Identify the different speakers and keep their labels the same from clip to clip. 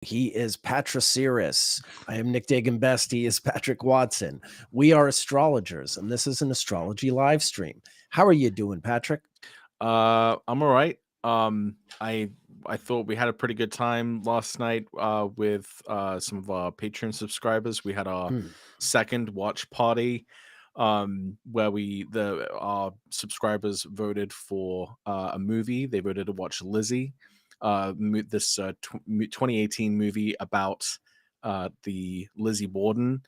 Speaker 1: He is Patriciris. I am Nick Dagan Best. He is Patrick Watson. We are astrologers, and this is an astrology live stream. How are you doing, Patrick?
Speaker 2: I'm all right. I thought we had a pretty good time last night with some of our Patreon subscribers. We had our
Speaker 1: Hmm.
Speaker 2: second watch party where our subscribers voted for a movie. They voted to watch Lizzie, this 2018 movie about the Lizzie Borden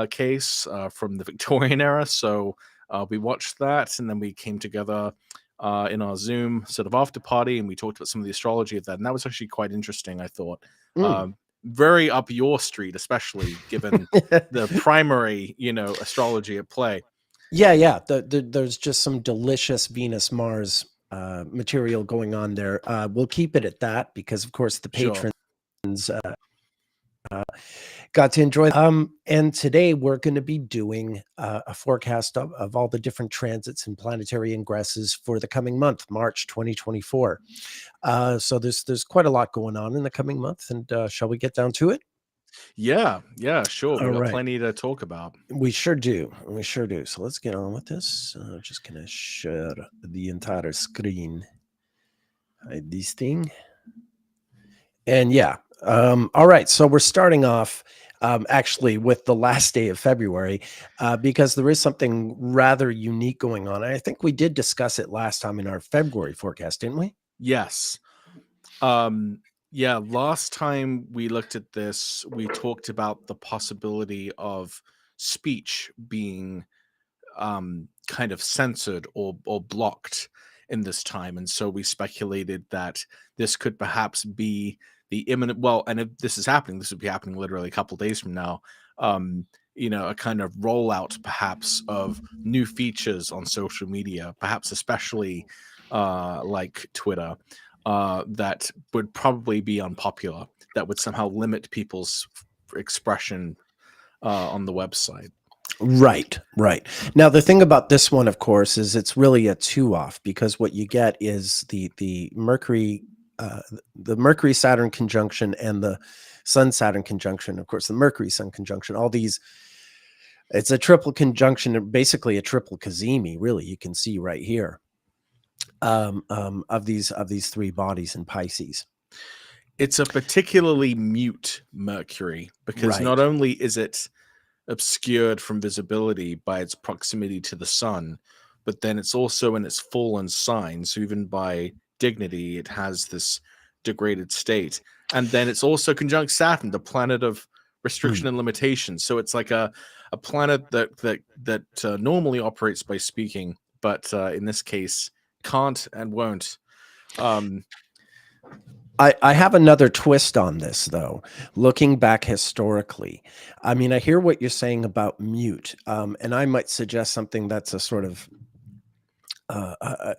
Speaker 2: case from the Victorian era. So we watched that, and then we came together in our Zoom sort of after party, and we talked about some of the astrology of that, and that was actually quite interesting. I thought very up your street, especially given the primary, astrology at play.
Speaker 1: Yeah. There's just some delicious Venus Mars material going on there. We'll keep it at that because, of course, the
Speaker 2: Sure.
Speaker 1: patrons got to enjoy. And today we're going to be doing a forecast of all the different transits and planetary ingresses for the coming month, March 2024. So there's quite a lot going on in the coming month, and shall we get down to it?
Speaker 2: Yeah, sure.
Speaker 1: All
Speaker 2: We got
Speaker 1: right.
Speaker 2: plenty to talk about.
Speaker 1: We sure do. So let's get on with this. Just gonna share the entire screen. Hide this thing. And yeah. All right. So we're starting off actually with the last day of February because there is something rather unique going on. I think we did discuss it last time in our February forecast, didn't we?
Speaker 2: Yes. Yeah, last time we looked at this, we talked about the possibility of speech being kind of censored or blocked in this time, and so we speculated that this could perhaps be the imminent, well, and if this is happening, this would be happening literally a couple days from now, a kind of rollout perhaps of new features on social media, perhaps especially like Twitter, that would probably be unpopular, that would somehow limit people's expression on the website.
Speaker 1: Right. Now, the thing about this one, of course, is it's really a 2-off because what you get is the Mercury Saturn conjunction and the Sun Saturn conjunction. Of course, the Mercury Sun conjunction. All these, it's a triple conjunction, basically a triple cazimi. Really, you can see right here of these three bodies in Pisces.
Speaker 2: It's a particularly mute Mercury because not only is it obscured from visibility by its proximity to the sun, but then it's also in its fallen sign, so even by dignity it has this degraded state. And then it's also conjunct Saturn, the planet of restriction and limitation. So it's like a planet that normally operates by speaking, but in this case can't and won't.
Speaker 1: I have another twist on this, though. Looking back historically, I mean, I hear what you're saying about mute, and I might suggest something that's a sort of a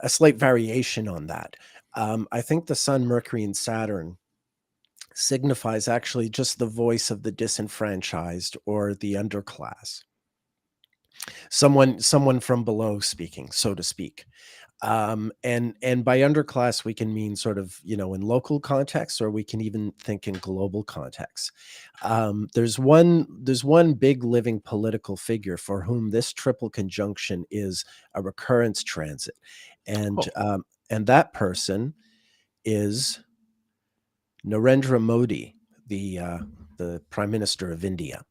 Speaker 1: slight variation on that. I think the Sun, Mercury, and Saturn signifies actually just the voice of the disenfranchised or the underclass, someone from below speaking, so to speak. And by underclass we can mean sort of, in local context, or we can even think in global context. There's one big living political figure for whom this triple conjunction is a recurrence transit, and that person is Narendra Modi, the Prime Minister of India.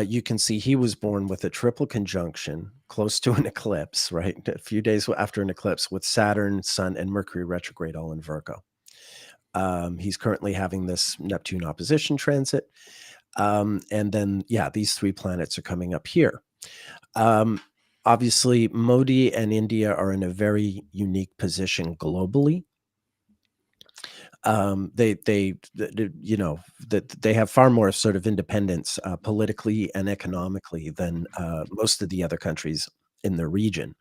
Speaker 1: You can see he was born with a triple conjunction close to an eclipse, right? A few days after an eclipse, with Saturn, Sun, and Mercury retrograde all in Virgo. He's currently having this Neptune opposition transit. And then, these three planets are coming up here. Obviously, Modi and India are in a very unique position globally. They have far more sort of independence politically and economically than most of the other countries in the region.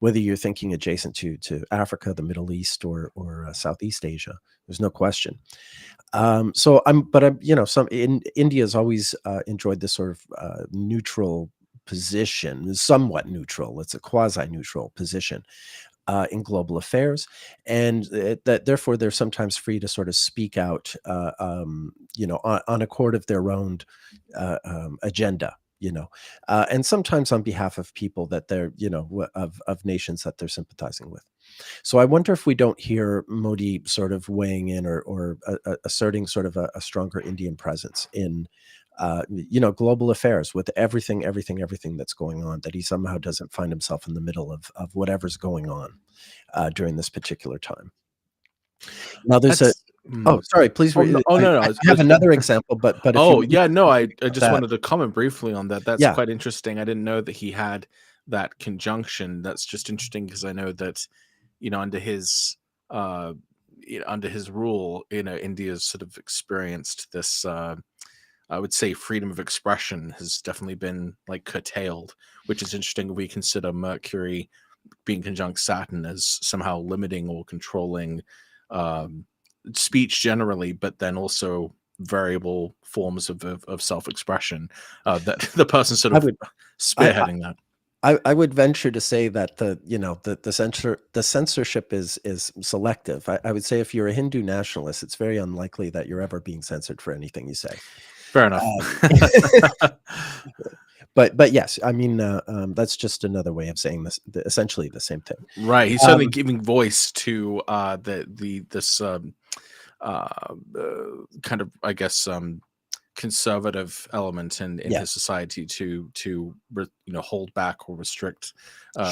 Speaker 1: Whether you're thinking adjacent to Africa, the Middle East, or Southeast Asia, there's no question. India's always enjoyed this sort of neutral position, somewhat neutral. It's a quasi-neutral position. in global affairs, and that therefore they're sometimes free to sort of speak out, on accord of their own agenda. And sometimes on behalf of people that they're, of nations that they're sympathizing with. So I wonder if we don't hear Modi sort of weighing in or asserting sort of a stronger Indian presence in, global affairs with everything that's going on, that he somehow doesn't find himself in the middle of whatever's going on during this particular time. Now there's a,
Speaker 2: That's
Speaker 1: oh, sorry, please.
Speaker 2: oh no, oh no, no.
Speaker 1: I have another example, but if you
Speaker 2: Oh
Speaker 1: want me
Speaker 2: yeah, no,
Speaker 1: to
Speaker 2: I
Speaker 1: talk about
Speaker 2: just
Speaker 1: that,
Speaker 2: wanted to comment briefly on that. That's
Speaker 1: yeah,
Speaker 2: quite interesting. I didn't know that he had that conjunction. That's just interesting because I know that, under his under his rule, India's sort of experienced this I would say freedom of expression has definitely been like curtailed, which is interesting if we consider Mercury being conjunct Saturn as somehow limiting or controlling um, speech generally, but then also variable forms of self-expression that the person sort
Speaker 1: I
Speaker 2: of
Speaker 1: would, I,
Speaker 2: spearheading that.
Speaker 1: I would venture to say that the censorship is selective. I would say if you're a Hindu nationalist, it's very unlikely that you're ever being censored for anything you say.
Speaker 2: Fair enough.
Speaker 1: Um, but yes, I mean, that's just another way of saying this, essentially the same thing.
Speaker 2: Right, he's certainly
Speaker 1: Um,
Speaker 2: giving voice to this kind of, I guess, conservative element in his
Speaker 1: yes,
Speaker 2: society to hold back or restrict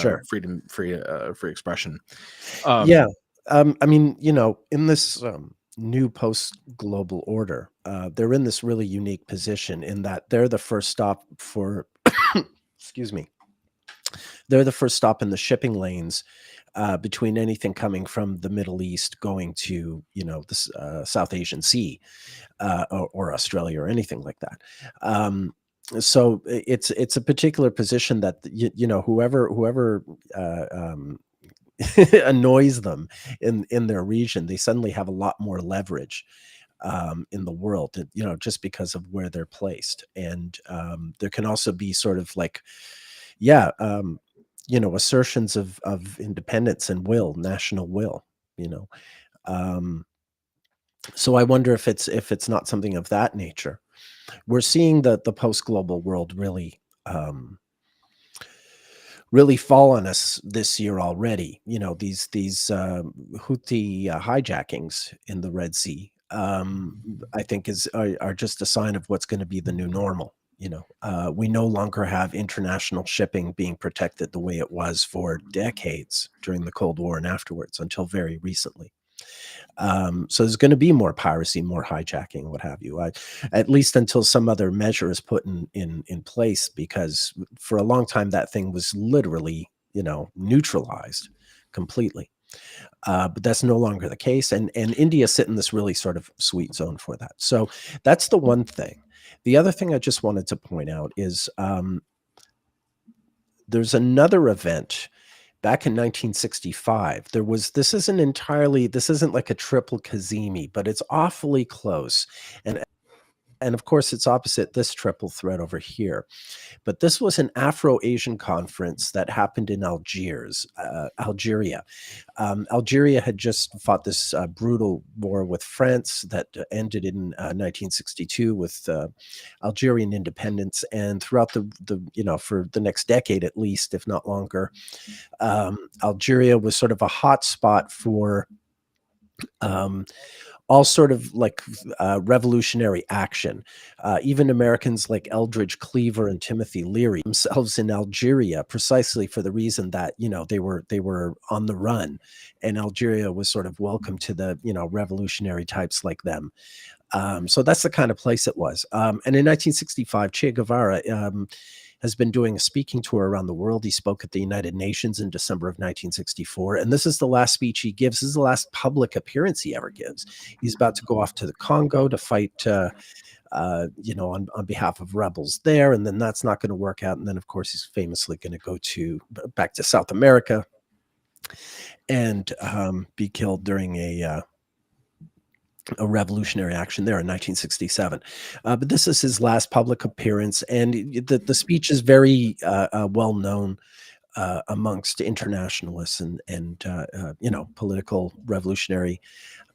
Speaker 1: sure.
Speaker 2: free expression. Um,
Speaker 1: Yeah. I mean, in this new post-global order, they're in this really unique position in that they're the first stop for, excuse me, they're the first stop in the shipping lanes between anything coming from the Middle East going to, the South Asian Sea, or Australia or anything like that. So it's a particular position that whoever annoys them in their region, they suddenly have a lot more leverage in the world, just because of where they're placed. And there can also be sort of like, yeah, assertions of independence and national will, you know. Um, so I wonder if it's not something of that nature. We're seeing the post global world really fall on us this year already. These Houthi hijackings in the Red Sea, I think are just a sign of what's going to be the new normal. We no longer have international shipping being protected the way it was for decades during the Cold War and afterwards until very recently. So there's going to be more piracy, more hijacking, what have you. At least until some other measure is put in place, because for a long time that thing was literally, neutralized completely. But that's no longer the case, and India sit in this really sort of sweet zone for that. So that's the one thing. The other thing I just wanted to point out is there's another event back in 1965. This isn't like a triple Kazemi, but it's awfully close. And of course, it's opposite this triple threat over here. But this was an Afro-Asian conference that happened in Algeria. Algeria had just fought this brutal war with France that ended in 1962 with Algerian independence. And throughout for the next decade at least, if not longer, Algeria was sort of a hot spot for all sort of like revolutionary action. Even Americans like Eldridge Cleaver and Timothy Leary themselves in Algeria, precisely for the reason that they were on the run, and Algeria was sort of welcome to the revolutionary types like them. So that's the kind of place it was. And in 1965, Che Guevara has been doing a speaking tour around the world. He spoke at the United Nations in December of 1964. And this is the last speech he gives. This is the last public appearance he ever gives. He's about to go off to the Congo to fight, on behalf of rebels there. And then that's not going to work out. And then, of course, he's famously going to go back to South America and be killed during a revolutionary action there in 1967. But this is his last public appearance, and the speech is very well known. amongst internationalists and political revolutionary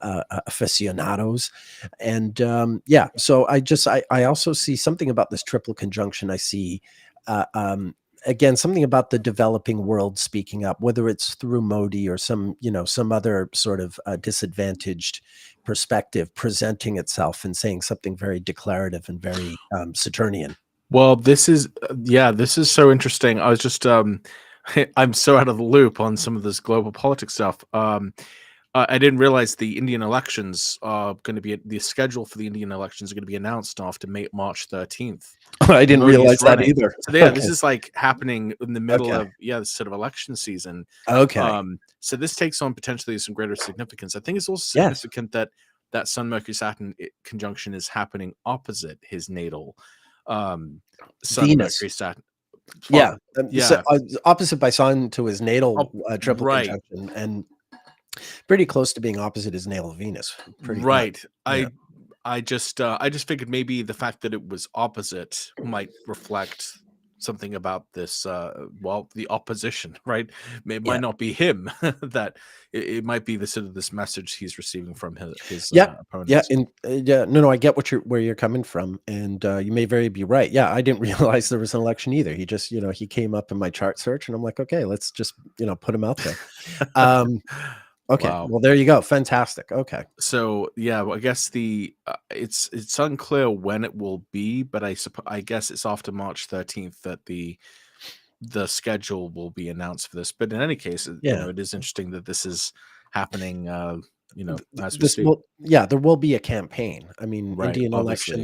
Speaker 1: aficionados. And so I also see something about this triple conjunction. I see again something about the developing world speaking up, whether it's through Modi or some other sort of disadvantaged perspective presenting itself and saying something very declarative and very Saturnian.
Speaker 2: Well, this is so interesting. I was just I'm so out of the loop on some of this global politics stuff. I didn't realize the Indian elections are going to be the schedule for the Indian elections are going to be announced after March 13th.
Speaker 1: I didn't
Speaker 2: Modi is
Speaker 1: realize that
Speaker 2: running.
Speaker 1: either.
Speaker 2: So yeah,
Speaker 1: Okay.
Speaker 2: this is like happening in the middle
Speaker 1: Okay.
Speaker 2: of this sort of election season.
Speaker 1: Okay.
Speaker 2: So this takes on potentially some greater significance. I think it's also
Speaker 1: Yes.
Speaker 2: significant that Sun Mercury Saturn conjunction is happening opposite his natal Sun
Speaker 1: Venus.
Speaker 2: Mercury Saturn.
Speaker 1: Yeah.
Speaker 2: Yeah.
Speaker 1: Opposite by Sun to his natal triple
Speaker 2: Right.
Speaker 1: conjunction, and pretty close to being opposite his natal Venus. Pretty much.
Speaker 2: Right.
Speaker 1: Yeah.
Speaker 2: I just figured maybe the fact that it was opposite might reflect something about this the opposition, right? It might not be him that it might be the sort of this message he's receiving from his opponents.
Speaker 1: No, I get where you're coming from, and you may very be right. Yeah, I didn't realize there was an election either. He just, he came up in my chart search, and I'm like, okay, let's just, put him out there. Okay,
Speaker 2: Wow.
Speaker 1: well, there you go. Fantastic. Okay.
Speaker 2: So yeah, well, I guess it's unclear when it will be, but I guess it's after March 13th that the schedule will be announced for this. But in any case, it is interesting that this is happening. As we speak.
Speaker 1: There will be a campaign. I mean,
Speaker 2: Right,
Speaker 1: Indian
Speaker 2: obviously,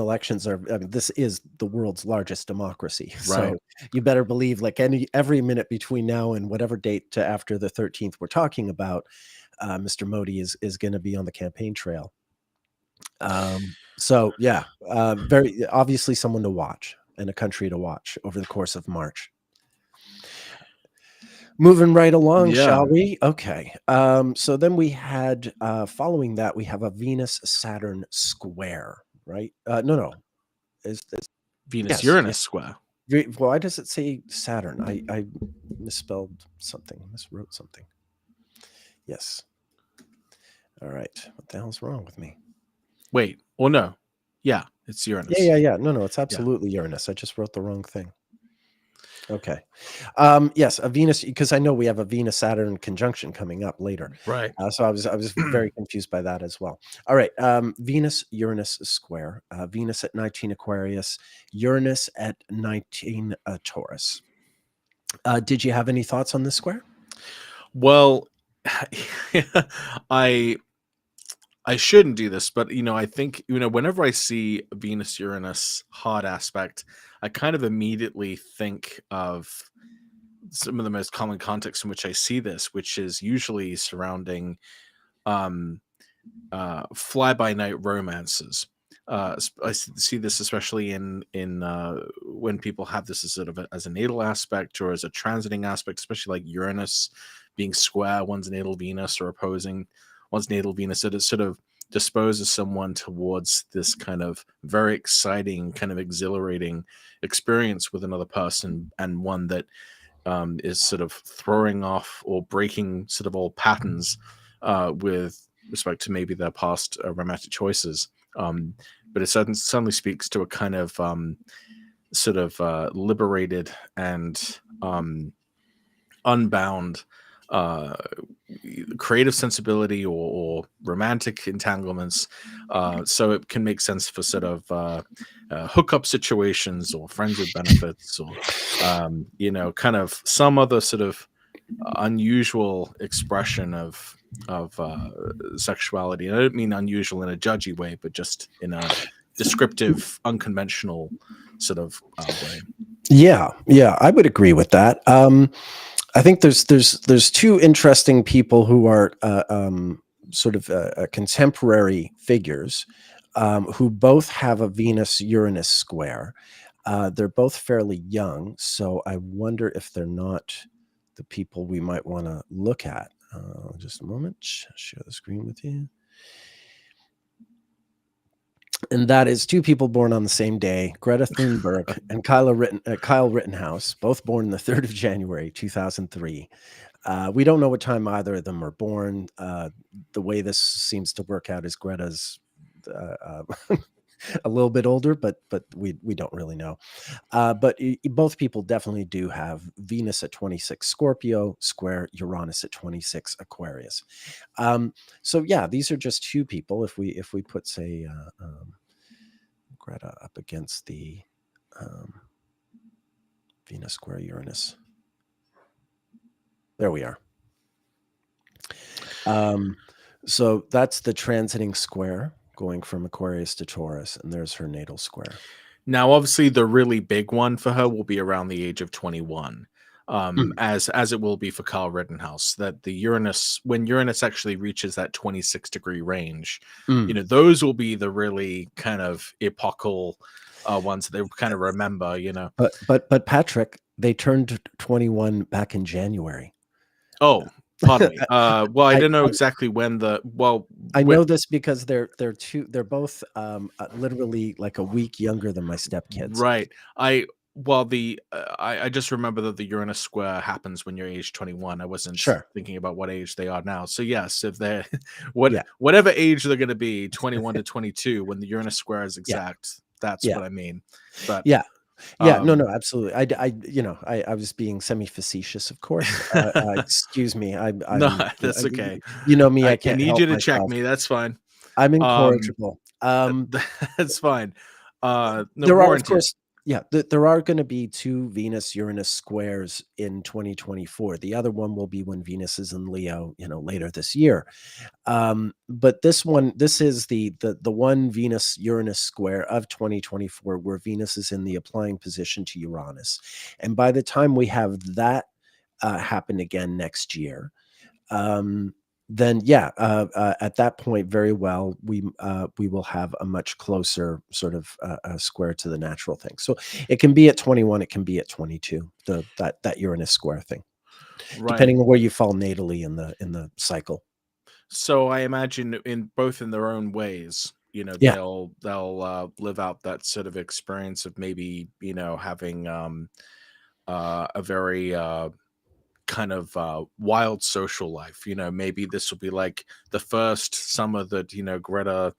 Speaker 1: elections are. I mean, this is the world's largest democracy,
Speaker 2: Right.
Speaker 1: so you better believe, like every minute between now and whatever date to after the 13th we're talking about, Mr. Modi is going to be on the campaign trail. So yeah, very obviously someone to watch and a country to watch over the course of March. Moving right along, shall we? Okay. So then we had, following that, we have a Venus-Saturn square, right? No. Is
Speaker 2: Venus-Uranus square.
Speaker 1: Why does it say Saturn? I misspelled something, miswrote something. Yes. All right. What the hell's wrong with me?
Speaker 2: Wait. Well, no. Yeah, it's Uranus.
Speaker 1: Yeah. No, it's absolutely Uranus. I just wrote the wrong thing. Okay. Yes, a Venus, because I know we have a Venus-Saturn conjunction coming up later.
Speaker 2: Right.
Speaker 1: So I was very confused by that as well. All right. Venus-Uranus square. Venus at 19 Aquarius, Uranus at 19 Taurus. Did you have any thoughts on this square?
Speaker 2: Well, I shouldn't do this, but I think whenever I see Venus-Uranus hard aspect, I kind of immediately think of some of the most common contexts in which I see this, which is usually surrounding fly-by-night romances. I see this especially in when people have this as sort of as a natal aspect or as a transiting aspect, especially like Uranus being square one's natal Venus or opposing one's natal Venus. It sort of disposes someone towards this kind of very exciting, kind of exhilarating experience with another person, and one that is sort of throwing off or breaking sort of old patterns with respect to maybe their past romantic choices. But it suddenly speaks to a kind of sort of liberated and unbound creative sensibility or romantic entanglements. So it can make sense for sort of hookup situations or friends with benefits or, kind of some other sort of unusual expression of sexuality. And I don't mean unusual in a judgy way, but just in a descriptive, unconventional sort of way.
Speaker 1: Yeah, I would agree with that. I think there's two interesting people who are sort of contemporary figures who both have a Venus-Uranus square. They're both fairly young, so I wonder if they're not the people we might want to look at. Just a moment, share the screen with you. And that is two people born on the same day, Greta Thunberg and Kyle Rittenhouse, both born the 3rd of January, 2003. We don't know what time either of them were born. The way this seems to work out is Greta's a little bit older, but we don't really know. But both people definitely do have Venus at 26 Scorpio, square Uranus at 26 Aquarius. So yeah, these are just two people. If we put, say, Greta up against the Venus square Uranus, there we are. So that's the transiting square going from Aquarius to Taurus, and there's her natal square.
Speaker 2: Now, obviously, the really big one for her will be around the age of 21, as it will be for Kyle Rittenhouse. That the Uranus, when Uranus actually reaches that 26-degree range, those will be the really kind of epochal ones that they kind of remember.
Speaker 1: But Patrick, they turned 21 back in January.
Speaker 2: Oh, pardon me. Well, I didn't know exactly when
Speaker 1: I know this because they're both literally like a week younger than my stepkids.
Speaker 2: Right. I just remember that the Uranus square happens when you're age 21. I wasn't thinking about what age they are now. So yes, if they're whatever age they're going to be, 21 to 22, when the Uranus square is exact, that's what I mean. But
Speaker 1: no, absolutely. I was being semi-facetious, of course. Excuse me.
Speaker 2: No, that's okay.
Speaker 1: You know me. I
Speaker 2: can't need you to check me. That's fine.
Speaker 1: I'm incorrigible.
Speaker 2: That's fine.
Speaker 1: There are, of course, there are going to be two Venus-Uranus squares in 2024. The other one will be when Venus is in Leo, later this year. But this is the one Venus-Uranus square of 2024, where Venus is in the applying position to Uranus. And by the time we have that happen again next year, then at that point, very well, we will have a much closer sort of square to the natural thing. So it can be at 21, it can be at 22. That Uranus square thing, depending on where you fall natally in the cycle.
Speaker 2: So I imagine in their own ways, they'll live out that sort of experience of maybe having a very kind of wild social life. Maybe this will be like the first summer that Greta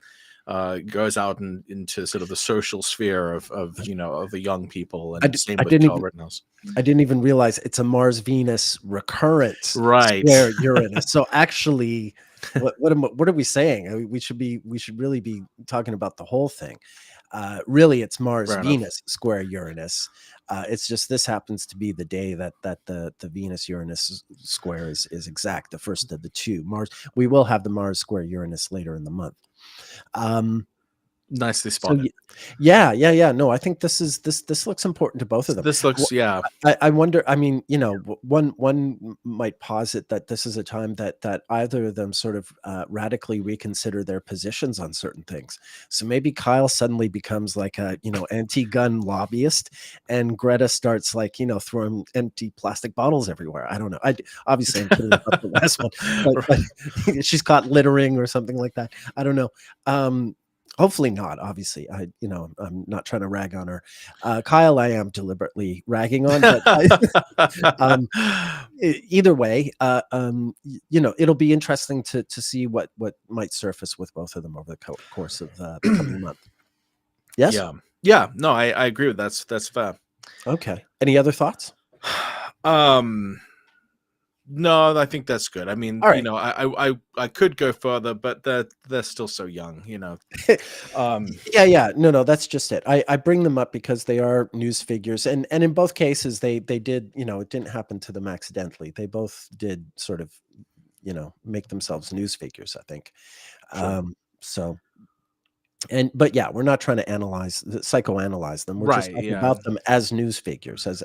Speaker 2: goes out into sort of the social sphere of the young people, and same with Kyle Rittenhouse.
Speaker 1: I didn't even realize it's a Mars Venus recurrent
Speaker 2: square
Speaker 1: Uranus. So actually, what are we saying? I mean, we should really be talking about the whole thing. Really, it's Mars Venus square Uranus. It's just this happens to be the day that the Venus Uranus square is exact, the first of the two. We will have the Mars square Uranus later in the month.
Speaker 2: Nicely spotted.
Speaker 1: So, no, I think this looks important to both of them.
Speaker 2: This looks,
Speaker 1: I wonder. I mean, one might posit that this is a time that either of them sort of radically reconsider their positions on certain things. So maybe Kyle suddenly becomes like a anti-gun lobbyist, and Greta starts like throwing empty plastic bottles everywhere. I don't know. Obviously I'm kidding about the last one, but she's caught littering or something like that. I don't know. Hopefully not. Obviously, I'm not trying to rag on her. Kyle, I am deliberately ragging on, but either way, it'll be interesting to see what might surface with both of them over the course of the coming month. Yes.
Speaker 2: Yeah. No, I agree with that. That's fair.
Speaker 1: Okay. Any other thoughts?
Speaker 2: No, I think that's good. I mean,
Speaker 1: right.
Speaker 2: I could go further, but they're still so young,
Speaker 1: No, that's just it. I bring them up because they are news figures, and in both cases they did, it didn't happen to them accidentally. They both did sort of, make themselves news figures, I think. Sure. But we're not trying to psychoanalyze them. We're just talking about them as news figures, as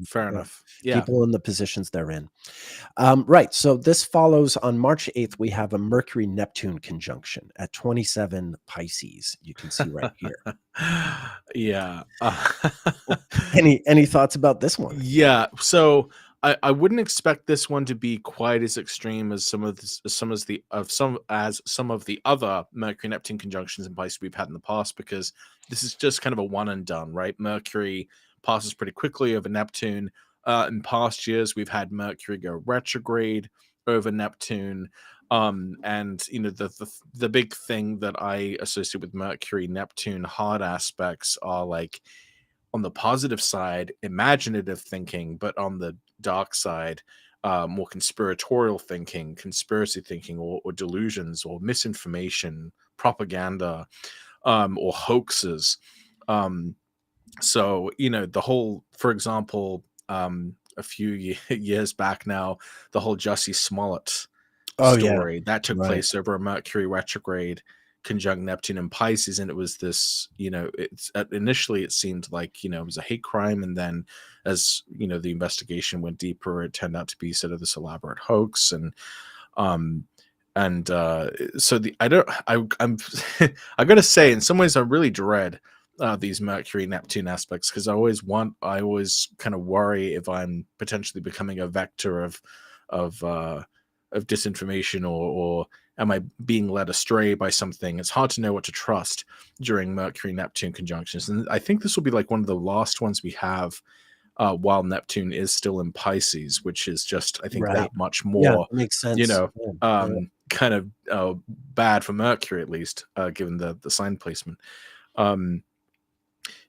Speaker 2: fair enough.
Speaker 1: People in the positions they're in. Right. So this follows on March 8th. We have a Mercury Neptune conjunction at 27 Pisces. You can see right here.
Speaker 2: Yeah.
Speaker 1: Any thoughts about this one?
Speaker 2: Yeah. So I wouldn't expect this one to be quite as extreme as some of some of the other Mercury Neptune conjunctions in Pisces we've had in the past, because this is just kind of a one and done, right? Mercury passes pretty quickly over Neptune. In past years, we've had Mercury go retrograde over Neptune. And the big thing that I associate with Mercury Neptune hard aspects are, like, on the positive side, imaginative thinking, but on the dark side, more conspiratorial thinking, conspiracy thinking, or delusions, or misinformation, propaganda, or hoaxes. Um, so, the whole, for example, a few years back now, the whole Jussie Smollett
Speaker 1: Oh yeah,
Speaker 2: story that took
Speaker 1: right,
Speaker 2: place over a Mercury retrograde conjunct Neptune and Pisces, and it was this, it's initially it seemed like, it was a hate crime, and then as the investigation went deeper, it turned out to be sort of this elaborate hoax. Um so the I don't I'm I gotta say, in some ways I really dread these Mercury Neptune aspects, because I always kind of worry if I'm potentially becoming a vector of uh of disinformation, or am I being led astray by something. It's hard to know what to trust during Mercury Neptune conjunctions, and I think this will be like one of the last ones we have while Neptune is still in Pisces, which is just, I think,
Speaker 1: right.
Speaker 2: that much
Speaker 1: Yeah,
Speaker 2: more,
Speaker 1: that makes sense. Yeah, yeah.
Speaker 2: kind of bad for Mercury, at least, given the sign placement. Um,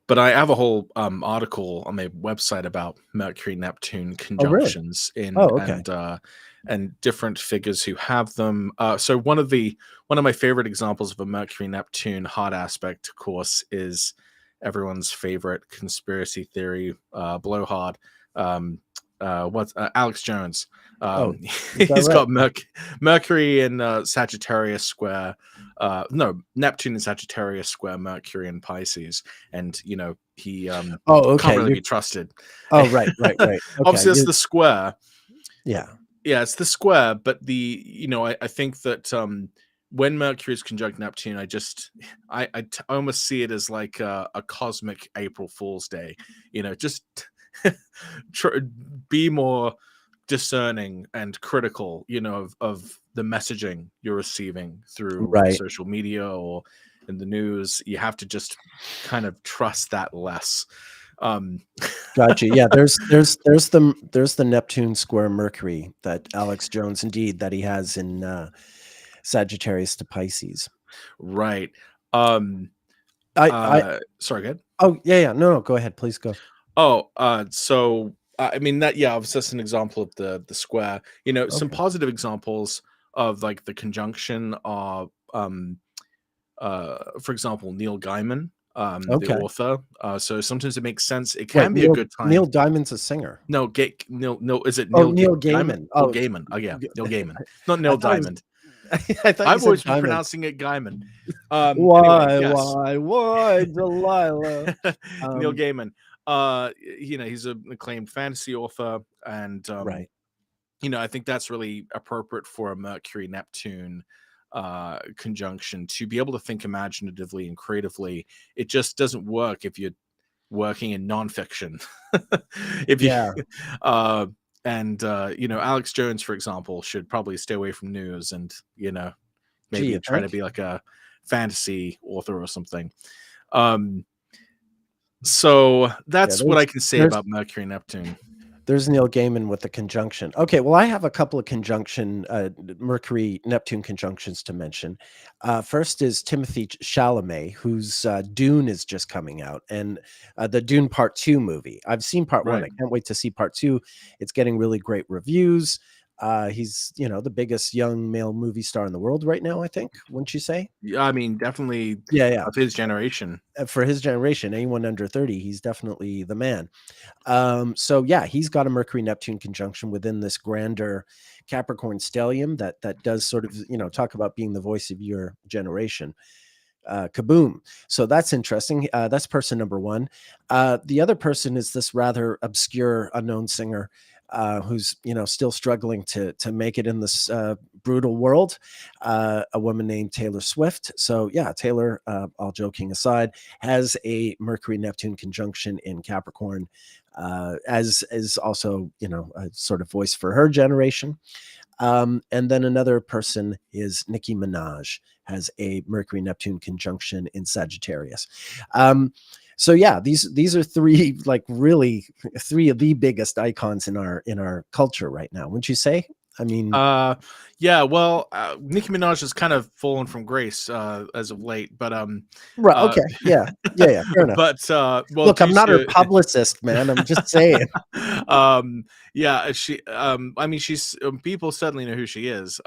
Speaker 2: but I have a whole article on my website about Mercury Neptune
Speaker 1: Oh, really?
Speaker 2: conjunctions
Speaker 1: Oh, okay.
Speaker 2: and different figures who have them. So one of my favorite examples of a Mercury Neptune hard aspect, of course, is everyone's favorite conspiracy theory blowhard. What's Alex Jones?
Speaker 1: Oh, is that
Speaker 2: He's
Speaker 1: right?
Speaker 2: got Mercury in Sagittarius square. No, Neptune in Sagittarius square Mercury in Pisces, and he
Speaker 1: Oh,
Speaker 2: can't
Speaker 1: okay.
Speaker 2: really
Speaker 1: You're
Speaker 2: be trusted.
Speaker 1: oh, right, right, right. Okay.
Speaker 2: Obviously, it's the square.
Speaker 1: Yeah,
Speaker 2: Yeah, it's the square, but I think that when Mercury is conjunct Neptune, I almost see it as like a cosmic April Fool's Day. Just be more discerning and critical, of the messaging you're receiving through
Speaker 1: right.
Speaker 2: social media or in the news. You have to just kind of trust that less. Um,
Speaker 1: Gotcha. Yeah, there's the Neptune square Mercury that Alex Jones, indeed, that he has in Sagittarius to Pisces.
Speaker 2: right.
Speaker 1: I
Speaker 2: Sorry, good.
Speaker 1: oh yeah, yeah. No, no, go ahead, please go.
Speaker 2: Oh, so I mean that, yeah, obviously that's an example of the square. Some
Speaker 1: Okay.
Speaker 2: positive examples of, like, the conjunction are, for example, Neil Gaiman, the
Speaker 1: Okay.
Speaker 2: author. So sometimes it makes sense. It
Speaker 1: Wait,
Speaker 2: can be a good
Speaker 1: Neil
Speaker 2: time.
Speaker 1: Diamond's a singer.
Speaker 2: No, no, is it
Speaker 1: Oh,
Speaker 2: Neil
Speaker 1: Neil
Speaker 2: Gaiman?
Speaker 1: Gaiman.
Speaker 2: Neil
Speaker 1: Oh,
Speaker 2: Gaiman. Oh yeah,
Speaker 1: g
Speaker 2: Neil Gaiman, not
Speaker 1: I
Speaker 2: Neil
Speaker 1: thought it was
Speaker 2: Diamond.
Speaker 1: I thought you
Speaker 2: I've
Speaker 1: said
Speaker 2: always been
Speaker 1: Diamond.
Speaker 2: pronouncing it Gaiman. Anyway,
Speaker 1: Why,
Speaker 2: yes.
Speaker 1: Delilah?
Speaker 2: Neil
Speaker 1: Um,
Speaker 2: Gaiman. He's an acclaimed fantasy author, and
Speaker 1: right.
Speaker 2: I think that's really appropriate for a Mercury Neptune conjunction, to be able to think imaginatively and creatively. It just doesn't work if you're working in nonfiction. If you
Speaker 1: Yeah.
Speaker 2: uh and Alex Jones, for example, should probably stay away from news, and
Speaker 1: Gee,
Speaker 2: maybe
Speaker 1: you
Speaker 2: try to
Speaker 1: think?
Speaker 2: be like a fantasy author or something. um so
Speaker 1: Yeah,
Speaker 2: that's what I can say
Speaker 1: there's
Speaker 2: about Mercury Neptune.
Speaker 1: there's Neil Gaiman with the conjunction. Okay, well, I have a couple of conjunction, Mercury Neptune conjunctions to mention. First is Timothy Chalamet, whose Dune is just coming out, and the Dune Part Two movie. I've seen Part One.
Speaker 2: Right.
Speaker 1: I can't wait to see Part Two. It's getting really great reviews. He's the biggest young male movie star in the world right now. I think, wouldn't you say?
Speaker 2: Yeah, I mean, definitely
Speaker 1: Yeah, yeah.
Speaker 2: of his generation.
Speaker 1: For his generation, anyone under 30, he's definitely the man. So yeah, he's got a Mercury Neptune conjunction within this grander Capricorn stellium that does sort of talk about being the voice of your generation. Kaboom! So that's interesting. That's person number one. The other person is this rather obscure, unknown singer. who's still struggling to make it in this brutal world. A woman named Taylor Swift. So yeah, Taylor, all joking aside, has a Mercury Neptune conjunction in Capricorn, as is also a sort of voice for her generation. And then another person is Nicki Minaj, has a Mercury Neptune conjunction in Sagittarius. So yeah, these are three, like, really three of the biggest icons in our culture right now, wouldn't you say? I mean,
Speaker 2: Yeah, well, Nicki Minaj has kind of fallen from grace as of late, but
Speaker 1: right,
Speaker 2: uh
Speaker 1: okay, yeah, fair enough.
Speaker 2: but well,
Speaker 1: Look, I'm
Speaker 2: due
Speaker 1: not her
Speaker 2: to
Speaker 1: publicist, man. I'm just saying.
Speaker 2: yeah, she I mean, she's people certainly know who she is.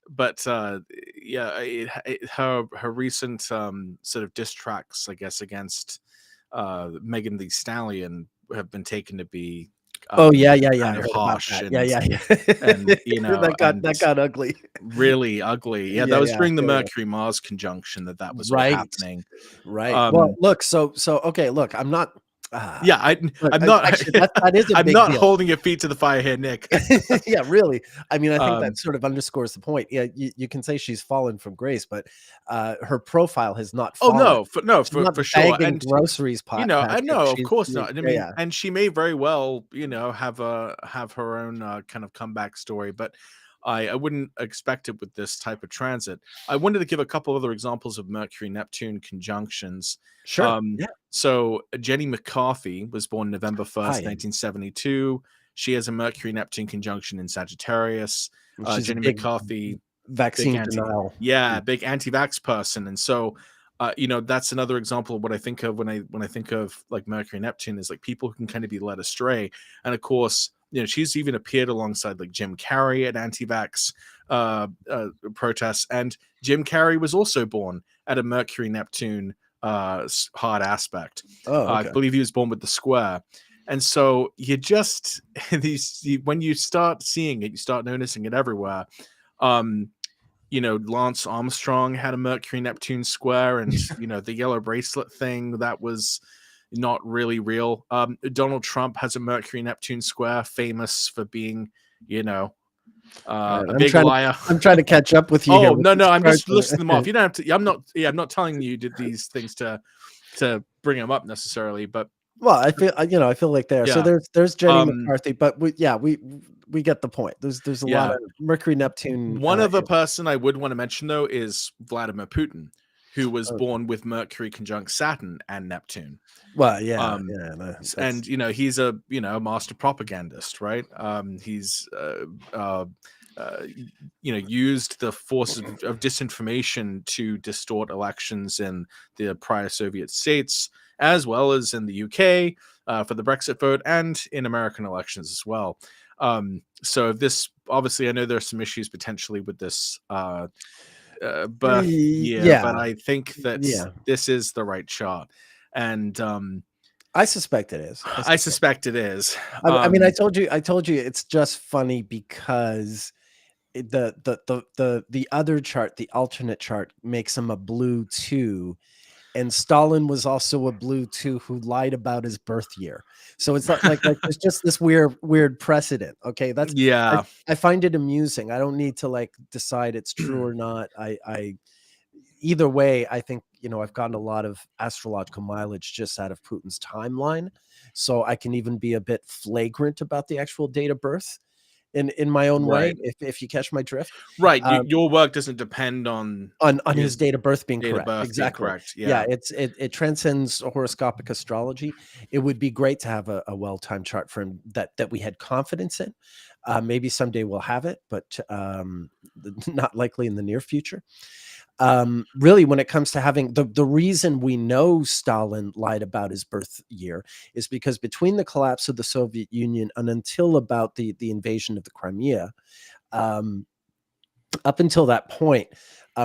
Speaker 2: But yeah, her recent sort of diss tracks, I guess, against Megan Thee Stallion have been taken to be
Speaker 1: Oh yeah, yeah,
Speaker 2: kind
Speaker 1: I
Speaker 2: of
Speaker 1: heard about
Speaker 2: harsh
Speaker 1: that. Yeah, yeah, yeah.
Speaker 2: and and
Speaker 1: that got ugly.
Speaker 2: really ugly. Yeah, that
Speaker 1: Yeah,
Speaker 2: was
Speaker 1: yeah,
Speaker 2: during the
Speaker 1: yeah, yeah.
Speaker 2: Mercury Mars conjunction that was all
Speaker 1: Right.
Speaker 2: happening.
Speaker 1: Right. Well,
Speaker 2: Um,
Speaker 1: look, so okay, look, I'm not
Speaker 2: yeah,
Speaker 1: look,
Speaker 2: I'm not
Speaker 1: actually that is a
Speaker 2: I'm
Speaker 1: big
Speaker 2: not
Speaker 1: deal.
Speaker 2: holding your feet to the fire here, Nick.
Speaker 1: Yeah, really. I mean, I think that
Speaker 2: um,
Speaker 1: sort of underscores the point. Yeah, you can say she's fallen from grace, but her profile has not
Speaker 2: oh
Speaker 1: fallen.
Speaker 2: no,
Speaker 1: She's not
Speaker 2: for sure,
Speaker 1: bagging groceries
Speaker 2: I
Speaker 1: basket.
Speaker 2: know, of
Speaker 1: She's
Speaker 2: course not. And I
Speaker 1: yeah,
Speaker 2: mean,
Speaker 1: yeah.
Speaker 2: and she may very well, have her own kind of comeback story, but I wouldn't expect it with this type of transit. I wanted to give a couple other examples of Mercury Neptune conjunctions.
Speaker 1: Sure. Yeah.
Speaker 2: So Jenny McCarthy was born November 1st,
Speaker 1: Hi.
Speaker 2: 1972. She has a Mercury Neptune conjunction in Sagittarius.
Speaker 1: She's a
Speaker 2: Jenny
Speaker 1: big
Speaker 2: McCarthy, big
Speaker 1: vaccine
Speaker 2: anti,
Speaker 1: denial.
Speaker 2: yeah, big anti-vax person, and so that's another example of what I think of when I think of like Mercury Neptune, is like people who can kind of be led astray. And of course, she's even appeared alongside like Jim Carrey at anti-vax protests, and Jim Carrey was also born at a Mercury Neptune hard aspect.
Speaker 1: Oh,
Speaker 2: I
Speaker 1: okay.
Speaker 2: believe he was born with the square. And so you just when you start seeing it, you start noticing it everywhere. Um, Lance Armstrong had a Mercury Neptune square, and the yellow bracelet thing that was not really real. Donald Trump has a Mercury Neptune square, famous for being,
Speaker 1: All right.
Speaker 2: a big liar.
Speaker 1: I'm trying to catch up with you here
Speaker 2: Oh
Speaker 1: with
Speaker 2: no,
Speaker 1: these
Speaker 2: I'm
Speaker 1: charts.
Speaker 2: just listing them off. You don't have to. I'm not. Yeah, I'm not telling you these things to bring them up necessarily, but
Speaker 1: Well, I feel like there. So
Speaker 2: yeah.
Speaker 1: there's Jenny
Speaker 2: Um,
Speaker 1: McCarthy, but we get the point. There's a lot
Speaker 2: yeah.
Speaker 1: of Mercury Neptune.
Speaker 2: One other person I would want to mention though is Vladimir Putin, who was
Speaker 1: Okay.
Speaker 2: born with Mercury conjunct Saturn and Neptune.
Speaker 1: Well, yeah,
Speaker 2: Um,
Speaker 1: yeah,
Speaker 2: and
Speaker 1: that's
Speaker 2: he's a master propagandist, right? He's used the forces of disinformation to distort elections in the prior Soviet states, as well as in the UK for the Brexit vote, and in American elections as well. So this, obviously, I know there's some issues potentially with this birth year,
Speaker 1: yeah,
Speaker 2: but I think that
Speaker 1: yeah.
Speaker 2: this is the right chart, and
Speaker 1: I suspect it is.
Speaker 2: I suspect it is.
Speaker 1: I mean, I told you, it's just funny because the other chart, the alternate chart, makes him a blue too. And Stalin was also a blue too, who lied about his birth year. So it's not like there's just this weird precedent. Okay,
Speaker 2: Yeah.
Speaker 1: I find it amusing. I don't need to like decide it's true or not. I either way, I think I've gotten a lot of astrological mileage just out of Putin's timeline, so I can even be a bit flagrant about the actual date of birth in my own way,
Speaker 2: Right.
Speaker 1: if you catch my drift.
Speaker 2: Right.
Speaker 1: Um,
Speaker 2: Your work doesn't depend on
Speaker 1: on his
Speaker 2: his
Speaker 1: date of birth being
Speaker 2: date of
Speaker 1: correct.
Speaker 2: birth being
Speaker 1: Exactly.
Speaker 2: correct.
Speaker 1: Yeah,
Speaker 2: Yeah.
Speaker 1: it transcends horoscopic astrology. It would be great to have a well-timed chart for him that we had confidence in. Maybe someday we'll have it, but not likely in the near future. Really, when it comes to having the reason we know Stalin lied about his birth year is because between the collapse of the Soviet Union and until about the invasion of the Crimea, um, up until that point,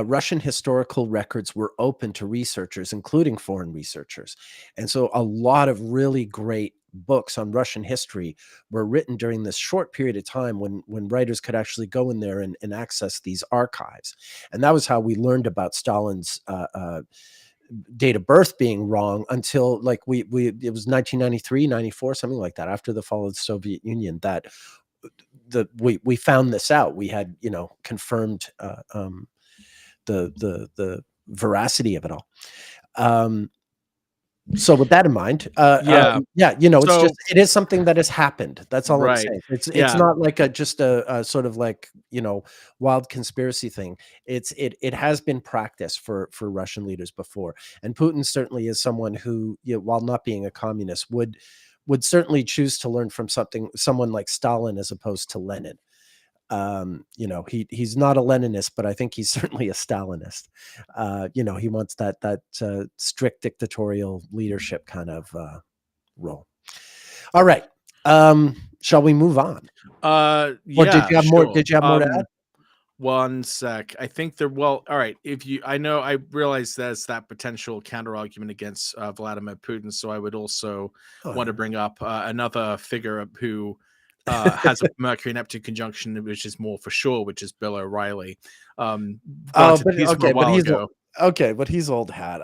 Speaker 1: Russian historical records were open to researchers, including foreign researchers. And so a lot of really great books on Russian history were written during this short period of time when writers could actually go in there and access these archives. And that was how we learned about Stalin's date of birth being wrong until like it was 1993, 94, something like that, after the fall of the Soviet Union, that we found this out. We had, confirmed the veracity of it all. So with that in mind,
Speaker 2: Yeah. So
Speaker 1: it is something that has happened. That's all I'm
Speaker 2: right.
Speaker 1: saying. It's
Speaker 2: Yeah.
Speaker 1: not like just a sort of like, wild conspiracy thing. It has been practiced for Russian leaders before. And Putin certainly is someone who, while not being a communist, would certainly choose to learn from someone like Stalin as opposed to Lenin. He's not a Leninist, but I think he's certainly a Stalinist. He wants that strict dictatorial leadership kind of role. All right. Shall we move on?
Speaker 2: Yeah.
Speaker 1: Or did you have more?
Speaker 2: Sure.
Speaker 1: Did you have more to add?
Speaker 2: One sec. I think all right. I realize there's that potential counter argument against Vladimir Putin. So I would also want to bring up another figure who has a Mercury Neptune conjunction, which is more for sure, which is Bill O'Reilly. But
Speaker 1: he's old hat.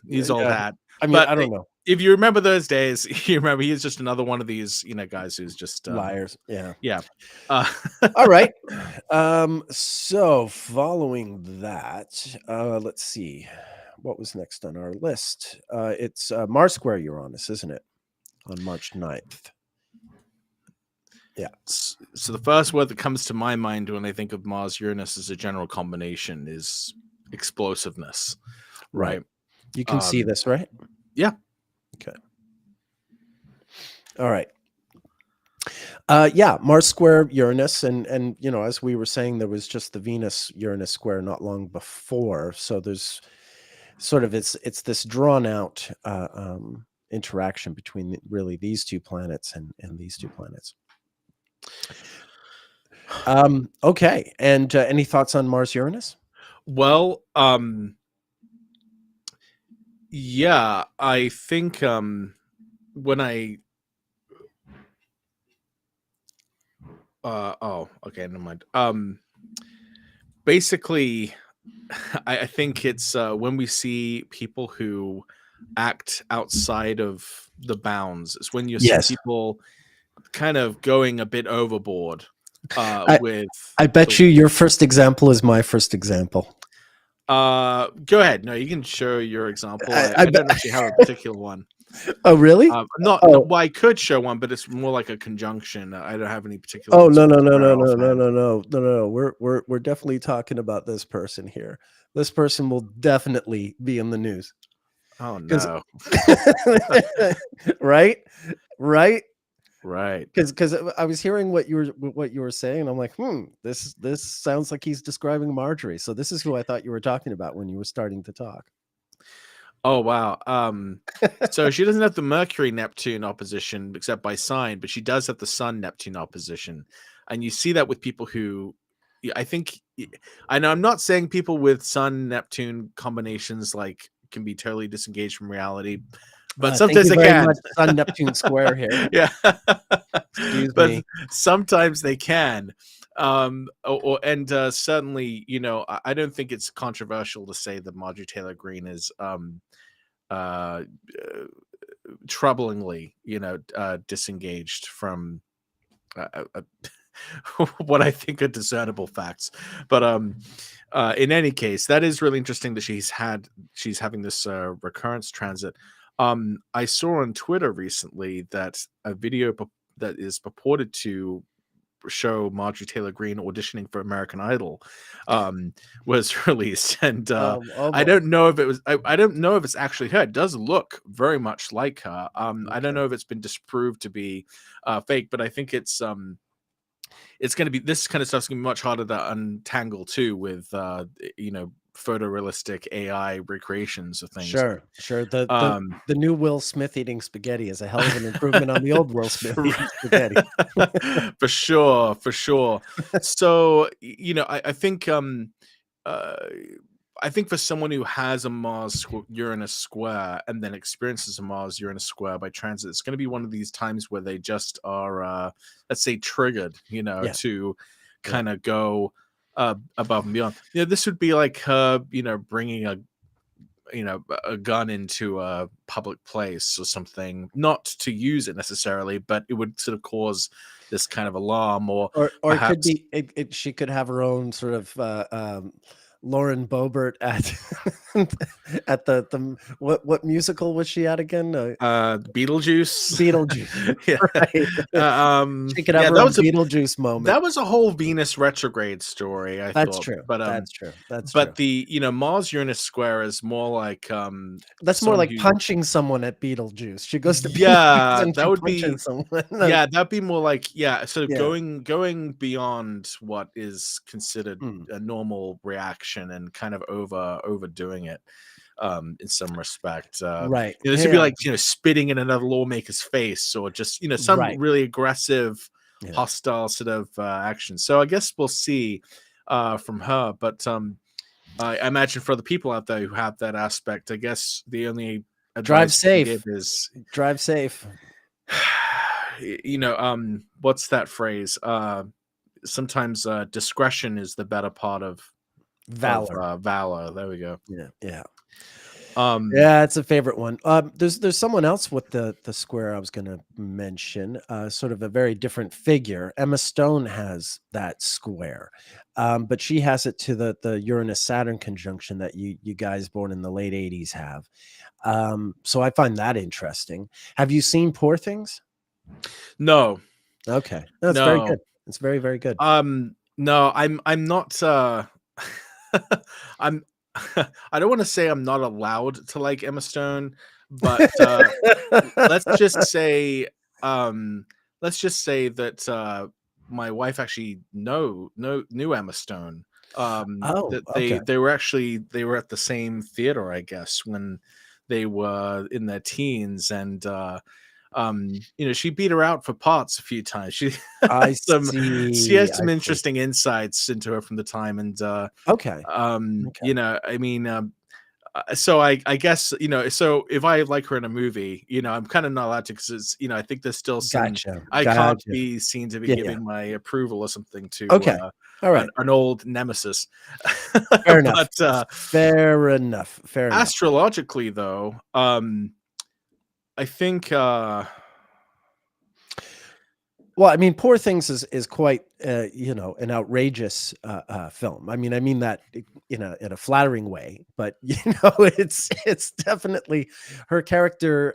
Speaker 2: He's old hat.
Speaker 1: I mean, I don't know.
Speaker 2: If you remember those days, you remember he's just another one of these, guys who's just
Speaker 1: liars. Yeah.
Speaker 2: Yeah.
Speaker 1: All right. So following that, let's see what was next on our list. It's Mars square Uranus, isn't it? On March 9th. Yeah.
Speaker 2: So the first word that comes to my mind when I think of Mars Uranus as a general combination is explosiveness. Right.
Speaker 1: You can see this, right?
Speaker 2: Yeah.
Speaker 1: Okay. All right. Mars square Uranus, and as we were saying, there was just the Venus Uranus square not long before. So there's sort of it's this drawn out interaction between really these two planets and these two planets. Okay. And any thoughts on Mars Uranus?
Speaker 2: Well, yeah, I think when I okay, never mind. Basically, I think it's when we see people who act outside of the bounds. It's when you see people kind of going a bit overboard. I
Speaker 1: bet you your first example is my first example.
Speaker 2: Go ahead. No, you can show your example. I don't actually have a particular one.
Speaker 1: Oh, really?
Speaker 2: Well, I could show one, but it's more like a conjunction. I don't have any particular.
Speaker 1: Oh, no. We're definitely talking about this person here. This person will definitely be in the news.
Speaker 2: Oh no!
Speaker 1: Right.
Speaker 2: Because
Speaker 1: I was hearing what you were saying, and I'm like, this sounds like he's describing Marjorie. So this is who I thought you were talking about when you were starting to talk.
Speaker 2: Oh wow. So she doesn't have the Mercury Neptune opposition except by sign, but she does have the Sun Neptune opposition, and you see that with people who, I know I'm not saying people with Sun Neptune combinations like can be totally disengaged from reality. But sometimes they can.
Speaker 1: Sun Neptune square here.
Speaker 2: Yeah.
Speaker 1: Excuse me.
Speaker 2: Sometimes they can. Certainly, I don't think it's controversial to say that Marjorie Taylor Greene is troublingly, disengaged from what I think are discernible facts. But in any case, that is really interesting that she's having this recurrence transit. I saw on Twitter recently that a video that is purported to show Marjorie Taylor Greene auditioning for American Idol was released, and I don't know if it was. I don't know if it's actually her. It does look very much like her. I don't know if it's been disproved to be fake, but I think it's going to be, this kind of stuff's going to be much harder to untangle too with photorealistic AI recreations of things.
Speaker 1: Sure. The new Will Smith eating spaghetti is a hell of an improvement on the old Will Smith eating spaghetti.
Speaker 2: For sure. So, I think for someone who has a Mars Uranus square and then experiences a Mars Uranus square by transit, it's going to be one of these times where they just are, let's say, triggered, to kind of go above and beyond. This would be like her, bringing a gun into a public place or something, not to use it necessarily, but it would sort of cause this kind of alarm, or
Speaker 1: Or it could
Speaker 2: perhaps
Speaker 1: be she could have her own sort of Lauren Boebert at at the what musical was she at again?
Speaker 2: Beetlejuice.
Speaker 1: Beetlejuice,
Speaker 2: Yeah.
Speaker 1: right? She could have
Speaker 2: Yeah,
Speaker 1: her own Beetlejuice moment.
Speaker 2: that was a whole Venus retrograde story, I
Speaker 1: That's
Speaker 2: thought.
Speaker 1: true.
Speaker 2: But
Speaker 1: That's true. That's true.
Speaker 2: but the Mars Uranus square is more like
Speaker 1: That's more
Speaker 2: someone
Speaker 1: like
Speaker 2: who,
Speaker 1: punching someone at Beetlejuice. She goes to Beetlejuice
Speaker 2: yeah,
Speaker 1: and
Speaker 2: that
Speaker 1: she
Speaker 2: would
Speaker 1: punches
Speaker 2: be,
Speaker 1: someone.
Speaker 2: yeah, that'd be more like, yeah, sort of
Speaker 1: Yeah.
Speaker 2: going beyond what is considered
Speaker 1: Mm.
Speaker 2: a normal reaction, and kind of overdoing it in some respect.
Speaker 1: Right.
Speaker 2: This would be
Speaker 1: Yeah.
Speaker 2: like, spitting in another lawmaker's face, or just, some
Speaker 1: Right.
Speaker 2: really aggressive,
Speaker 1: Yeah.
Speaker 2: hostile sort of action. So I guess we'll see from her. But I imagine for the people out there who have that aspect, I guess the only
Speaker 1: Drive
Speaker 2: advice I can give
Speaker 1: safe.
Speaker 2: is,
Speaker 1: Drive safe.
Speaker 2: what's that phrase? Sometimes discretion is the better part of
Speaker 1: Valor.
Speaker 2: valor. There we go.
Speaker 1: Yeah. Yeah.
Speaker 2: Um,
Speaker 1: Yeah, it's a favorite one. There's someone else with the square I was going to mention. Sort of a very different figure. Emma Stone has that square, but she has it to the Uranus Saturn conjunction that you guys born in the late '80s have. So I find that interesting. Have you seen Poor Things?
Speaker 2: no,
Speaker 1: Okay, that's very good.
Speaker 2: no,
Speaker 1: It's very very good.
Speaker 2: no. I'm not. I'm. I don't want to say I'm not allowed to like Emma Stone, but let's just say, let's just say that my wife actually knew Emma Stone.
Speaker 1: Oh,
Speaker 2: That
Speaker 1: okay.
Speaker 2: they were at the same theater, I guess, when they were in their teens. And she beat her out for parts a few times. She
Speaker 1: I
Speaker 2: some she
Speaker 1: see.
Speaker 2: had
Speaker 1: I
Speaker 2: some
Speaker 1: see.
Speaker 2: interesting insights into her from the time. And
Speaker 1: Okay. Okay.
Speaker 2: I mean, so I guess, so if I like her in a movie, I'm kind of not allowed to, because it's, I think there's still some,
Speaker 1: Gotcha.
Speaker 2: I can't
Speaker 1: Gotcha.
Speaker 2: be seen to be
Speaker 1: Yeah. Yeah.
Speaker 2: giving my approval or something to
Speaker 1: Okay. All right.
Speaker 2: an old nemesis.
Speaker 1: Fair enough.
Speaker 2: But
Speaker 1: Fair enough. Fair enough.
Speaker 2: astrologically, though, I think
Speaker 1: Well, I mean, Poor Things is quite an outrageous film. I mean that in a flattering way, but it's definitely her character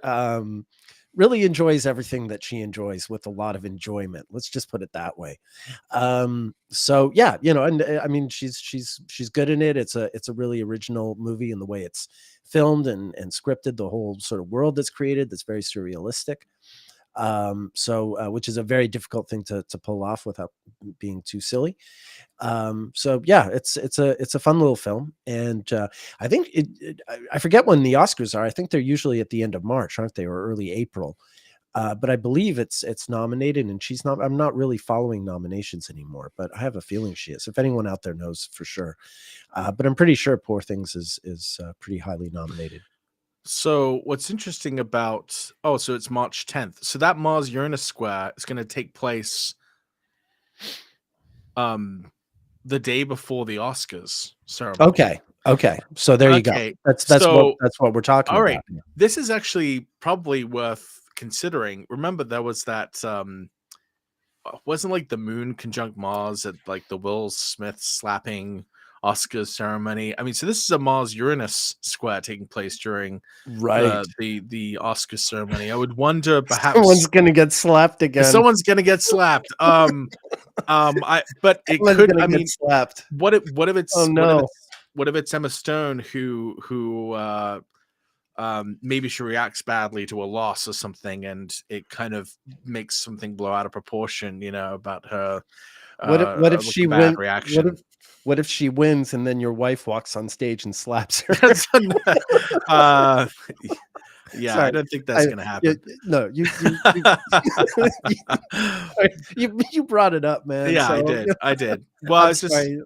Speaker 1: really enjoys everything that she enjoys with a lot of enjoyment. Let's just put it that way. So yeah, and I mean she's good in it. It's a really original movie in the way it's filmed and scripted. The whole sort of world that's created that's very surrealistic. Which is a very difficult thing to pull off without being too silly. So yeah, it's a fun little film, and I think I forget when the Oscars are. I think they're usually at the end of March, aren't they, or early April? But I believe it's nominated, and she's not. I'm not really following nominations anymore, but I have a feeling she is. If anyone out there knows for sure, but I'm pretty sure Poor Things is pretty highly nominated.
Speaker 2: So what's interesting about, so it's March 10th. So that Mars Uranus square is going to take place the day before the Oscars ceremony.
Speaker 1: Okay. So there you go.
Speaker 2: Okay.
Speaker 1: That's
Speaker 2: So
Speaker 1: what we're talking
Speaker 2: all
Speaker 1: about.
Speaker 2: right. This is actually probably worth considering. Remember, there was that wasn't like the moon conjunct Mars at like the Will Smith slapping Oscars ceremony. I mean, so this is a Mars Uranus square taking place during
Speaker 1: Right.
Speaker 2: the Oscar ceremony. I would wonder, perhaps
Speaker 1: Someone's gonna get slapped again.
Speaker 2: someone's gonna get slapped. But it
Speaker 1: Someone's
Speaker 2: could.
Speaker 1: gonna
Speaker 2: I
Speaker 1: get
Speaker 2: mean,
Speaker 1: slapped.
Speaker 2: what if it's
Speaker 1: Oh no.
Speaker 2: what if it's Emma Stone who maybe she reacts badly to a loss or something, and it kind of makes something blow out of proportion, about her
Speaker 1: What if
Speaker 2: like
Speaker 1: she
Speaker 2: a bad
Speaker 1: win?
Speaker 2: reaction.
Speaker 1: What if she wins and then your wife walks on stage and slaps her?
Speaker 2: uh, yeah,
Speaker 1: Sorry.
Speaker 2: I don't think that's gonna happen.
Speaker 1: No, you brought it up, man.
Speaker 2: Yeah,
Speaker 1: So
Speaker 2: I did. Well,
Speaker 1: I'm
Speaker 2: it's just,
Speaker 1: sorry.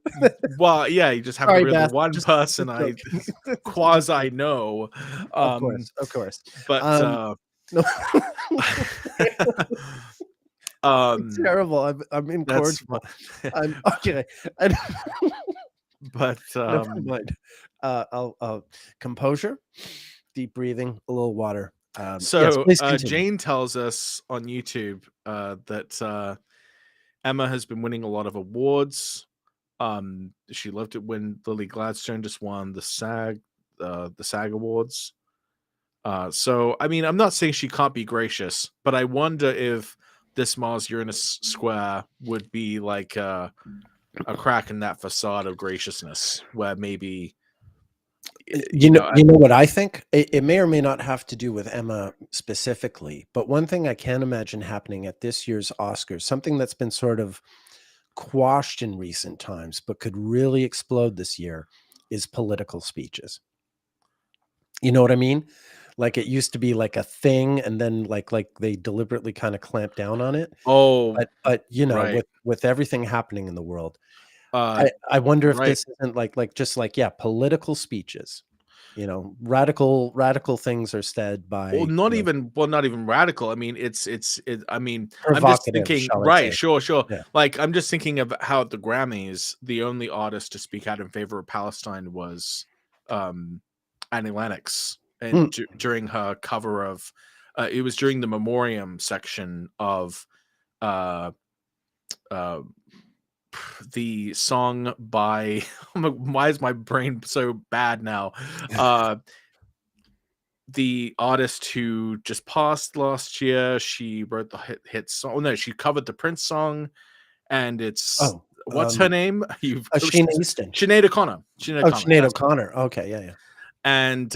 Speaker 2: yeah, you just happen
Speaker 1: Sorry,
Speaker 2: to be the
Speaker 1: Beth.
Speaker 2: one person I
Speaker 1: joking.
Speaker 2: quasi know.
Speaker 1: Of course.
Speaker 2: But
Speaker 1: No,
Speaker 2: um,
Speaker 1: terrible. I'm
Speaker 2: that's
Speaker 1: incorrigible. I'm okay. I,
Speaker 2: But
Speaker 1: Never mind. Composure, deep breathing, a little water. Yes,
Speaker 2: so
Speaker 1: please continue.
Speaker 2: Jane tells us on YouTube that Emma has been winning a lot of awards. She loved it when Lily Gladstone just won the SAG Awards. So I mean, I'm not saying she can't be gracious, but I wonder if this Mars Uranus square would be like a crack in that facade of graciousness, where maybe
Speaker 1: You know, you know what I think? It may or may not have to do with Emma specifically, but one thing I can imagine happening at this year's Oscars, something that's been sort of quashed in recent times, but could really explode this year, is political speeches. You know what I mean? Like it used to be like a thing, and then like they deliberately kind of clamped down on it.
Speaker 2: oh
Speaker 1: But you know,
Speaker 2: right,
Speaker 1: with everything happening in the world,
Speaker 2: uh,
Speaker 1: I wonder if
Speaker 2: right.
Speaker 1: this isn't like just like, yeah, political speeches. You know, radical things are said by,
Speaker 2: Not even radical. I mean, I mean, I'm just
Speaker 1: provocative,
Speaker 2: thinking,
Speaker 1: shall I
Speaker 2: right,
Speaker 1: say.
Speaker 2: sure, sure.
Speaker 1: Yeah.
Speaker 2: Like, I'm just thinking of how at the Grammys, the only artist to speak out in favor of Palestine was um Annie Lennox, and
Speaker 1: Mm.
Speaker 2: during her cover of it was during the memoriam section of uh uh the song by why is my brain so bad now? The artist who just passed last year, she wrote the hit song. Oh, no, she covered the Prince song, and it's
Speaker 1: Oh,
Speaker 2: what's her name?
Speaker 1: Sheena Easton.
Speaker 2: Sinead O'Connor. Sinead
Speaker 1: Oh,
Speaker 2: O'Connor.
Speaker 1: Sinead
Speaker 2: That's it.
Speaker 1: O'Connor. Okay, yeah, yeah.
Speaker 2: And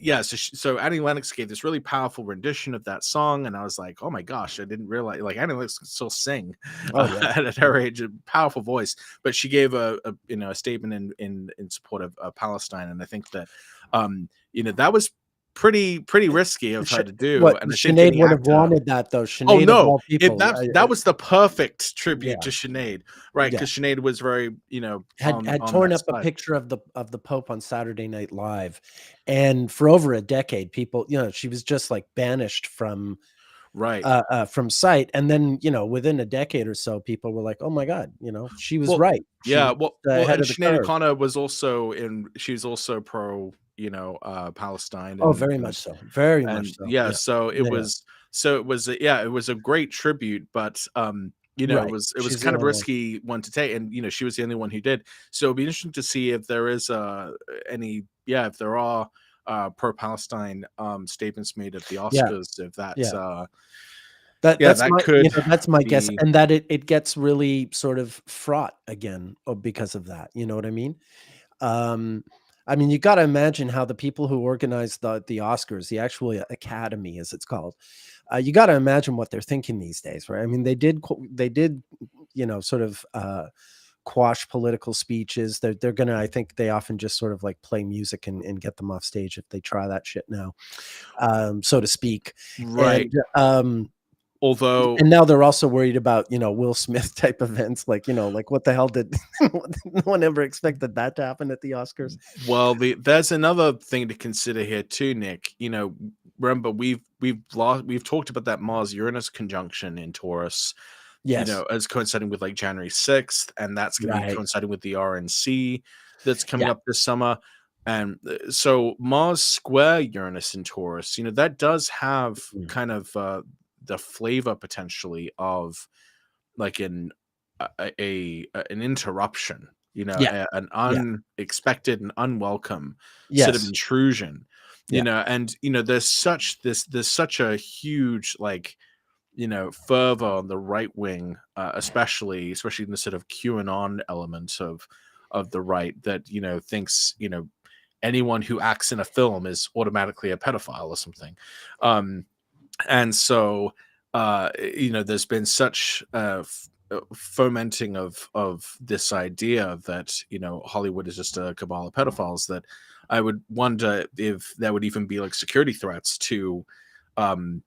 Speaker 2: yeah, so Annie Lennox gave this really powerful rendition of that song, and I was like, oh my gosh, I didn't realize like Annie Lennox can still sing
Speaker 1: Oh, yeah.
Speaker 2: at her age, a powerful voice. But she gave a a statement in support of Palestine, and I think that that was pretty risky of her to do,
Speaker 1: What
Speaker 2: and I think
Speaker 1: Sinead
Speaker 2: any
Speaker 1: would have
Speaker 2: actor.
Speaker 1: wanted that though.
Speaker 2: Oh
Speaker 1: Sinead of
Speaker 2: no,
Speaker 1: all people.
Speaker 2: that was the perfect tribute
Speaker 1: Yeah,
Speaker 2: to Sinead, right?
Speaker 1: yeah.
Speaker 2: Because Sinead was very
Speaker 1: Had
Speaker 2: on
Speaker 1: torn
Speaker 2: that
Speaker 1: up a
Speaker 2: side,
Speaker 1: picture of the Pope on Saturday Night Live, and for over a decade, people, she was just like banished
Speaker 2: right?
Speaker 1: from sight, and then within a decade or so, people were like, "Oh my God, she was
Speaker 2: Well,
Speaker 1: right. She
Speaker 2: yeah,
Speaker 1: was ahead
Speaker 2: and
Speaker 1: of the
Speaker 2: Sinead
Speaker 1: curve."
Speaker 2: O'Connor was also she's also pro, Palestine,
Speaker 1: Oh, very much so, very much
Speaker 2: and
Speaker 1: so.
Speaker 2: yeah,
Speaker 1: Yeah, yeah, yeah.
Speaker 2: yeah, it was a great tribute, but
Speaker 1: Right.
Speaker 2: it was
Speaker 1: She's the
Speaker 2: kind of
Speaker 1: only one.
Speaker 2: risky one to take, and she was the only one who did. So it'll be interesting to see if there is if there are pro Palestine statements made at the
Speaker 1: Yeah,
Speaker 2: Oscars, if that's
Speaker 1: yeah. That
Speaker 2: yeah,
Speaker 1: that's
Speaker 2: that
Speaker 1: my
Speaker 2: could
Speaker 1: that's my guess,
Speaker 2: be
Speaker 1: and that it gets really sort of fraught again, because of that. You know what I mean? Um, I mean, you got to imagine how the people who organize the Oscars, the actual Academy, as it's called, you got to imagine what they're thinking these days, right? I mean, they did, sort of quash political speeches. They're gonna. I think they often just sort of like play music and get them off stage if they try that shit now, so to speak,
Speaker 2: right.
Speaker 1: and.
Speaker 2: Although
Speaker 1: And now they're also worried about, Will Smith type events, like what the hell did no one ever expected that to happen at the Oscars?
Speaker 2: Well, there's another thing to consider here too, Nick. Remember we've talked about that Mars Uranus conjunction in Taurus,
Speaker 1: Yes.
Speaker 2: as coinciding with like January 6th, and that's going to be
Speaker 1: Right.
Speaker 2: coinciding with the RNC that's coming
Speaker 1: Yeah.
Speaker 2: up this summer. And so Mars square Uranus in Taurus, that does have
Speaker 1: Mm.
Speaker 2: kind of the flavor potentially of like an interruption,
Speaker 1: Yeah.
Speaker 2: an
Speaker 1: Yeah.
Speaker 2: unexpected and unwelcome sort of
Speaker 1: Yes.
Speaker 2: intrusion,
Speaker 1: Yeah.
Speaker 2: and there's such a huge like fervor on the right wing, especially in the sort of QAnon element of the right that thinks anyone who acts in a film is automatically a pedophile or something, and so there's been such fomenting of this idea that Hollywood is just a cabal of pedophiles that I would wonder if there would even be like security threats to um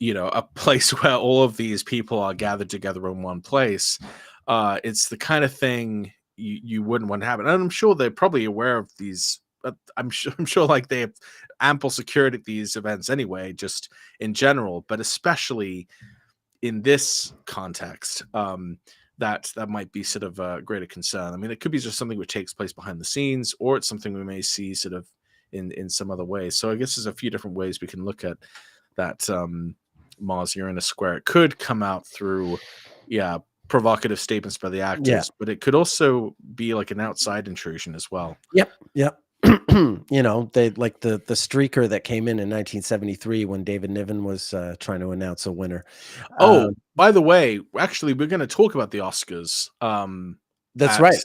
Speaker 2: a place where all of these people are gathered together in one place. It's the kind of thing you wouldn't want to happen, and I'm sure they're probably aware of these. I'm sure like they have ample security at these events anyway, just in general, but especially in this context, that might be sort of a greater concern. I mean, it could be just something which takes place behind the scenes, or it's something we may see sort of in some other way. So I guess there's a few different ways we can look at that Mars Uranus square. It could come out through, provocative statements by the actors, but it could also be like an outside intrusion as well.
Speaker 1: Yep. They like the streaker that came in 1973 when David Niven was trying to announce a winner.
Speaker 2: Oh, by the way, actually, we're going to talk about the Oscars.
Speaker 1: That's right.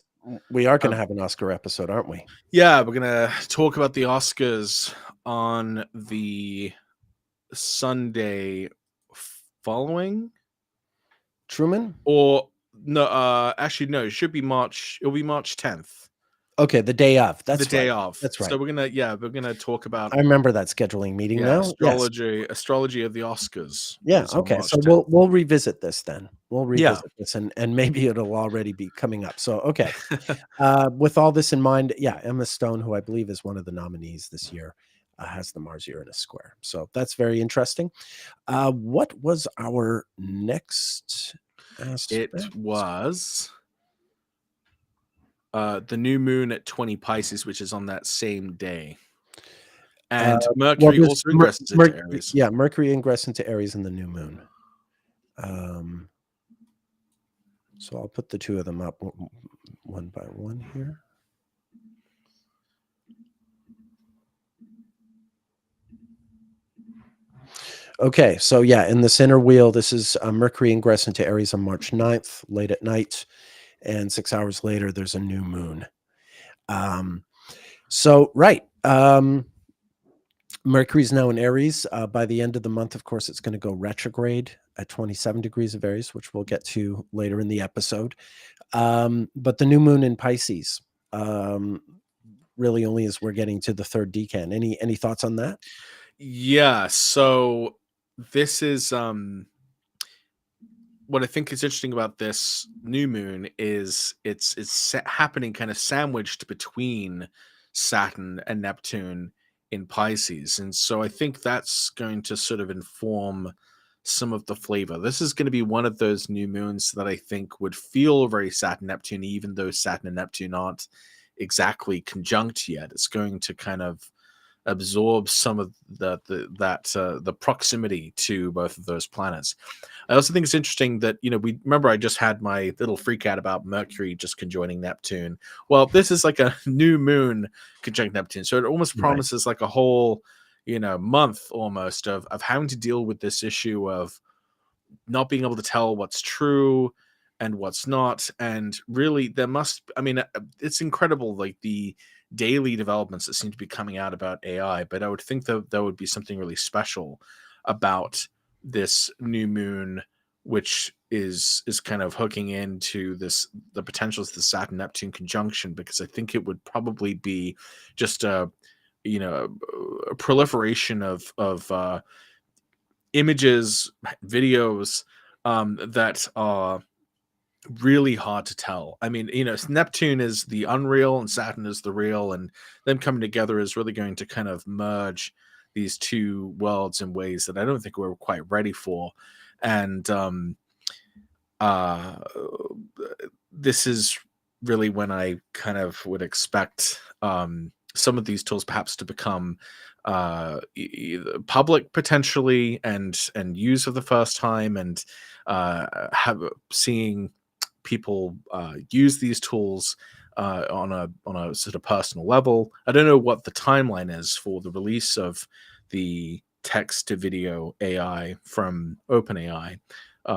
Speaker 1: We are going to have an Oscar episode, aren't we?
Speaker 2: Yeah, we're going to talk about the Oscars on the Sunday following.
Speaker 1: Truman?
Speaker 2: Or no, actually no, it should be March. It'll be March 10th.
Speaker 1: Okay, the day of. That's
Speaker 2: the day of.
Speaker 1: That's right.
Speaker 2: So we're gonna talk about.
Speaker 1: I remember that scheduling meeting now.
Speaker 2: Astrology of the Oscars.
Speaker 1: Yeah. Okay. So
Speaker 2: 10th.
Speaker 1: we'll revisit this then. We'll revisit this, and maybe it'll already be coming up. So okay. With all this in mind, Emma Stone, who I believe is one of the nominees this year, has the Mars Uranus square. So that's very interesting. What was our next aspect?
Speaker 2: It was the new moon at 20 Pisces, which is on that same day. And Mercury also ingresses into Aries.
Speaker 1: Yeah, Mercury ingress into Aries in the new moon. So I'll put the two of them up one by one here. Okay, so in the center wheel, this is Mercury ingress into Aries on March 9th, late at night, and 6 hours later, there's a new moon. Mercury's now in Aries. By the end of the month, of course, it's going to go retrograde at 27 degrees of Aries, which we'll get to later in the episode. But the new moon in Pisces, really only as we're getting to the third decan. Any thoughts on that?
Speaker 2: Yeah, so this is what I think is interesting about this new moon is it's happening kind of sandwiched between Saturn and Neptune in Pisces. And so I think that's going to sort of inform some of the flavor. This is going to be one of those new moons that I think would feel very Saturn Neptune, even though Saturn and Neptune aren't exactly conjunct yet. It's going to kind of absorb some of the proximity to both of those planets. I also think it's interesting that, we remember I just had my little freak out about Mercury just conjoining Neptune. Well, this is like a new moon conjunct Neptune. So it almost promises like a whole, month almost of having to deal with this issue of not being able to tell what's true and what's not. And really it's incredible, like the daily developments that seem to be coming out about AI, but I would think that there would be something really special about this new moon, which is kind of hooking into the potentials of the Saturn Neptune conjunction, because I think it would probably be just a proliferation of images, videos that are really hard to tell. I mean, Neptune is the unreal and Saturn is the real, and them coming together is really going to kind of merge these two worlds in ways that I don't think we're quite ready for. And this is really when I kind of would expect some of these tools perhaps to become public potentially and used for the first time, and seeing people use these tools on a sort of personal level. I don't know what the timeline is for the release of the text to video AI from OpenAI,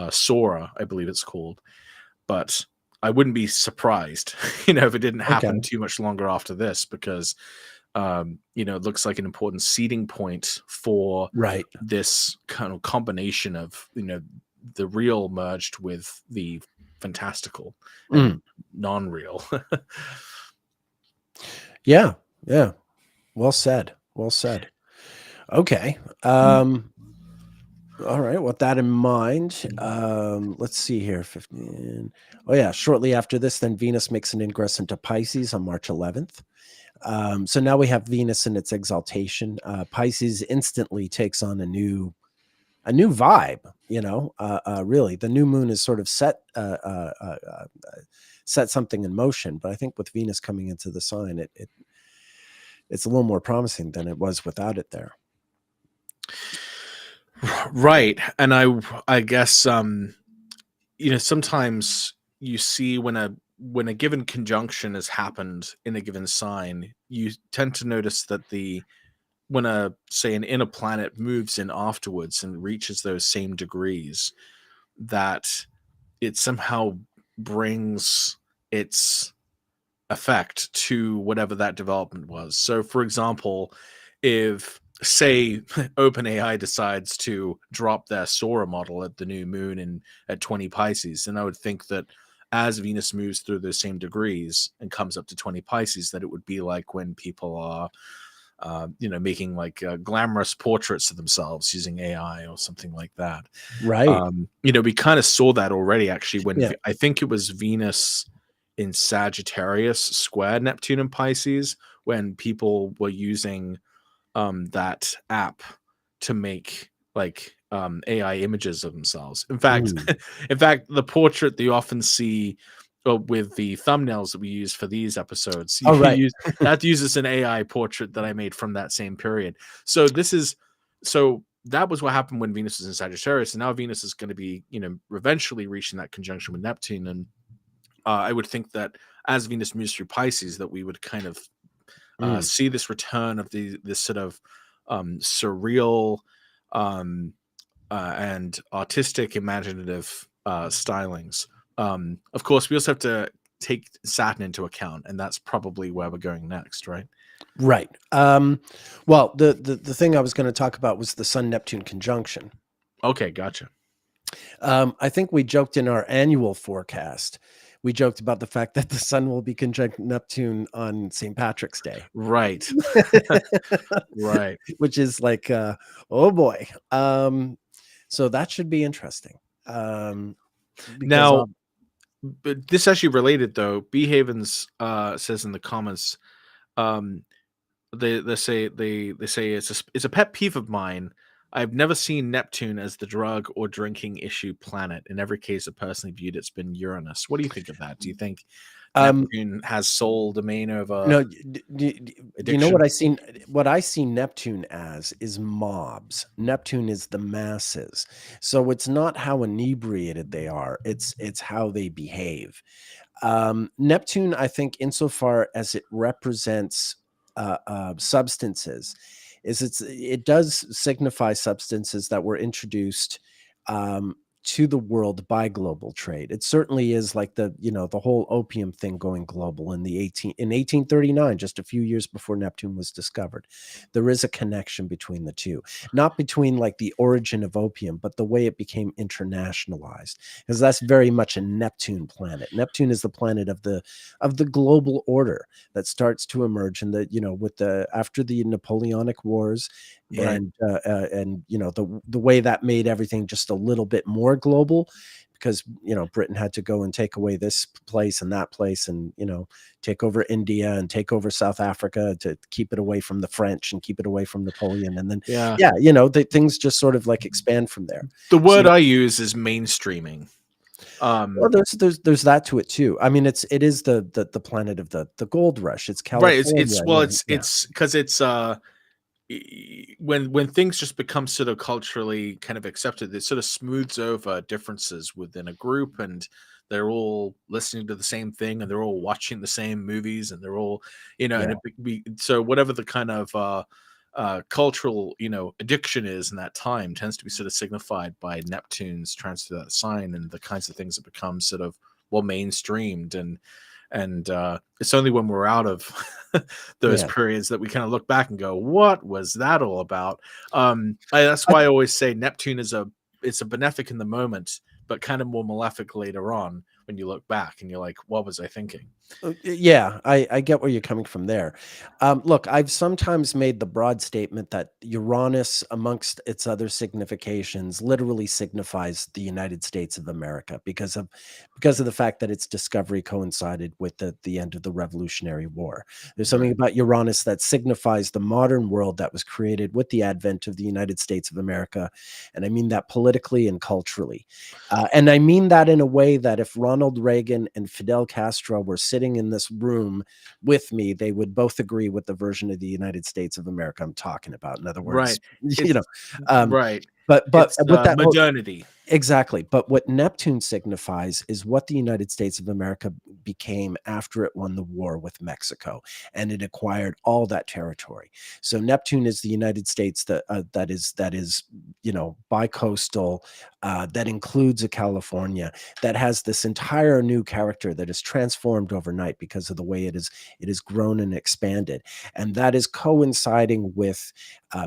Speaker 2: Sora, I believe it's called, but I wouldn't be surprised, if it didn't happen too much longer after this, because it looks like an important seeding point for this kind of combination of the real merged with the fantastical and non-real.
Speaker 1: Yeah. Well said. Okay. All right. With that in mind, let's see here. 15. Oh yeah. Shortly after this, then Venus makes an ingress into Pisces on March 11th. So now we have Venus in its exaltation. Pisces instantly takes on a new new vibe. Really, the new moon is sort of set something in motion. But I think with Venus coming into the sign, it's a little more promising than it was without it there.
Speaker 2: Right. And I guess sometimes you see when a given conjunction has happened in a given sign, you tend to notice that when an inner planet moves in afterwards and reaches those same degrees, that it somehow brings its effect to whatever that development was. So, for example, if, say, OpenAI decides to drop their Sora model at the new moon at 20 Pisces, then I would think that as Venus moves through those same degrees and comes up to 20 Pisces, that it would be like when people are making like glamorous portraits of themselves using AI or something like that.
Speaker 1: Right.
Speaker 2: We kind of saw that already, actually, when
Speaker 1: Yeah.
Speaker 2: I think it was Venus in Sagittarius square Neptune and Pisces, when people were using that app to make like AI images of themselves. In fact, the portrait that you often see with the thumbnails that we use for these episodes,
Speaker 1: Right.
Speaker 2: that uses an AI portrait that I made from that same period. So that was what happened when Venus was in Sagittarius, and now Venus is going to be, eventually reaching that conjunction with Neptune, and I would think that as Venus moves through Pisces, that we would kind of see this return of this sort of surreal and artistic, imaginative stylings. Of course, we also have to take Saturn into account, and that's probably where we're going next, right?
Speaker 1: Right. Well, the thing I was going to talk about was the Sun-Neptune conjunction.
Speaker 2: Okay, gotcha.
Speaker 1: I think we joked in our annual forecast. We joked about the fact that the Sun will be conjunct Neptune on St. Patrick's Day.
Speaker 2: Right. Right.
Speaker 1: Which is like, oh boy. So that should be interesting.
Speaker 2: Now, but this actually related though. B Havens says in the comments, they say it's a pet peeve of mine. I've never seen Neptune as the drug or drinking issue planet. In every case, I personally viewed it's been Uranus. What do you think of that? Do you think Neptune has sole domain over?
Speaker 1: No, you know what I seen? What I see Neptune as is mobs. Neptune is the masses. So it's not how inebriated they are. It's how they behave. Neptune, I think, insofar as it represents substances, it does signify substances that were introduced to the world by global trade. It certainly is like the whole opium thing going global in 1839, just a few years before Neptune was discovered. There is a connection between the two, not between like the origin of opium, but the way it became internationalized, because that's very much a Neptune planet. Neptune is the planet of the global order that starts to emerge in after the Napoleonic Wars.
Speaker 2: Right.
Speaker 1: And the way that made everything just a little bit more global, because Britain had to go and take away this place and that place, and take over India and take over South Africa to keep it away from the French and keep it away from Napoleon, and then things just sort of like expand from there.
Speaker 2: The word I use is mainstreaming.
Speaker 1: Well, there's that to it too. I mean, it is the planet of the gold rush. It's California.
Speaker 2: Right. It's because it's when things just become sort of culturally kind of accepted, it sort of smooths over differences within a group, and they're all listening to the same thing, and they're all watching the same movies, and they're all so whatever the kind of cultural addiction is in that time tends to be sort of signified by Neptune's transfer to that sign, and the kinds of things that become sort of mainstreamed, and it's only when we're out of those periods that we kind of look back and go, what was that all about? That's why I always say Neptune is a benefic in the moment, but kind of more malefic later on when you look back and you're like, what was I thinking?
Speaker 1: Yeah, I get where you're coming from there. Look, I've sometimes made the broad statement that Uranus, amongst its other significations, literally signifies the United States of America because of the fact that its discovery coincided with the end of the Revolutionary War. There's something
Speaker 2: Right.
Speaker 1: about Uranus that signifies the modern world that was created with the advent of the United States of America, and I mean that politically and culturally. And I mean that in a way that if Ronald Reagan and Fidel Castro were sitting in this room with me, they would both agree with the version of the United States of America I'm talking about. In other words,
Speaker 2: Right. It's
Speaker 1: um,
Speaker 2: right.
Speaker 1: but
Speaker 2: It's
Speaker 1: with that whole
Speaker 2: modernity.
Speaker 1: exactly. But what Neptune signifies is what the United States of America became after it won the war with Mexico, and it acquired all that territory. So Neptune is the United States that is bicoastal, that includes a California, that has this entire new character that is transformed overnight because of the way it is grown and expanded, and that is coinciding with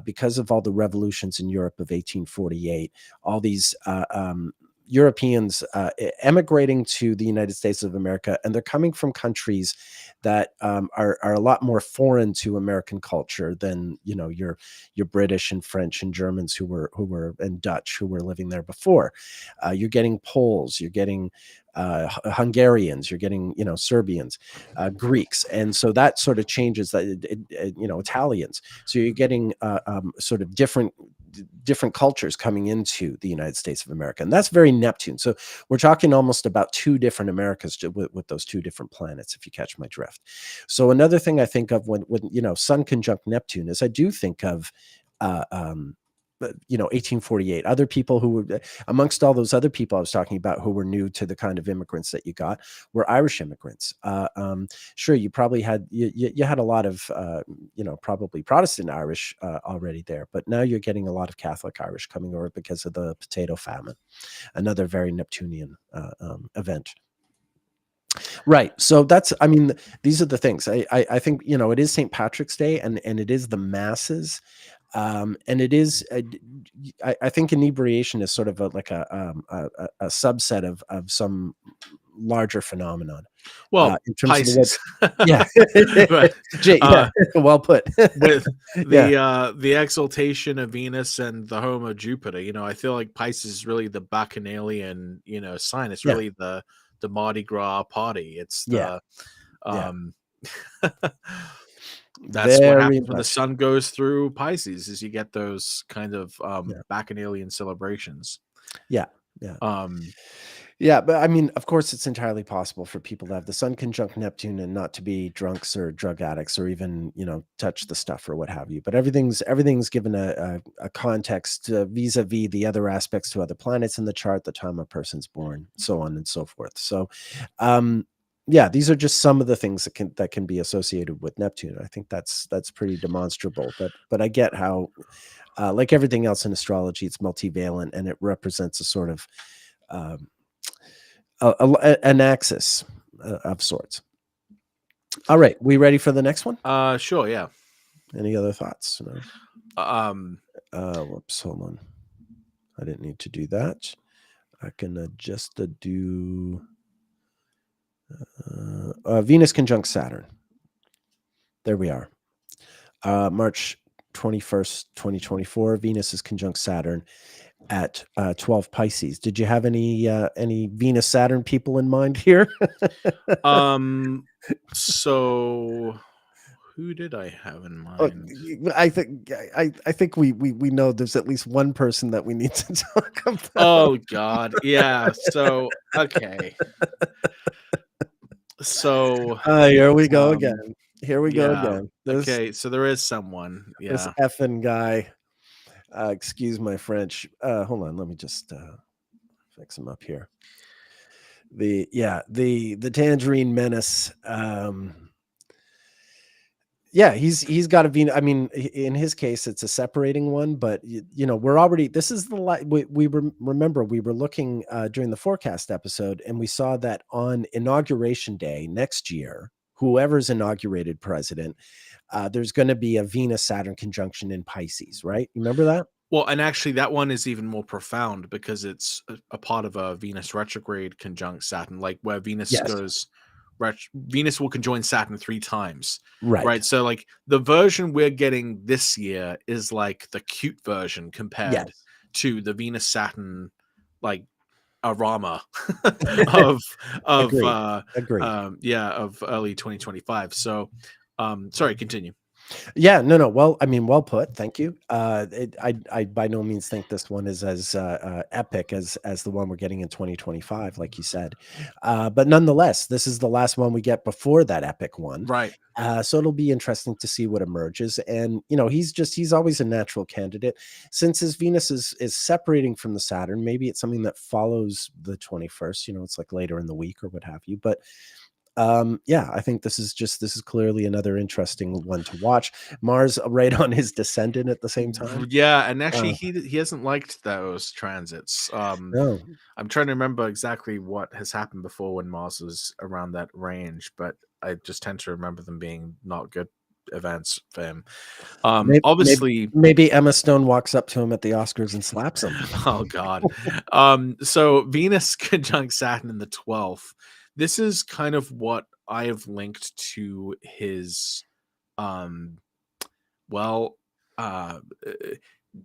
Speaker 1: because of all the revolutions in Europe of 1848, all these Europeans emigrating to the United States of America, and they're coming from countries that are a lot more foreign to American culture than your British and French and Germans who were and Dutch who were living there before. You're getting Poles, you're getting Hungarians, you're getting Serbians, Greeks, and so that sort of changes that. Italians. So you're getting sort of different cultures coming into the United States of America. And that's very Neptune. So we're talking almost about two different Americas with those two different planets, if you catch my drift. So another thing I think of when Sun conjunct Neptune is I do think of, uh, um, 1848, other people who were amongst all those other people I was talking about who were new to the kind of immigrants that you got were Irish immigrants. Sure, you probably you had a lot of probably Protestant Irish already there, but now you're getting a lot of Catholic Irish coming over because of the potato famine, another very Neptunian event. Right. So I mean, these are the things. I think, it is St. Patrick's Day, and it is the masses. And it is, I think inebriation is sort of like a subset of some larger phenomenon
Speaker 2: Well,
Speaker 1: in terms of the way.
Speaker 2: Pisces.
Speaker 1: Yeah.
Speaker 2: But
Speaker 1: Yeah. Well put.
Speaker 2: with
Speaker 1: Yeah.
Speaker 2: the exaltation of Venus and the home of Jupiter, I feel like Pisces is really the bacchanalian, sign. It's
Speaker 1: Yeah.
Speaker 2: really the Mardi Gras party. It's
Speaker 1: Yeah.
Speaker 2: the
Speaker 1: Yeah.
Speaker 2: um that's what
Speaker 1: Very
Speaker 2: happens when the
Speaker 1: much.
Speaker 2: sun goes through Pisces, is you get those kind of
Speaker 1: Yeah.
Speaker 2: bacchanalian celebrations.
Speaker 1: Yeah. Yeah.
Speaker 2: Um
Speaker 1: Yeah, but I mean, of course, it's entirely possible for people to have the Sun conjunct Neptune and not to be drunks or drug addicts or even, touch the stuff or what have you. But everything's given a context vis-a-vis the other aspects to other planets in the chart, the time a person's born, so on and so forth. So, yeah, these are just some of the things that can be associated with Neptune. I think that's pretty demonstrable. But I get how, like everything else in astrology, it's multivalent and it represents a sort of um, an axis of sorts. All right, we ready for the next one?
Speaker 2: sure, yeah.
Speaker 1: Any other thoughts? No.
Speaker 2: Um
Speaker 1: Whoops, hold on. I didn't need to do that. I can just do Venus conjunct Saturn. There we are. March 21st, 2024. Venus is conjunct Saturn at 12 Pisces. Did you have any Venus Saturn people in mind here?
Speaker 2: so who did I have in
Speaker 1: Oh,
Speaker 2: mind?
Speaker 1: I think we know there's at least one person that we need to talk about.
Speaker 2: Oh God, yeah. So okay, so
Speaker 1: Here we go
Speaker 2: um,
Speaker 1: again. Here we go
Speaker 2: yeah,
Speaker 1: again.
Speaker 2: okay. So there is someone.
Speaker 1: This
Speaker 2: Yeah.
Speaker 1: effing guy. Excuse my French. Hold on, let me just fix him up here. The Tangerine Menace. Yeah, he's got to be. I mean, in his case, it's a separating one, but we're already. This is remember we were looking during the forecast episode, and we saw that on inauguration day next year, whoever's inaugurated president, there's going to be a Venus Saturn conjunction in Pisces, right? Remember that?
Speaker 2: Well, and actually, that one is even more profound because it's a part of a Venus retrograde conjunct Saturn, like where Venus
Speaker 1: Yes.
Speaker 2: goes Venus will conjoin Saturn 3 times,
Speaker 1: Right.
Speaker 2: right? So like the version we're getting this year is like the cute version compared
Speaker 1: Yes.
Speaker 2: to the Venus Saturn like arama of
Speaker 1: Agreed. Agreed.
Speaker 2: of early 2025. So sorry, continue.
Speaker 1: Yeah, no, no. Well, I mean, well put. Thank you. I by no means think this one is as epic as the one we're getting in 2025, like you said. But nonetheless, this is the last one we get before that epic one.
Speaker 2: Right.
Speaker 1: So it'll be interesting to see what emerges. And he's always a natural candidate. Since his Venus is separating from the Saturn, maybe it's something that follows the 21st. It's like later in the week or what have you. But yeah, I think this is clearly another interesting one to watch. Mars right on his descendant at the same time.
Speaker 2: Yeah, and actually
Speaker 1: Uh,
Speaker 2: he hasn't liked those transits.
Speaker 1: no,
Speaker 2: I'm trying to remember exactly what has happened before when Mars was around that range, but I just tend to remember them being not good events for him.
Speaker 1: maybe, maybe
Speaker 2: Obviously,
Speaker 1: maybe Emma Stone walks up to him at the Oscars and slaps him.
Speaker 2: oh god. So Venus conjunct Saturn in the 12th. This is kind of what I have linked to his um well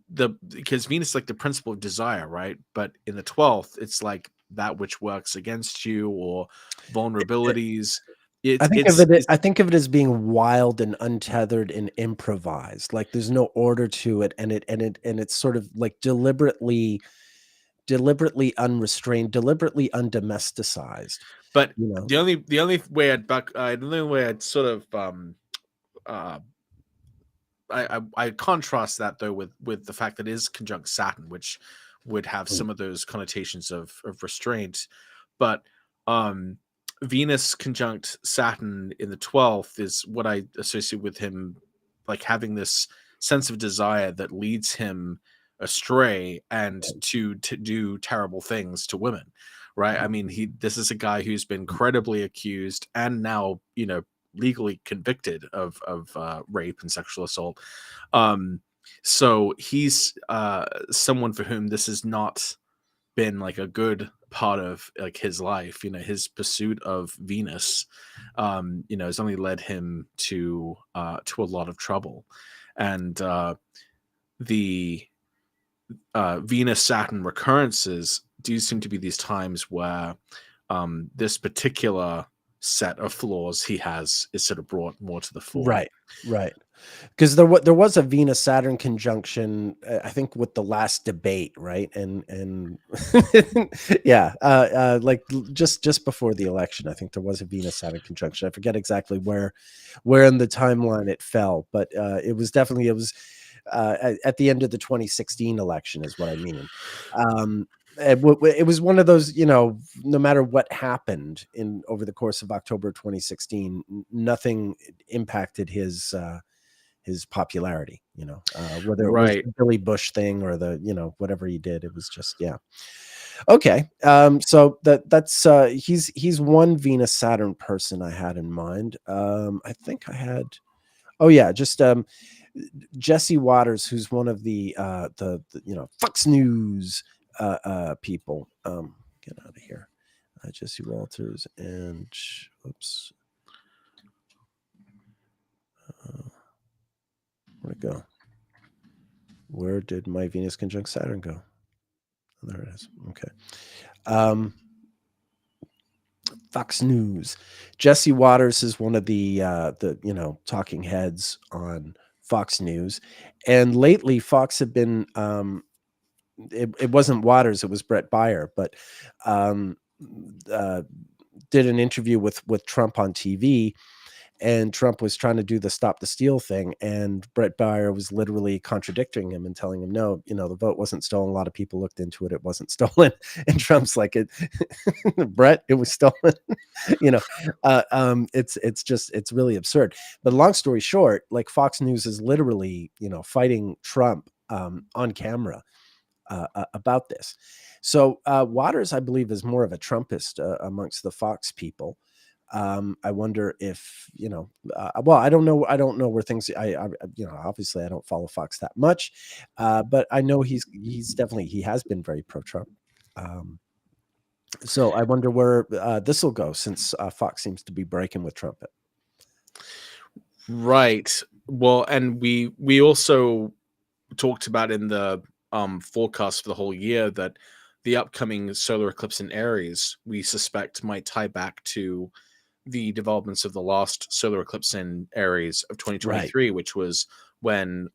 Speaker 2: the because Venus is like the principle of desire, right? But in the 12th, it's like that which works against you or vulnerabilities.
Speaker 1: I
Speaker 2: It's
Speaker 1: think of
Speaker 2: it's,
Speaker 1: it.
Speaker 2: it's
Speaker 1: I think of it as being wild and untethered and improvised. Like there's no order to it, and it's sort of like deliberately unrestrained, deliberately undomesticized.
Speaker 2: but
Speaker 1: You know,
Speaker 2: the only way the only way I'd sort of uh I contrast that though with the fact that it is conjunct Saturn, which would have
Speaker 1: Mm.
Speaker 2: some of those connotations of restraint. But um Venus conjunct Saturn in the 12th is what I associate with him, like having this sense of desire that leads him astray and to do terrible things to women. Right. I mean, this is a guy who's been credibly accused and now, legally convicted of rape and sexual assault. Um, so he's someone for whom this has not been like a good part of like his life. His pursuit of Venus, has only led him to a lot of trouble, and the Venus Saturn recurrences do seem to be these times where this particular set of flaws he has is sort of brought more to the fore.
Speaker 1: right, right. Because there was a Venus Saturn conjunction, I think, with the last debate, right? And yeah, like just before the election, I think there was a Venus Saturn conjunction. I forget exactly where in the timeline it fell, but it was at the end of the 2016 election, is what I mean. It was one of those, no matter what happened in over the course of October 2016, nothing impacted his popularity, whether it was
Speaker 2: Right.
Speaker 1: the Billy Bush thing or whatever he did. It was just, yeah. Okay. So he's one Venus Saturn person I had in mind. I think I had, oh yeah, just Jesse Waters, who's one of the Fox News people. Get out of here. Jesse Walters and oops. Where'd it go? Where did my Venus conjunct Saturn go? Oh, there it is. Okay. Fox News. Jesse Waters is one of the talking heads on Fox News, and lately Fox had been it wasn't Waters, it was Brett Baier, but um, uh, did an interview with Trump on TV, and Trump was trying to do the stop the steal thing, and Brett Baier was literally contradicting him and telling him, no, the vote wasn't stolen. A lot of people looked into it. It wasn't stolen. And Trump's like, Brett, it was stolen. It's really absurd. But long story short, like Fox News is literally, fighting Trump on camera about this. So Waters, I believe, is more of a Trumpist amongst the Fox people. I wonder if well, I don't know. I don't know where things. Obviously, I don't follow Fox that much, but I know he's definitely he has been very pro Trump. So I wonder where this will go, since Fox seems to be breaking with trumpet.
Speaker 2: Right. Well, and we also talked about in the forecast for the whole year that the upcoming solar eclipse in Aries, we suspect, might tie back to the developments of the last solar eclipse in Aries of
Speaker 1: Right.
Speaker 2: 2023, which was when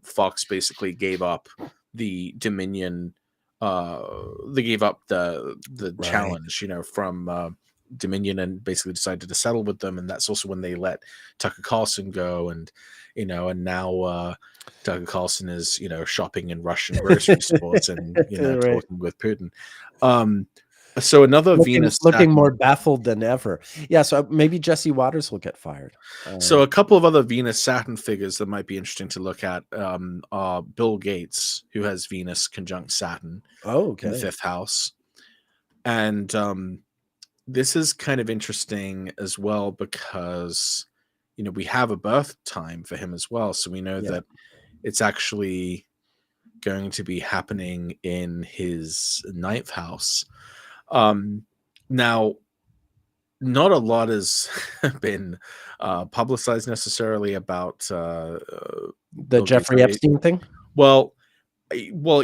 Speaker 2: Fox basically gave up the Dominion. They gave up the
Speaker 1: Right.
Speaker 2: challenge, from Dominion, and basically decided to settle with them. And that's also when they let Tucker Carlson go, and now Tucker Carlson is shopping in Russian grocery stores and
Speaker 1: Right.
Speaker 2: talking with Putin. So another Venus
Speaker 1: Looking more
Speaker 2: Saturn.
Speaker 1: baffled than ever. Yeah, so maybe Jesse Waters will get fired.
Speaker 2: So a couple of other Venus Saturn figures that might be interesting to look at are Bill Gates, who has Venus conjunct Saturn
Speaker 1: Oh,
Speaker 2: in the
Speaker 1: okay.
Speaker 2: fifth house. And this is kind of interesting as well because, we have a birth time for him as well. So we know
Speaker 1: Yeah.
Speaker 2: that it's actually going to be happening in his ninth house. Now, not a lot has been publicized necessarily about
Speaker 1: The
Speaker 2: Bill Gates.
Speaker 1: Jeffrey Epstein thing?
Speaker 2: Well, well,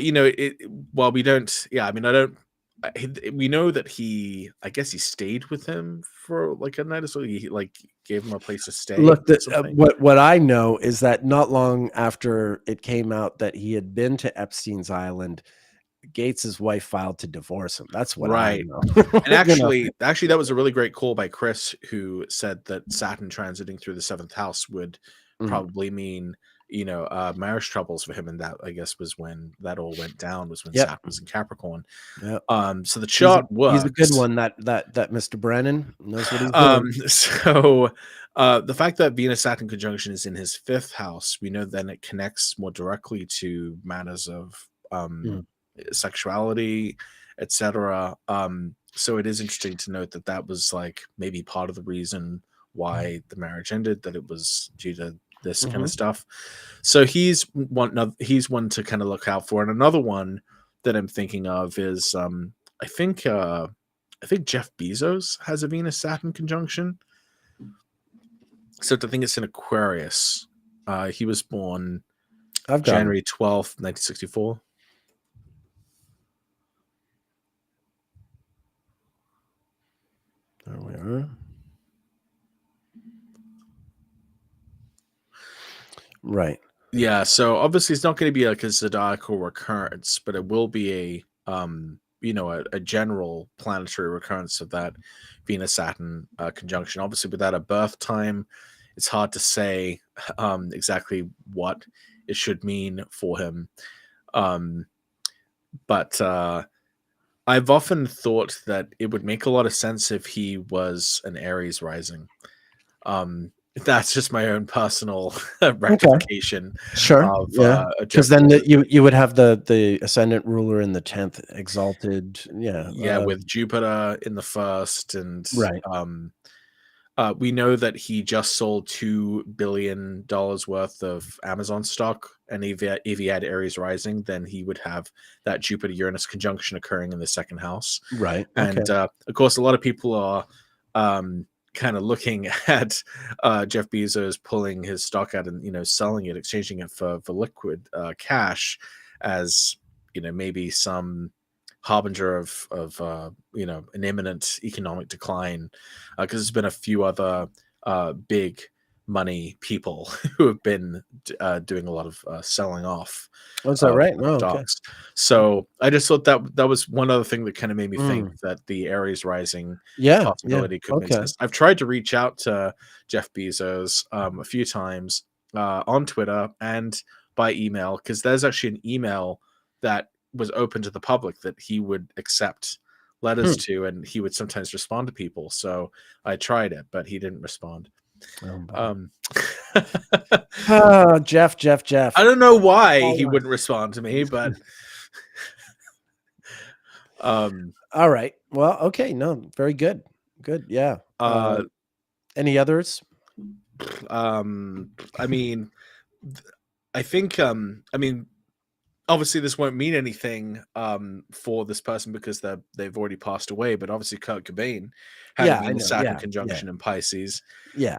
Speaker 2: well, we don't. Yeah, I mean, I don't. We know that I guess he stayed with him for like a night or so. He like gave him a place to stay
Speaker 1: Look,
Speaker 2: or something.
Speaker 1: what I know is that not long after it came out that he had been to Epstein's Island, Gates's wife filed to divorce him. That's what I
Speaker 2: Right.
Speaker 1: know.
Speaker 2: And
Speaker 1: You know?
Speaker 2: actually, that was a really great call by Chris, who said that Saturn transiting through the seventh house would
Speaker 1: Mm,
Speaker 2: probably mean, marriage troubles for him. And that, I guess, was when that all went down, was when
Speaker 1: yep,
Speaker 2: Saturn was in Capricorn.
Speaker 1: yep.
Speaker 2: So the chart
Speaker 1: He's a good
Speaker 2: works.
Speaker 1: one. That Mr. Brennan knows what he's doing.
Speaker 2: So the fact that Venus Saturn conjunction is in his fifth house, we know then it connects more directly to matters of
Speaker 1: Mm,
Speaker 2: sexuality, etc. So it is interesting to note that that was like maybe part of the reason why the marriage ended, that it was due to this kind of
Speaker 1: mhm.
Speaker 2: stuff. So he's one to kind of look out for. And another one that I'm thinking of is I think Jeff Bezos has a Venus Saturn conjunction. Except I think it's in Aquarius. He was born
Speaker 1: I've got him.
Speaker 2: January 12th, 1964.
Speaker 1: There we are. Right.
Speaker 2: Yeah, so obviously it's not going to be like a zodiacal recurrence, but it will be a general planetary recurrence of that Venus Saturn conjunction. Obviously, without a birth time, it's hard to say exactly what it should mean for him. But I've often thought that it would make a lot of sense if he was an Aries rising. That's just my own personal
Speaker 1: Okay.
Speaker 2: rectification
Speaker 1: Sure.
Speaker 2: of
Speaker 1: Yeah. Because
Speaker 2: Jeff
Speaker 1: then
Speaker 2: Bezos.
Speaker 1: you would have the ascendant ruler in the 10th exalted. Yeah.
Speaker 2: Yeah, with Jupiter in the first, and
Speaker 1: Right.
Speaker 2: we know that he just sold $2 billion worth of Amazon stock, and if he had Aries rising, then he would have that Jupiter Uranus conjunction occurring in the second house.
Speaker 1: Right. Okay.
Speaker 2: And of course, a lot of people are kind of looking at Jeff Bezos pulling his stock out and selling it, exchanging it for liquid cash, as maybe some harbinger of an imminent economic decline, because there's been a few other big money people who have been doing a lot of selling off
Speaker 1: Oh, is that right?
Speaker 2: of
Speaker 1: Oh, okay.
Speaker 2: stocks. So I just thought that was one other thing that kind of made me think
Speaker 1: Mm.
Speaker 2: that the Aries rising
Speaker 1: Yeah. Yeah.
Speaker 2: possibility could make
Speaker 1: Okay.
Speaker 2: sense. I've tried to reach out to Jeff Bezos a few times on Twitter and by email, because there's actually an email that was open to the public that he would accept letters
Speaker 1: Hmm.
Speaker 2: to, and he would sometimes respond to people. So I tried it, but he didn't respond.
Speaker 1: Oh, boy.
Speaker 2: Um,
Speaker 1: Jeff.
Speaker 2: I don't know why he wouldn't respond to me, but
Speaker 1: All right. Well, okay. No, very good. Good. Yeah.
Speaker 2: uh,
Speaker 1: Any others?
Speaker 2: I mean, I think, I mean, obviously this won't mean anything for this person because they've already passed away, but obviously Kurt Cobain had a
Speaker 1: Yeah, I
Speaker 2: Venus
Speaker 1: know.
Speaker 2: Saturn
Speaker 1: Yeah, yeah,
Speaker 2: conjunction in Pisces.
Speaker 1: yeah.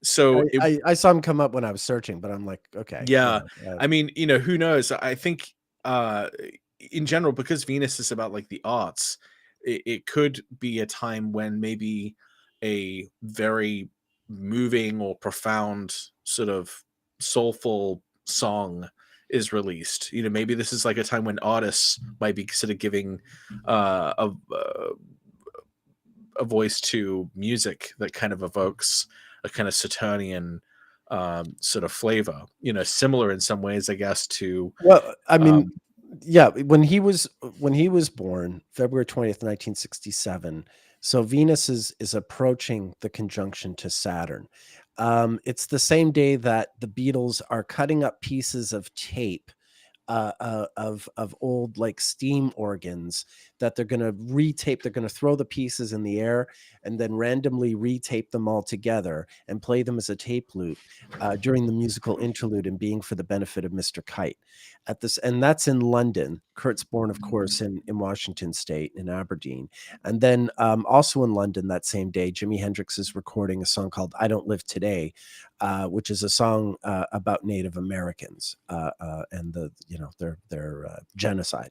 Speaker 2: So it
Speaker 1: I saw him come up when I was searching, but I'm like, okay,
Speaker 2: Yeah, I mean, who knows? I think uh in general, because Venus is about like the arts, it could be a time when maybe a very moving or profound sort of soulful song is released. Maybe this is like a time when artists might be sort of giving a voice to music that kind of evokes a kind of Saturnian sort of flavor. Similar in some ways, I guess, to
Speaker 1: well, I mean,
Speaker 2: um,
Speaker 1: yeah, when he was born, February 20th, 1967. So Venus is approaching the conjunction to Saturn. It's the same day that the Beatles are cutting up pieces of tape of old like steam organs that they're going to retape. They're going to throw the pieces in the air and then randomly retape them all together and play them as a tape loop during the musical interlude and being for the benefit of Mr. Kite at this. And that's in London. Kurt's born, of course, in Washington State in Aberdeen. And then also in London that same day, Jimi Hendrix is recording a song called I Don't Live Today, which is a song about Native Americans and their genocide.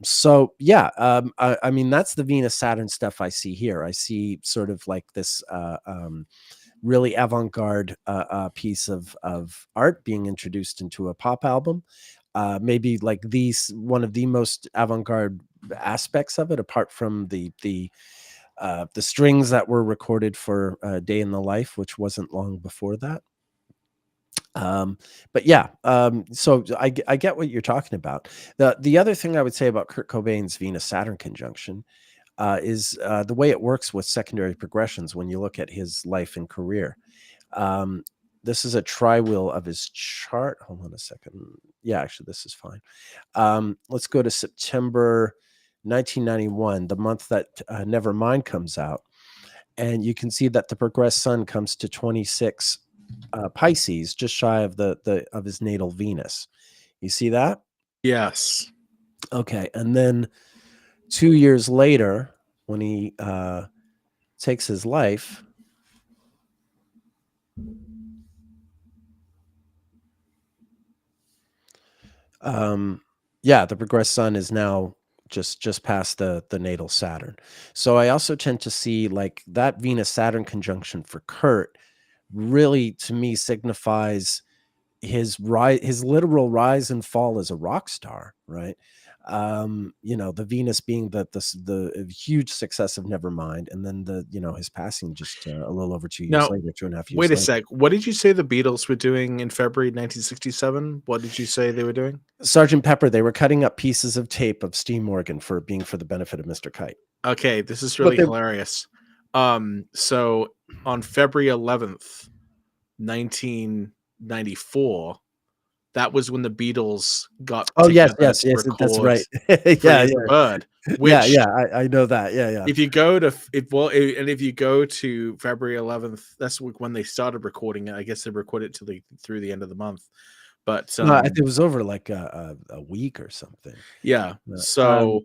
Speaker 1: So yeah, I mean that's the Venus Saturn stuff I see here. I see sort of like this really avant-garde piece of art being introduced into a pop album. Maybe like one of the most avant-garde aspects of it, apart from the strings that were recorded for Day in the Life, which wasn't long before that. But yeah, so I get what you're talking about. The other thing I would say about Kurt Cobain's Venus Saturn conjunction is the way it works with secondary progressions when you look at his life and career. Um, this is a tri-wheel of his chart. Hold on a second. Yeah, actually, this is fine. Let's go to September 1991, the month that Nevermind comes out. And you can see that the progressed sun comes to 26 Pisces, just shy of of his natal Venus. You see that?
Speaker 2: yes.
Speaker 1: Okay. And then 2 years later, when he takes his life, yeah, the progressed sun is now just past the natal Saturn. So I also tend to see like that Venus Saturn conjunction for Kurt really to me signifies his literal rise and fall as a rock star, right? The Venus being the huge success of Nevermind, and then his passing just a little over 2 years
Speaker 2: Now,
Speaker 1: later, 2.5 years
Speaker 2: wait a
Speaker 1: later.
Speaker 2: sec. What did you say the Beatles were doing in February 1967? What did you say they were doing?
Speaker 1: Sergeant Pepper, they were cutting up pieces of tape of Steam Organ for being for the benefit of Mr. Kite.
Speaker 2: Okay, this is
Speaker 1: But
Speaker 2: really
Speaker 1: they
Speaker 2: hilarious. So on February 11th, 1994, that was when the Beatles got
Speaker 1: Oh, yes,
Speaker 2: together
Speaker 1: yes,
Speaker 2: to
Speaker 1: yes, that's
Speaker 2: record
Speaker 1: right.
Speaker 2: Free
Speaker 1: Yeah,
Speaker 2: as a
Speaker 1: yeah.
Speaker 2: Bird,
Speaker 1: Yeah,
Speaker 2: which
Speaker 1: yeah, I know that. Yeah, yeah.
Speaker 2: if you go to if you go to February 11th, that's when they started recording it. I guess they recorded it through the end of the month. But
Speaker 1: No, it was over like a week or something.
Speaker 2: yeah,
Speaker 1: Yeah, yeah,
Speaker 2: so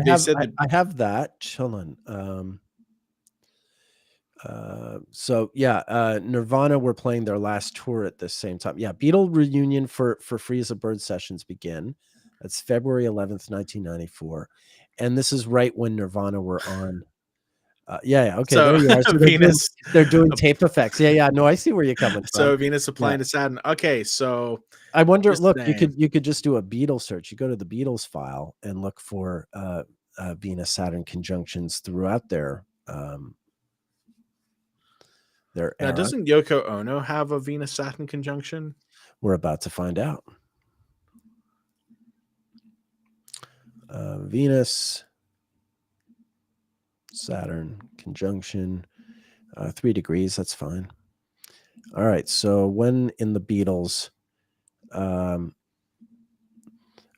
Speaker 2: they said that
Speaker 1: I have that. Hold on. So yeah, Nirvana were playing their last tour at the same time. Yeah, Beatle reunion for Free as a Bird sessions begin. That's February 11th, 1994. And this is right when Nirvana were on. Yeah, yeah, okay,
Speaker 2: so
Speaker 1: there you are. So
Speaker 2: Venus
Speaker 1: they're doing tape effects. Yeah, yeah, no, I see where you're coming from.
Speaker 2: so Venus
Speaker 1: Yeah.
Speaker 2: applying to Saturn. Okay, so
Speaker 1: I wonder,
Speaker 2: just
Speaker 1: look,
Speaker 2: saying.
Speaker 1: you could just do a Beatles search. You go to the Beatles file and look for Venus Saturn conjunctions throughout their
Speaker 2: Now,
Speaker 1: era.
Speaker 2: doesn't Yoko Ono have a Venus Saturn conjunction?
Speaker 1: We're about to find out. Venus Saturn conjunction 3 degrees. That's fine. All right. So when in the Beatles,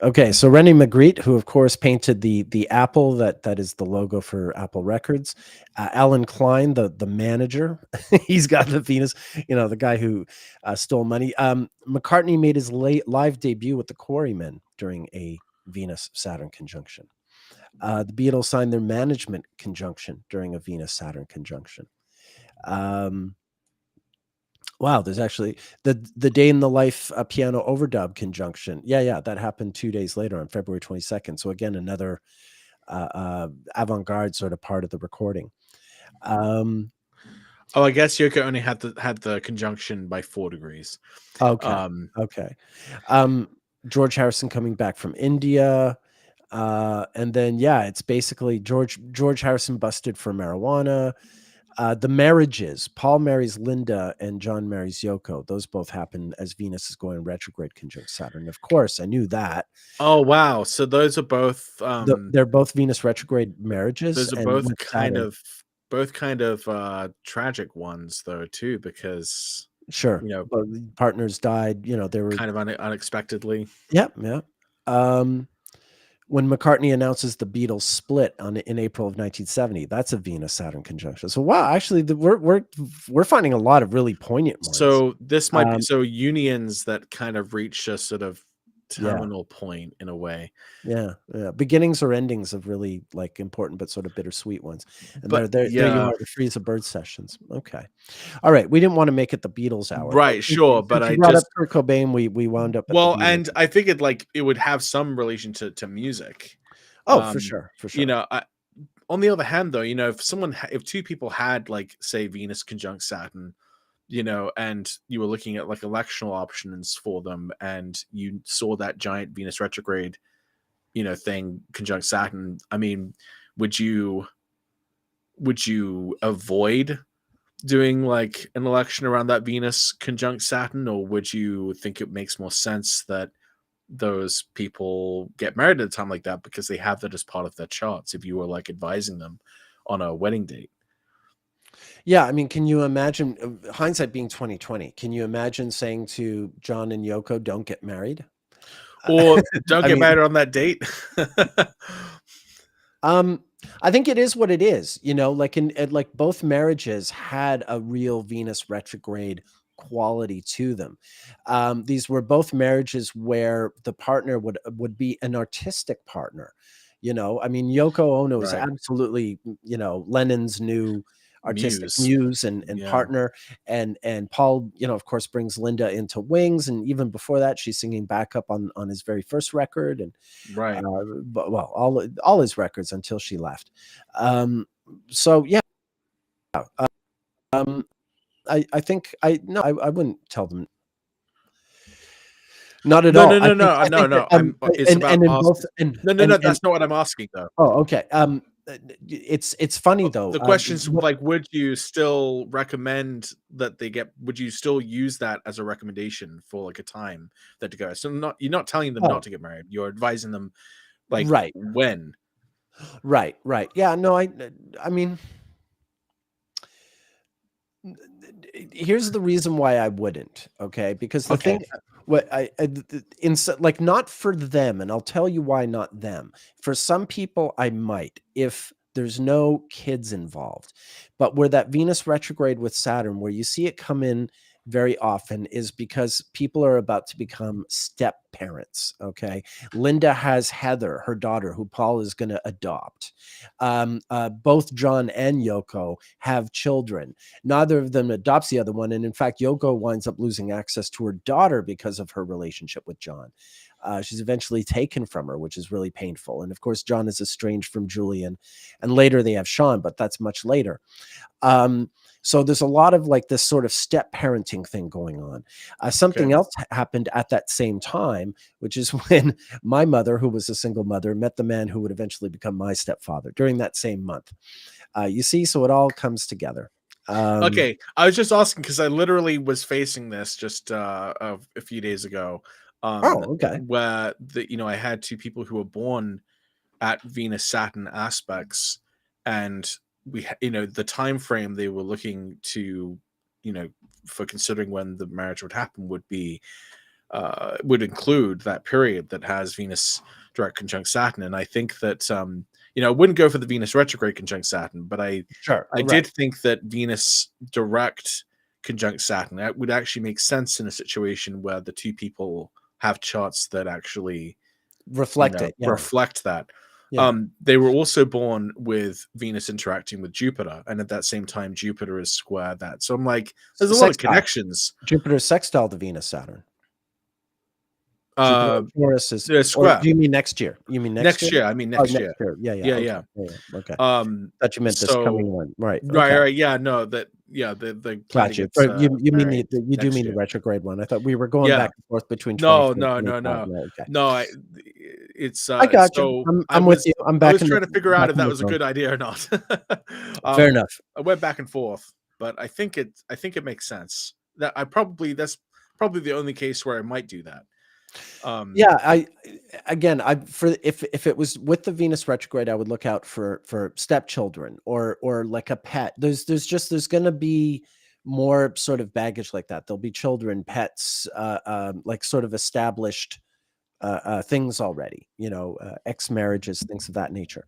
Speaker 1: Okay, so René Magritte, who of course painted the Apple, that is the logo for Apple Records. Alan Klein, the manager, he's got the Venus, the guy who stole money. McCartney made his live debut with the Quarrymen during a Venus Saturn conjunction. The Beatles signed their management conjunction during a Venus Saturn conjunction. Wow, there's actually the Day in the Life piano overdub conjunction. Yeah, that happened 2 days later on February 22nd. So again, another avant-garde sort of part of the recording.
Speaker 2: Oh, I guess Yoko only had the conjunction by 4 degrees.
Speaker 1: Okay. George Harrison coming back from India. And then it's basically George Harrison busted for marijuana. The marriages, Paul marries Linda and John marries Yoko. Those both happen as Venus is going retrograde conjunct Saturn. Of course, I knew that.
Speaker 2: Oh, wow. So those are both
Speaker 1: They're both Venus retrograde marriages,
Speaker 2: those are
Speaker 1: and
Speaker 2: both
Speaker 1: with Saturn.
Speaker 2: kind of tragic ones though too, because
Speaker 1: Sure, but partners died. They were
Speaker 2: kind of unexpectedly.
Speaker 1: Yeah. When McCartney announces the Beatles split in April of 1970, that's a Venus Saturn conjunction. So wow, actually, we're finding a lot of really poignant ones.
Speaker 2: So this might be unions that kind of reach a sort of terminal point in a way.
Speaker 1: Yeah. Beginnings or endings of really like important but sort of bittersweet ones. And there you are, the Freeze of Bird sessions. Okay. All right. We didn't want to make it the Beatles hour.
Speaker 2: Right, sure. But
Speaker 1: I
Speaker 2: brought
Speaker 1: up Kurt Cobain, we wound up at the Beatles.
Speaker 2: And I figured like it would have some relation to music.
Speaker 1: Oh, for sure.
Speaker 2: On the other hand, though, if two people had like say Venus conjunct Saturn, and you were looking at like electional options for them, and you saw that giant Venus retrograde, thing conjunct Saturn. I mean, would you avoid doing like an election around that Venus conjunct Saturn, or would you think it makes more sense that those people get married at a time like that because they have that as part of their charts if you were like advising them on a wedding date?
Speaker 1: Yeah, I mean, can you imagine, hindsight being 2020, can you imagine saying to John and Yoko, don't get married?
Speaker 2: Or don't get married on that date?
Speaker 1: I think it is what it is, like like both marriages had a real Venus retrograde quality to them. These were both marriages where the partner would be an artistic partner. I mean, Yoko Ono is absolutely, Lennon's new artistic muse and partner, and Paul, of course, brings Linda into Wings, and even before that, she's singing backup on his very first record, and all his records until she left. So yeah, I think I wouldn't tell them. Not at all.
Speaker 2: No. It's about no. That's not what I'm asking, though.
Speaker 1: Oh, okay. It's funny though.
Speaker 2: The question's like, would you still recommend that they get? Would you still use that as a recommendation for like a time that to go? So you're not telling them not to get married. You're advising them, like when.
Speaker 1: Right. Yeah. No. I mean, here's the reason why I wouldn't. Okay, because the thing. What like not for them, and I'll tell you why not them. For some people, I might if there's no kids involved, but where that Venus retrograde with Saturn, where you see it come in very often, is because people are about to become step parents. Okay, Linda has Heather, her daughter, who Paul is going to adopt. Both John and Yoko have children. Neither of them adopts the other one, and in fact, Yoko winds up losing access to her daughter because of her relationship with John. She's eventually taken from her, which is really painful. And of course, John is estranged from Julian, and later they have Sean, but that's much later. So there's a lot of like this sort of step parenting thing going on. Something else happened at that same time, which is when my mother, who was a single mother, met the man who would eventually become my stepfather during that same month. You see, so it all comes together.
Speaker 2: Okay, I was just asking because I literally was facing this just a few days ago. Where I had two people who were born at Venus Saturn aspects, and we the time frame they were looking to for considering when the marriage would happen would be would include that period that has Venus direct conjunct Saturn. And I think that I wouldn't go for the Venus retrograde conjunct Saturn, but I
Speaker 1: Right.
Speaker 2: did think that Venus direct conjunct Saturn, that would actually make sense in a situation where the two people have charts that actually
Speaker 1: Reflect it. Yeah.
Speaker 2: reflect that.
Speaker 1: Yeah.
Speaker 2: They were also born with Venus interacting with Jupiter, and at that same time, Jupiter is square that. So I'm like, there's a lot of
Speaker 1: Sextile.
Speaker 2: connections.
Speaker 1: Jupiter sextile to Venus, Saturn. Jupiter
Speaker 2: Uh,
Speaker 1: Taurus is,
Speaker 2: they're
Speaker 1: or
Speaker 2: square
Speaker 1: do you mean next year? You mean next year?
Speaker 2: next year. I mean
Speaker 1: Oh,
Speaker 2: next
Speaker 1: next
Speaker 2: year.
Speaker 1: year. Yeah.
Speaker 2: Yeah,
Speaker 1: Okay.
Speaker 2: yeah.
Speaker 1: Yeah. Okay.
Speaker 2: Um,
Speaker 1: Thought you meant this coming
Speaker 2: so
Speaker 1: one. Right.
Speaker 2: right,
Speaker 1: Okay.
Speaker 2: right, yeah, no, the planet
Speaker 1: Got you.
Speaker 2: gets
Speaker 1: But you mean
Speaker 2: married
Speaker 1: you do
Speaker 2: next
Speaker 1: mean the
Speaker 2: year.
Speaker 1: retrograde one. I thought we were going
Speaker 2: Yeah,
Speaker 1: back and forth between
Speaker 2: no,
Speaker 1: 24 and
Speaker 2: no, no,
Speaker 1: 25.
Speaker 2: no,
Speaker 1: Yeah. Okay.
Speaker 2: no. It's
Speaker 1: I got you.
Speaker 2: so
Speaker 1: I'm with you. I'm
Speaker 2: I
Speaker 1: back
Speaker 2: was
Speaker 1: in the
Speaker 2: trying to figure out if that was a
Speaker 1: zone.
Speaker 2: good idea or not.
Speaker 1: Fair enough.
Speaker 2: I went back and forth, but I think it makes sense. That's probably the only case where I might do that.
Speaker 1: Yeah, if it was with the Venus retrograde, I would look out for stepchildren or like a pet. There's going to be more sort of baggage like that. There'll be children, pets, like sort of established things already. Ex marriages, things of that nature.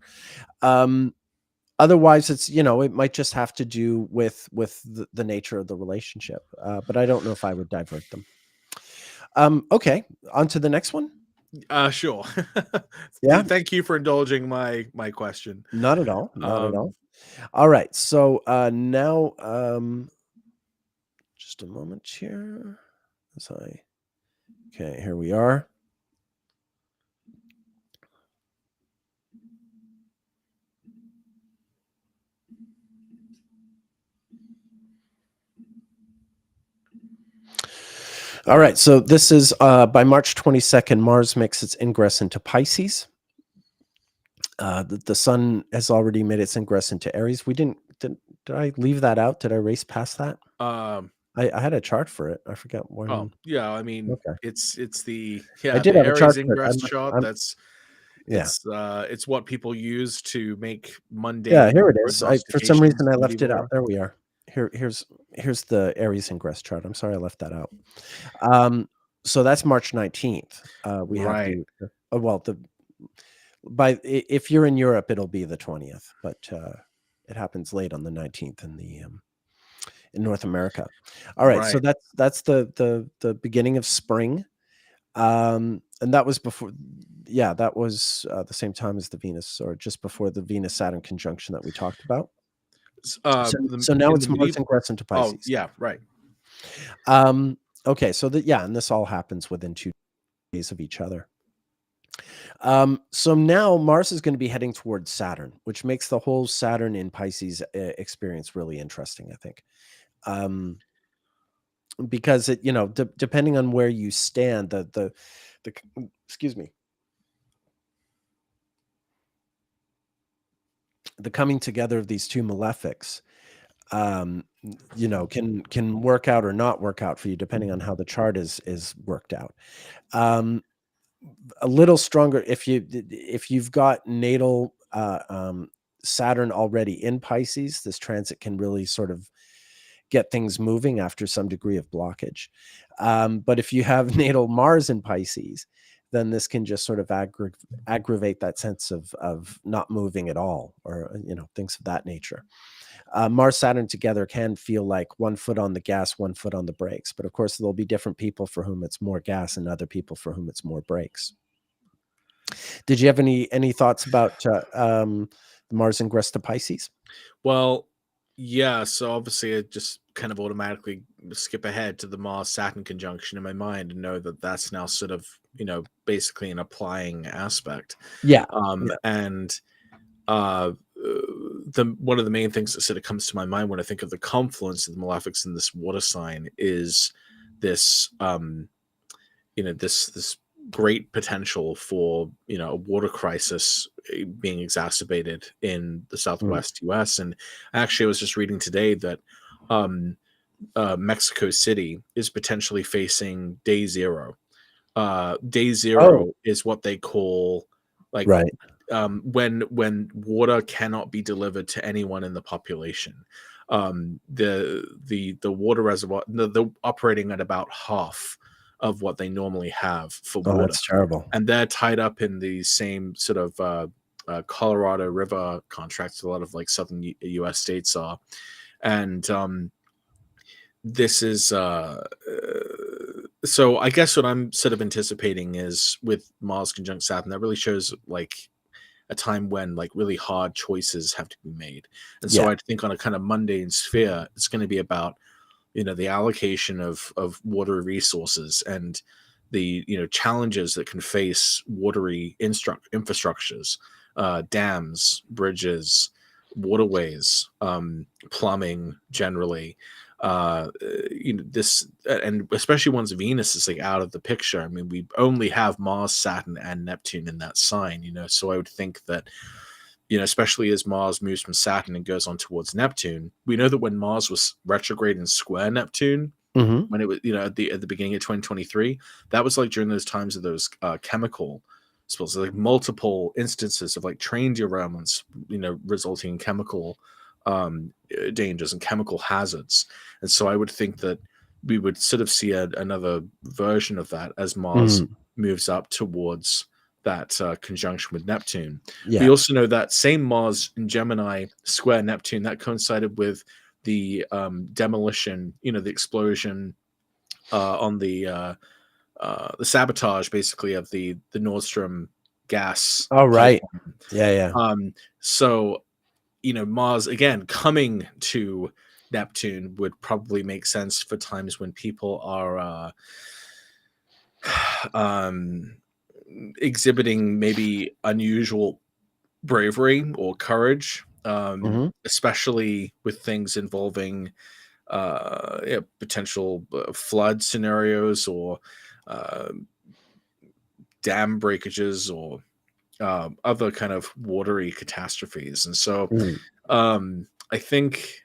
Speaker 1: Otherwise, it's it might just have to do with the nature of the relationship. But I don't know if I would divert them. Okay, on to the next one.
Speaker 2: Sure.
Speaker 1: Yeah.
Speaker 2: Thank you for indulging my question.
Speaker 1: Not at all. Not at all. All right. So now, just a moment here. Okay, here we are. All right. So this is by March 22nd, Mars makes its ingress into Pisces. The sun has already made its ingress into Aries. Did I leave that out? Did I race past that? I had a chart for it. I forget when.
Speaker 2: Oh yeah, I mean,
Speaker 1: okay.
Speaker 2: it's the
Speaker 1: I did
Speaker 2: the
Speaker 1: have a chart
Speaker 2: Aries ingress chart.
Speaker 1: Yeah.
Speaker 2: It's what people use to make mundane.
Speaker 1: Yeah, here it is. For some reason I left it
Speaker 2: more.
Speaker 1: out. There we are. Here's the Aries ingress chart. I'm sorry I left that out. So that's March 19th. We
Speaker 2: right.
Speaker 1: have if you're in Europe, it'll be the 20th, but it happens late on the 19th in North America. All right. So that's the beginning of spring. And that was before, that was the same time as the Venus, or just before the Venus Saturn conjunction that we talked about. So now it's Mars ingress into Pisces.
Speaker 2: Oh, yeah, right.
Speaker 1: Okay, so and this all happens within 2 days of each other. So now Mars is going to be heading towards Saturn, which makes the whole Saturn in Pisces experience really interesting, I think. Because it, depending on where you stand, the excuse me, the coming together of these two malefics, can work out or not work out for you, depending on how the chart is worked out. A little stronger if you've got natal Saturn already in Pisces. This transit can really sort of get things moving after some degree of blockage. But if you have natal Mars in Pisces, then this can just sort of aggravate that sense of not moving at all, or things of that nature. Mars Saturn together can feel like one foot on the gas, one foot on the brakes. But of course, there'll be different people for whom it's more gas and other people for whom it's more brakes. Did you have any thoughts about Mars ingress to Pisces?
Speaker 2: Well, yeah. So obviously, I just kind of automatically skip ahead to the Mars Saturn conjunction in my mind and know that that's now sort of basically an applying aspect.
Speaker 1: Yeah.
Speaker 2: And one of the main things that sort of comes to my mind when I think of the confluence of the malefics in this water sign is this this great potential for a water crisis being exacerbated in the Southwest US. And actually I was just reading today that Mexico City is potentially facing day zero. Day zero is what they call when water cannot be delivered to anyone in the population. The water reservoir, they're operating at about half of what they normally have for
Speaker 1: Oh,
Speaker 2: water.
Speaker 1: that's terrible.
Speaker 2: And they're tied up in the same sort of Colorado River contracts a lot of like southern U.S. states are. And this is so I guess what I'm sort of anticipating is with Mars conjunct Saturn, that really shows like a time when like really hard choices have to be made. And so
Speaker 1: Yeah.
Speaker 2: I think on a kind of mundane sphere, it's going to be about, the allocation of water resources and the, challenges that can face watery infrastructures, dams, bridges, waterways, plumbing generally. This, and especially once Venus is like out of the picture. I mean, we only have Mars, Saturn, and Neptune in that sign. So I would think that, especially as Mars moves from Saturn and goes on towards Neptune, we know that when Mars was retrograde and square Neptune,
Speaker 1: Mm-hmm.
Speaker 2: when it was, at the beginning of 2023, that was like during those times of those chemical spills, like multiple instances of like train derailments, resulting in chemical dangers and chemical hazards. And so I would think that we would sort of see another version of that as Mars moves up towards that conjunction with Neptune.
Speaker 1: Yeah.
Speaker 2: We also know that same Mars in Gemini square Neptune, that coincided with the demolition, the explosion on the sabotage, basically, of the Nord Stream gas.
Speaker 1: Oh, right.
Speaker 2: pipeline.
Speaker 1: Yeah.
Speaker 2: So, Mars again coming to Neptune would probably make sense for times when people are exhibiting maybe unusual bravery or courage, especially with things involving potential flood scenarios or dam breakages or other kind of watery catastrophes. And so I think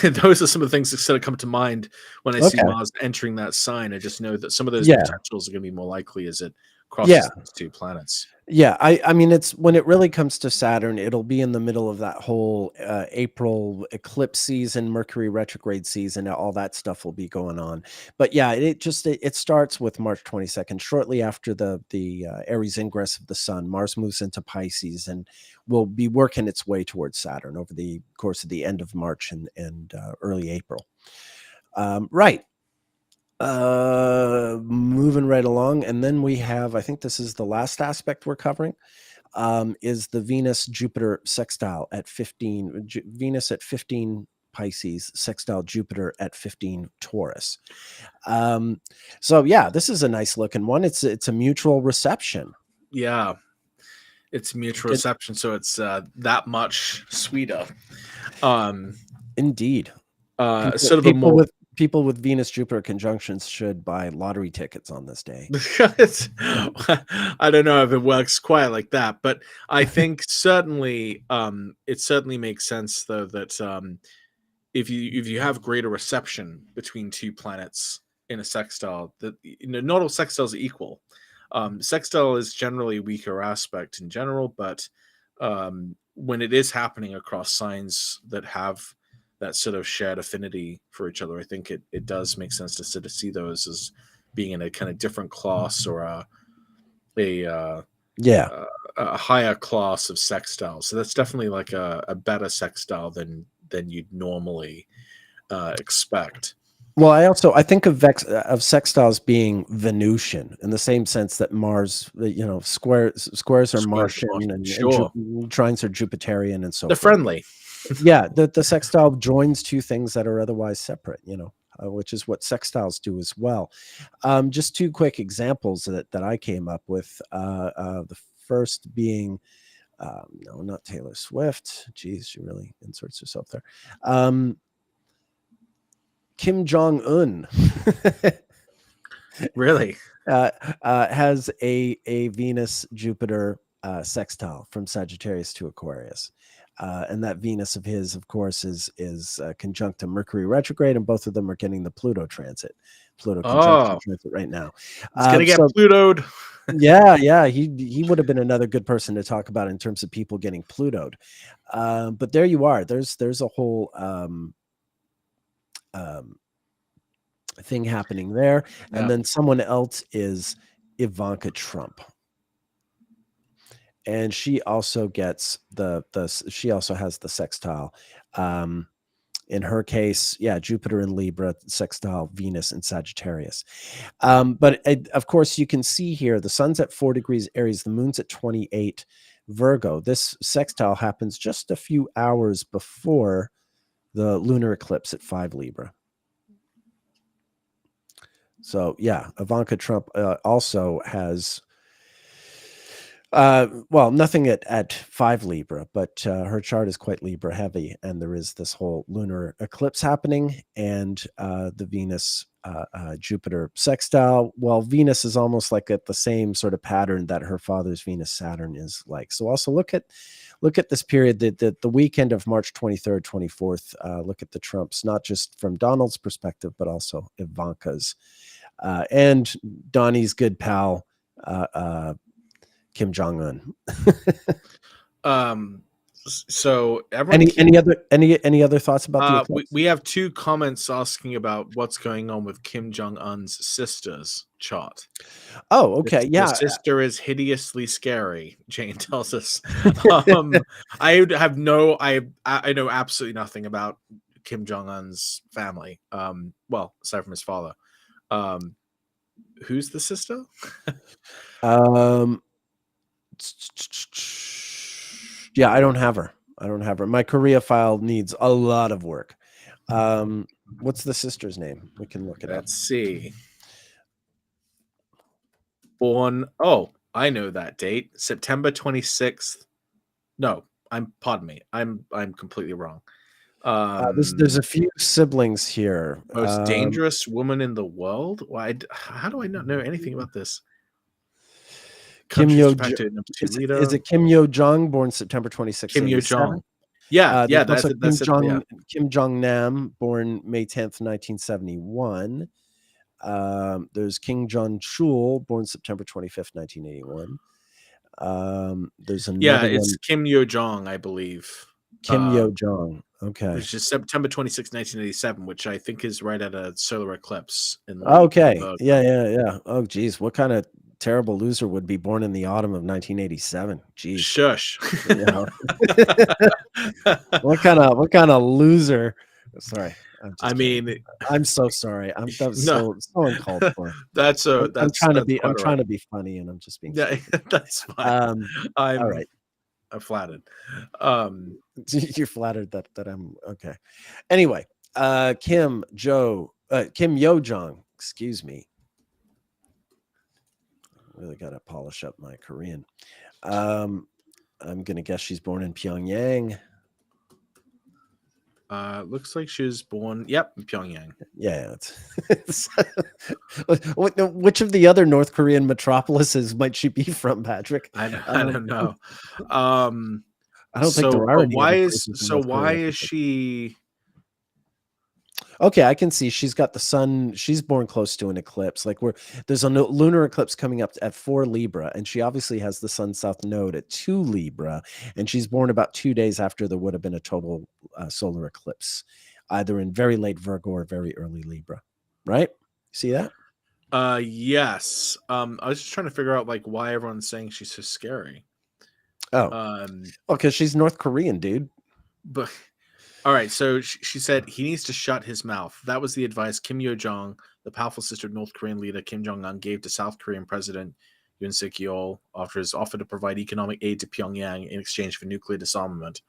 Speaker 2: those are some of the things that sort of come to mind when I see
Speaker 1: Okay.
Speaker 2: Mars entering that sign. I just know that some of those
Speaker 1: Yeah.
Speaker 2: potentials are going to be more likely as it crosses those two planets.
Speaker 1: Yeah, I mean, it's when it really comes to Saturn, it'll be in the middle of that whole April eclipse season, Mercury retrograde season, all that stuff will be going on. But yeah, it starts with March 22nd, shortly after the Aries ingress of the Sun. Mars moves into Pisces and will be working its way towards Saturn over the course of the end of March and early April. Right. Moving right along, and then we have, I think this is the last aspect we're covering, is the Venus Jupiter sextile at 15. Venus at 15 Pisces, sextile Jupiter at 15 Taurus. So yeah, this is a nice looking one. It's a mutual reception.
Speaker 2: Yeah, it's mutual reception, so it's that much sweeter.
Speaker 1: Indeed.
Speaker 2: Sort of a more
Speaker 1: people with Venus Jupiter conjunctions should buy lottery tickets on this day.
Speaker 2: I don't know if it works quite like that, but I think certainly it certainly makes sense though that if you have greater reception between two planets in a sextile, that not all sextiles are equal. Sextile is generally a weaker aspect in general, but when it is happening across signs that have that sort of shared affinity for each other, I think it does make sense to sort of see those as being in a kind of different class or a higher class of sextile. So that's definitely like a better sextile than you'd normally expect.
Speaker 1: Well, I think of sextiles being Venusian in the same sense that Mars, squares are Martian and
Speaker 2: sure.
Speaker 1: trines are Jupiterian and so
Speaker 2: they're
Speaker 1: forth.
Speaker 2: Friendly.
Speaker 1: Yeah, the sextile joins two things that are otherwise separate, which is what sextiles do as well. Just two quick examples that I came up with. The first being, no, not Taylor Swift. Geez, she really inserts herself there. Kim Jong-un
Speaker 2: really
Speaker 1: has a Venus Jupiter sextile from Sagittarius to Aquarius. And that Venus of his, of course, is conjunct to Mercury retrograde, and both of them are getting the Pluto transit. Pluto conjunction transit right now.
Speaker 2: It's gonna get Plutoed.
Speaker 1: Yeah, he would have been another good person to talk about in terms of people getting Plutoed. But there you are. There's a whole thing happening there.
Speaker 2: Yeah.
Speaker 1: And then someone else is Ivanka Trump. And she also gets she also has the sextile. In her case, yeah, Jupiter in Libra, sextile Venus in Sagittarius. But of course, you can see here the sun's at 4 degrees Aries, the moon's at 28 Virgo. This sextile happens just a few hours before the lunar eclipse at 5 Libra. So, yeah, Ivanka Trump also has, well, nothing at 5 Libra, but her chart is quite Libra heavy. And there is this whole lunar eclipse happening and the Venus Jupiter sextile. Well, Venus is almost like at the same sort of pattern that her father's Venus Saturn is like. So also look at this period, the weekend of March 23rd, 24th. Look at the Trumps, not just from Donald's perspective, but also Ivanka's. And Donnie's good pal, Kim Jong-un.
Speaker 2: So
Speaker 1: any other thoughts about the eclipse?
Speaker 2: we have 2 comments asking about what's going on with Kim Jong-un's sister's chart.
Speaker 1: Oh, okay.
Speaker 2: The sister is hideously scary, Jane tells us. I know absolutely nothing about Kim Jong-un's family. Well, aside from his father. Who's the sister?
Speaker 1: Yeah, I don't have her. My Korea file needs a lot of work. What's the sister's name? We can look it up.
Speaker 2: Let's see. Born, oh, I know that date. September 26th. No, pardon me. I'm completely wrong.
Speaker 1: There's a few siblings here.
Speaker 2: Most dangerous woman in the world? Why? How do I not know anything about this?
Speaker 1: Is it Kim Yo Jong, born September 26th?
Speaker 2: Kim Yo Jong. Yeah, that's it.
Speaker 1: Kim Jong Nam, born May 10th, 1971. There's Kim Jong Chul, born September 25th, 1981. There's another
Speaker 2: it's Kim Yo Jong, I believe.
Speaker 1: Kim Yo Jong. Okay.
Speaker 2: Which is September 26, 1987, which I think is right at a solar eclipse.
Speaker 1: Okay. Yeah. Oh, geez. What kind of terrible loser would be born in the autumn of 1987? Geez.
Speaker 2: Shush.
Speaker 1: You know? What kind of loser? Sorry. I'm so sorry. That was so uncalled for. I'm trying to be funny, and I'm just being.
Speaker 2: Yeah, that's fine.
Speaker 1: All right.
Speaker 2: I'm flattered.
Speaker 1: You're flattered that I'm okay. Anyway, Kim Yo Jong. Excuse me. Really got to polish up my Korean. I'm gonna guess she's born in Pyongyang.
Speaker 2: Looks like she was born. Yep, in Pyongyang.
Speaker 1: Yeah. Which of the other North Korean metropolises might she be from, Patrick?
Speaker 2: I don't know.
Speaker 1: I don't think there are any.
Speaker 2: Why is she?
Speaker 1: Okay, I can see she's got the sun. She's born close to an eclipse. Like there's a lunar eclipse coming up at 4 Libra, and she obviously has the sun south node at 2 Libra, and she's born about 2 days after there would have been a total solar eclipse, either in very late Virgo or very early Libra. Right? See that?
Speaker 2: Yes. I was just trying to figure out why everyone's saying she's so scary.
Speaker 1: Oh, because she's North Korean, dude.
Speaker 2: But. All right, so she said he needs to shut his mouth. That was the advice Kim Yo Jong, the powerful sister of North Korean leader Kim Jong-un, gave to South Korean President Yoon Suk-yeol after his offer to provide economic aid to Pyongyang in exchange for nuclear disarmament.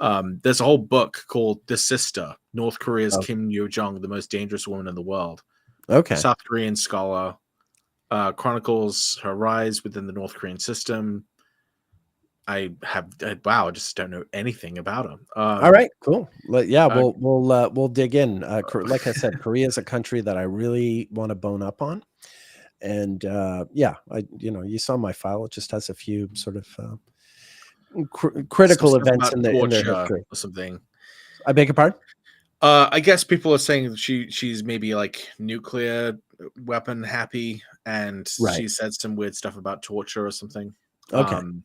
Speaker 2: There's a whole book called The Sister, North Korea's Kim Yo Jong, the most dangerous woman in the world.
Speaker 1: Okay.
Speaker 2: South Korean scholar chronicles her rise within the North Korean system. I just don't know anything about them.
Speaker 1: All right, cool. We'll dig in. Like I said, Korea is a country that I really want to bone up on, and you saw my file. It just has a few sort of critical events in their history
Speaker 2: or something.
Speaker 1: I beg your pardon.
Speaker 2: I guess people are saying she's maybe nuclear weapon happy, and she said some weird stuff about torture or something.
Speaker 1: Okay.
Speaker 2: I'm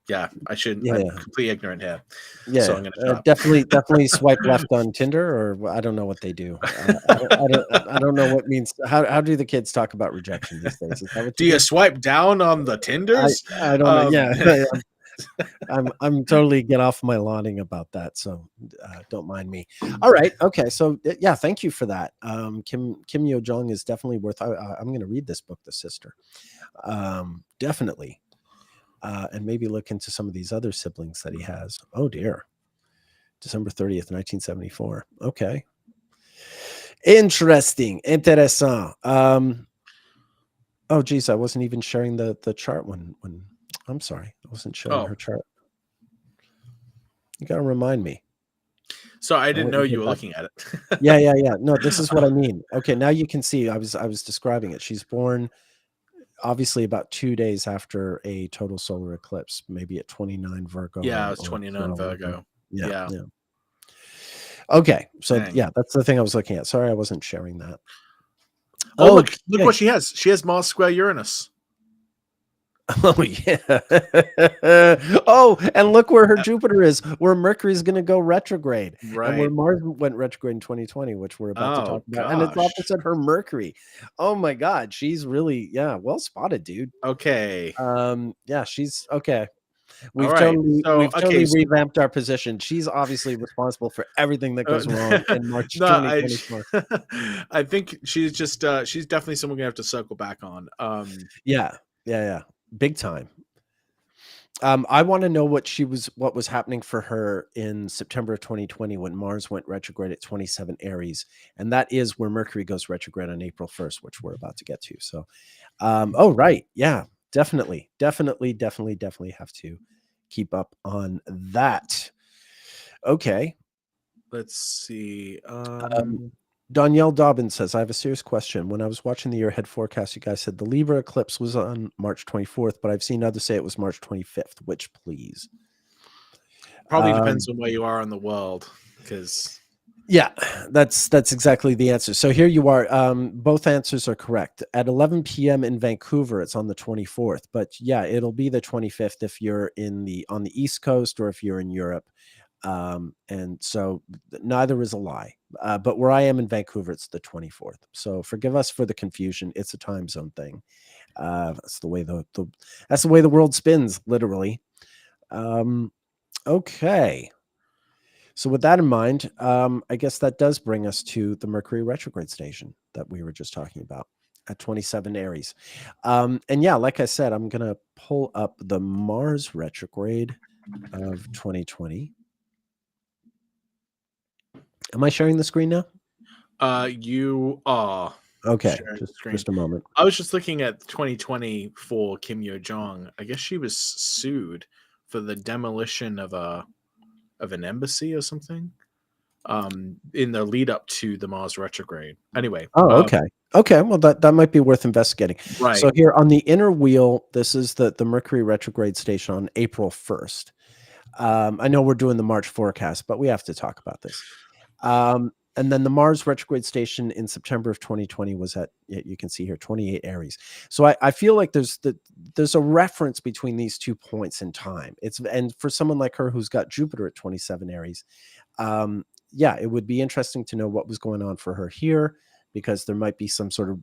Speaker 2: Yeah, I shouldn't.
Speaker 1: Yeah,
Speaker 2: I'm
Speaker 1: yeah.
Speaker 2: completely ignorant here, so
Speaker 1: Yeah,
Speaker 2: I'm going to shut up.
Speaker 1: definitely swipe left on Tinder, or I don't know what they do. I don't know what means. How do the kids talk about rejection these days? Is that what
Speaker 2: Do
Speaker 1: you
Speaker 2: you
Speaker 1: do?
Speaker 2: swipe down on the Tinders?
Speaker 1: I don't know. Yeah, I'm totally get off my lauding about that, so don't mind me. All right, okay, so yeah, thank you for that. Kim Yo Jong is definitely worth. I'm going to read this book, The Sister, definitely, and maybe look into some of these other siblings that he has. Oh dear. December 30th, 1974. Okay. Interesting. Interessant. Oh geez, I wasn't even sharing the chart when I'm sorry. I wasn't showing her chart. You gotta remind me.
Speaker 2: So I didn't
Speaker 1: want
Speaker 2: know
Speaker 1: to
Speaker 2: you
Speaker 1: get
Speaker 2: were
Speaker 1: back.
Speaker 2: looking at it.
Speaker 1: Yeah. No, this is what I mean. Okay, now you can see I was describing it. She's born obviously about 2 days after a total solar eclipse, maybe at 29 Virgo.
Speaker 2: Yeah,
Speaker 1: or,
Speaker 2: it was
Speaker 1: or
Speaker 2: 29 Virgo.
Speaker 1: Yeah,
Speaker 2: Yeah.
Speaker 1: yeah. Okay, so
Speaker 2: Dang.
Speaker 1: yeah, that's the thing I was looking at. Sorry, I wasn't sharing that.
Speaker 2: Oh, look
Speaker 1: Okay.
Speaker 2: what she has. She has Mars square Uranus.
Speaker 1: Oh yeah. Oh, and look where her Jupiter is, where Mercury's going to go retrograde, and where
Speaker 2: Right.
Speaker 1: Mars went retrograde in 2020, which we're about to talk
Speaker 2: Oh
Speaker 1: about, and it's
Speaker 2: gosh.
Speaker 1: opposite her Mercury. Oh my God, she's really well spotted, dude.
Speaker 2: Okay.
Speaker 1: Yeah, she's okay.
Speaker 2: All
Speaker 1: We've
Speaker 2: right.
Speaker 1: totally
Speaker 2: So
Speaker 1: we've
Speaker 2: okay.
Speaker 1: totally revamped our position. She's obviously responsible for everything that goes wrong in March
Speaker 2: No,
Speaker 1: 2024.
Speaker 2: I think she's just she's definitely someone we have to circle back on.
Speaker 1: Yeah, big time. I want to know what was happening for her in September of 2020 when Mars went retrograde at 27 Aries, and that is where Mercury goes retrograde on April 1st, which we're about to get to. So, oh right, yeah, definitely have to keep up on that. Okay.
Speaker 2: Let's see.
Speaker 1: Danielle Dobbins says, I have a serious question. When I was watching the year ahead forecast, you guys said the Libra eclipse was on March 24th, but I've seen others say it was March 25th. Which, please?
Speaker 2: Probably depends on where you are in the world, because
Speaker 1: yeah, that's exactly the answer. So here you are. Both answers are correct. At 11 p.m. in Vancouver, it's on the 24th, but yeah, it'll be the 25th if you're on the East Coast or if you're in Europe. And so neither is a lie. But where I am in Vancouver, it's the 24th. So forgive us for the confusion. It's a time zone thing. That's the way that's the way the world spins, literally. Okay. So with that in mind, I guess that does bring us to the Mercury retrograde station that we were just talking about at 27 Aries. And yeah, like I said, I'm going to pull up the Mars retrograde of 2020. Am I sharing the screen now?
Speaker 2: you are.
Speaker 1: Okay, just a moment.
Speaker 2: I was just looking at 2020 for Kim Yo Jong. I guess she was sued for the demolition of an embassy or something. In the lead up to the Mars retrograde. Anyway.
Speaker 1: Oh, okay. Okay, well that might be worth investigating.
Speaker 2: Right.
Speaker 1: So here on the inner wheel, this is the Mercury retrograde station on April 1st. I know we're doing the March forecast, but we have to talk about this. And then the Mars retrograde station in September of 2020 was at, you can see here, 28 Aries. So I feel like there's a reference between these 2 points in time. And for someone like her who's got Jupiter at 27 Aries, yeah, it would be interesting to know what was going on for her here, because there might be some sort of,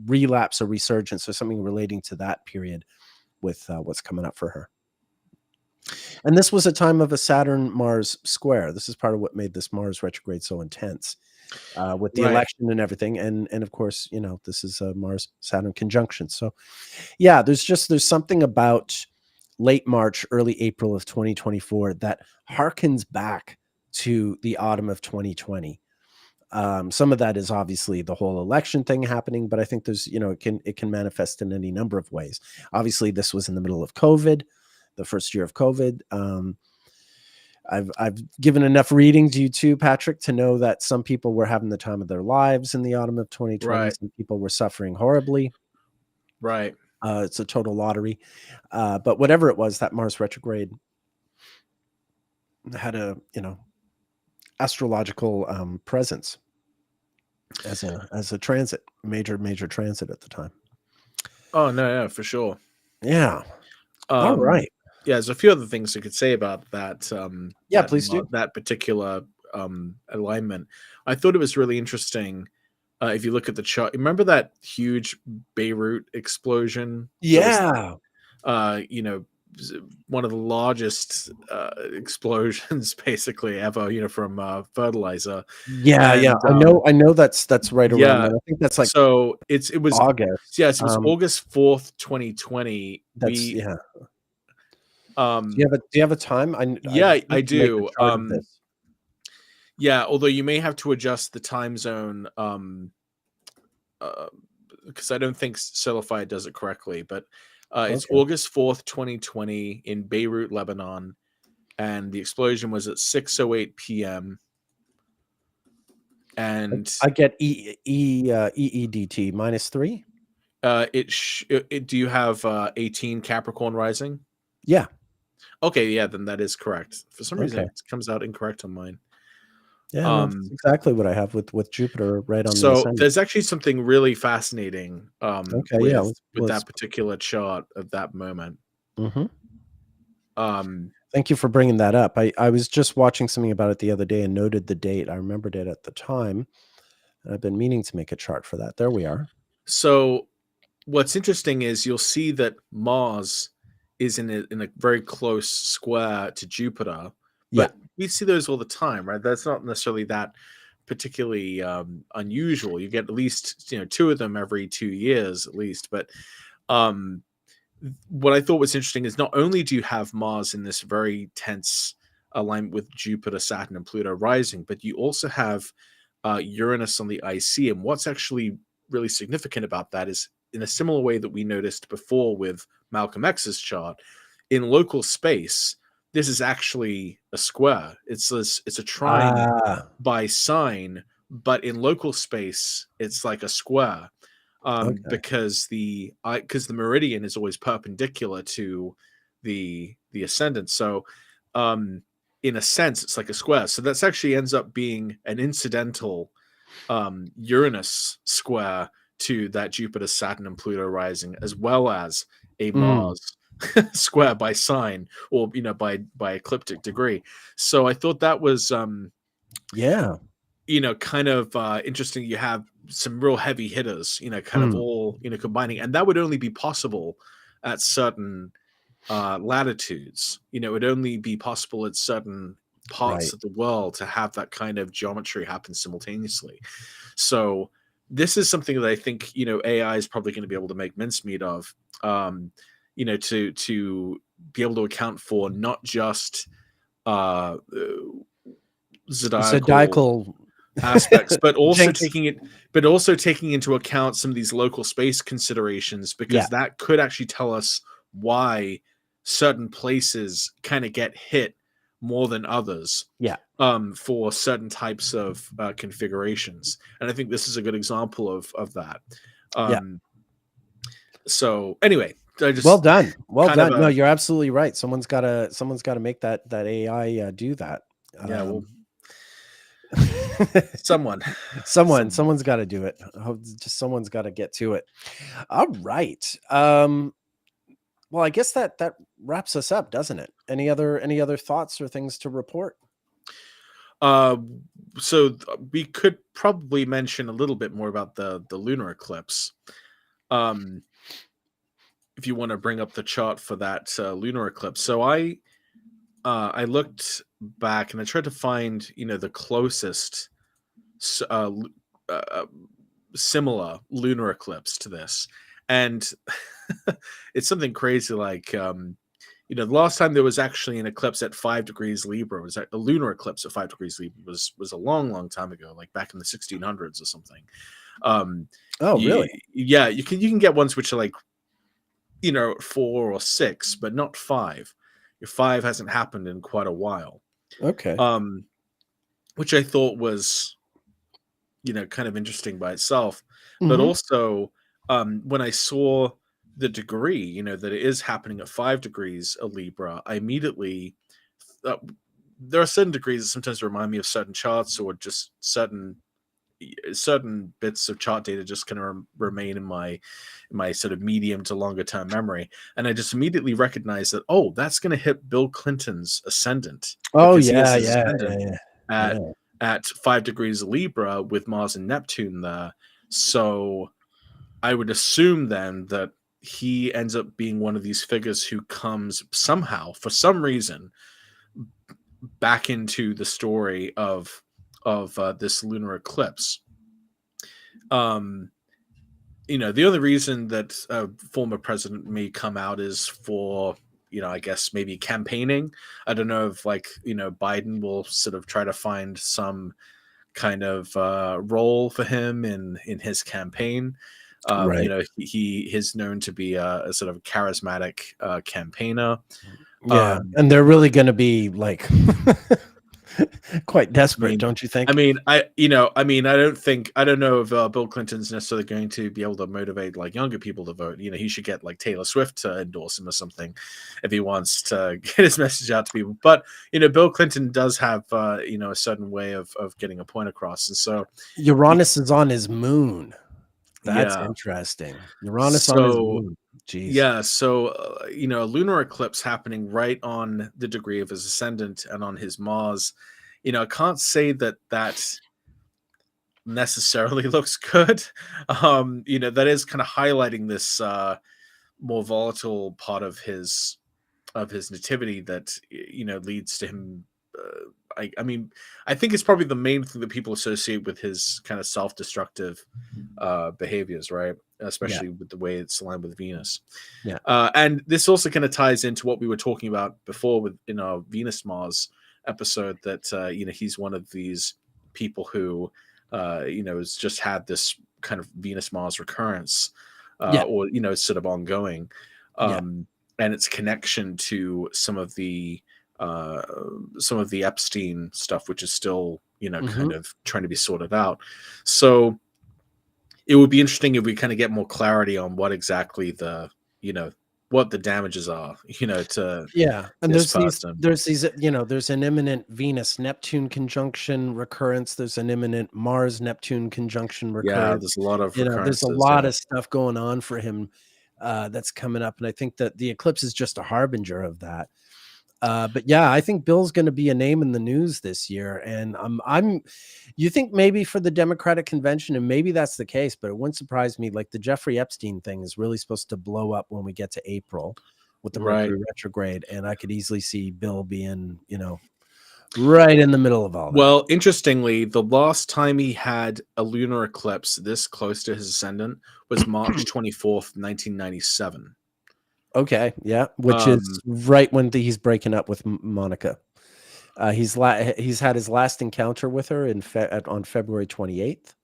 Speaker 1: relapse or resurgence or something relating to that period with what's coming up for her. And this was a time of a Saturn-Mars square. This is part of what made this Mars retrograde so intense, with the election and everything. And of course, this is a Mars-Saturn conjunction. So yeah, there's something about late March, early April of 2024 that harkens back to the autumn of 2020. Some of that is obviously the whole election thing happening, but I think there's, it can manifest in any number of ways. Obviously, this was in the middle of COVID, the first year of COVID. I've given enough reading to you too, Patrick, to know that some people were having the time of their lives in the autumn of 2020.
Speaker 2: Right.
Speaker 1: Some people were suffering horribly.
Speaker 2: Right.
Speaker 1: It's a total lottery. But whatever it was, that Mars retrograde had a, astrological presence as a transit, major transit at the time.
Speaker 2: Oh no, for sure.
Speaker 1: Yeah. All right.
Speaker 2: Yeah, there's a few other things I could say about that.
Speaker 1: Yeah, please do.
Speaker 2: That particular alignment. I thought it was really interesting. If you look at the chart, remember that huge Beirut explosion? That was,
Speaker 1: Yeah.
Speaker 2: you know, one of the largest explosions basically ever. You know, from fertilizer,
Speaker 1: Yeah, yeah.
Speaker 2: and
Speaker 1: I know that's right around
Speaker 2: yeah.
Speaker 1: there. I think that's like
Speaker 2: So it was
Speaker 1: August.
Speaker 2: yes, it was August 4th, 2020.
Speaker 1: That's yeah.
Speaker 2: Um
Speaker 1: Do you have a time? I
Speaker 2: yeah, I
Speaker 1: need to make a
Speaker 2: do.
Speaker 1: chart of this.
Speaker 2: Yeah, although you may have to adjust the time zone, uh, because I don't think Solify does it correctly, but it's
Speaker 1: Okay.
Speaker 2: August 4th, 2020 in Beirut, Lebanon, and the explosion was at 6:08 p.m. And
Speaker 1: I get EEDT -3.
Speaker 2: do you have 18 Capricorn rising?
Speaker 1: Yeah.
Speaker 2: Okay, yeah, then that is correct. For some reason,
Speaker 1: Okay.
Speaker 2: it comes out incorrect on mine.
Speaker 1: Yeah, no, that's
Speaker 2: Um,
Speaker 1: exactly what I have with Jupiter right on the
Speaker 2: so
Speaker 1: ascendant.
Speaker 2: there's actually something really fascinating
Speaker 1: Okay, yeah,
Speaker 2: with
Speaker 1: let's
Speaker 2: that particular chart at that moment.
Speaker 1: mhm.
Speaker 2: Um,
Speaker 1: Thank you for bringing that up. I was just watching something about it the other day and noted the date. I remembered it at the time. I've been meaning to make a chart for that. There we are.
Speaker 2: so what's interesting is you'll see that Mars is in a very close square to Jupiter,
Speaker 1: Yeah.
Speaker 2: but we see those all the time, right? That's not necessarily that particularly unusual. You get at least two of them every 2 years at least, but um, what I thought was interesting is not only do you have Mars in this very tense alignment with Jupiter, Saturn, and Pluto rising, but you also have Uranus on the IC. And what's actually really significant about that is, in a similar way that we noticed before with Malcolm X's chart, in local space, this is actually a square. It's a trine
Speaker 1: Ah,
Speaker 2: by sign, but in local space, it's like a square
Speaker 1: okay.
Speaker 2: because the meridian is always perpendicular to the ascendant. So, in a sense, it's like a square. So that's actually ends up being an incidental Uranus square to that Jupiter, Saturn, and Pluto rising, as well as a
Speaker 1: Mm,
Speaker 2: Mars square by sign or by ecliptic degree. So I thought that was
Speaker 1: yeah.
Speaker 2: kind of interesting. You have some real heavy hitters, kind of
Speaker 1: Mm,
Speaker 2: all combining, and that would only be possible at certain latitudes. It would only be possible at certain parts
Speaker 1: right.
Speaker 2: of the world to have that kind of geometry happen simultaneously. So this is something that I think AI is probably going to be able to make mincemeat of. To be able to account for not just uh,
Speaker 1: The
Speaker 2: zodiacal
Speaker 1: zodiacal
Speaker 2: aspects,
Speaker 1: jinx.
Speaker 2: but also taking into account some of these local space considerations,
Speaker 1: Yeah.
Speaker 2: because that could actually tell us why certain places kind of get hit more than others
Speaker 1: Yeah.
Speaker 2: for certain types of configurations. And I think this is a good example of that.
Speaker 1: Yeah.
Speaker 2: Um, so anyway, I
Speaker 1: Well
Speaker 2: just
Speaker 1: done. Well
Speaker 2: kind of
Speaker 1: done. No, you're absolutely right. Someone's gotta make that AI do that.
Speaker 2: yeah, well,
Speaker 1: Um,
Speaker 2: someone, someone.
Speaker 1: someone's got to do it. Just someone's got to get to it. All right. Well, I guess that wraps us up, doesn't it? Any other thoughts or things to report?
Speaker 2: Uh, we could probably mention a little bit more about the lunar eclipse. Um, if you want to bring up the chart for that lunar eclipse. So I looked back and I tried to find the closest uh, uh, similar lunar eclipse to this, and it's something crazy like the last time there was actually an eclipse at 5 degrees Libra was a lunar eclipse at 5 degrees Libra was a long time ago, like back in the 1600s or something. um
Speaker 1: Oh, really?
Speaker 2: yeah, you can get ones which are like 4 or 6, but not 5. Your 5 hasn't happened in quite a while.
Speaker 1: Okay.
Speaker 2: um which I thought was kind of interesting by itself. But
Speaker 1: Mhm.
Speaker 2: also, when I saw the degree, that it is happening at 5 degrees of Libra, I immediately, uh, there are certain degrees that sometimes remind me of certain charts or just certain certain bits of chart data just kind of remain in my sort of medium to longer term memory, and I just immediately recognized that, oh, that's going to hit Bill Clinton's ascendant,
Speaker 1: Oh
Speaker 2: because he has
Speaker 1: yeah,
Speaker 2: his
Speaker 1: yeah,
Speaker 2: ascendant
Speaker 1: yeah,
Speaker 2: at
Speaker 1: yeah.
Speaker 2: 5 degrees Libra with Mars and Neptune there. So I would assume then that he ends up being one of these figures who comes somehow, for some reason, back into the story of this lunar eclipse. The only reason that a former president may come out is for, I guess maybe campaigning. I don't know if Biden will sort of try to find some kind of role for him in his campaign.
Speaker 1: Right.
Speaker 2: He is known to be a sort of charismatic campaiggner.
Speaker 1: Yeah,
Speaker 2: Um,
Speaker 1: and they're really going to be like quite
Speaker 2: I
Speaker 1: desperate,
Speaker 2: mean,
Speaker 1: don't you think?
Speaker 2: I don't know if Bill Clinton's necessarily going to be able to motivate like younger people to vote. He should get like Taylor Swift to endorse him or something if he wants to get his message out to people. But Bill Clinton does have a certain way of getting a point across, and so
Speaker 1: Uranus is on his moon. That's
Speaker 2: yeah.
Speaker 1: interesting. Uranus on his
Speaker 2: So
Speaker 1: moon. Jeez.
Speaker 2: yeah, so a lunar eclipse happening right on the degree of his ascendant and on his Mars. I can't say that necessarily looks good. That is kind of highlighting this more volatile part of his nativity that leads to him. I think it's probably the main thing that people associate with his kind of self-destructive behaviors, right?
Speaker 1: Yeah.
Speaker 2: Especially with the way it's aligned with Venus.
Speaker 1: Yeah.
Speaker 2: And this also kind of ties into what we were talking about before in our Venus Mars episode, that he's one of these people who has just had this kind of Venus Mars recurrence,
Speaker 1: Yeah.
Speaker 2: or it's sort of ongoing,
Speaker 1: Yeah.
Speaker 2: and its connection to some of the Epstein stuff, which is still kind
Speaker 1: Mhm.
Speaker 2: of trying to be sorted out. So it would be interesting if we kind of get more clarity on what exactly what the damages are, to
Speaker 1: Yeah, and
Speaker 2: this person.
Speaker 1: there's an imminent Venus Neptune conjunction recurrence, there's an imminent Mars Neptune conjunction
Speaker 2: Yeah,
Speaker 1: recurrence.
Speaker 2: there's a lot of
Speaker 1: There's a
Speaker 2: recurrences.
Speaker 1: lot
Speaker 2: Yeah,
Speaker 1: of stuff going on for him that's coming up, and I think that the eclipse is just a harbinger of that. But yeah, I think Bill's going to be a name in the news this year, and you think maybe for the Democratic convention, and maybe that's the case, but it wouldn't surprise me. Like the Jeffrey Epstein thing is really supposed to blow up when we get to April with the
Speaker 2: right.
Speaker 1: Mercury retrograde, and I could easily see Bill being, right in the middle of all that.
Speaker 2: Well, interestingly, the last time he had a lunar eclipse this close to his ascendant was March 24th, 1997.
Speaker 1: Okay, yeah, which is
Speaker 2: Um,
Speaker 1: right when he's breaking up with Monica. He's had his last encounter with her on February 28th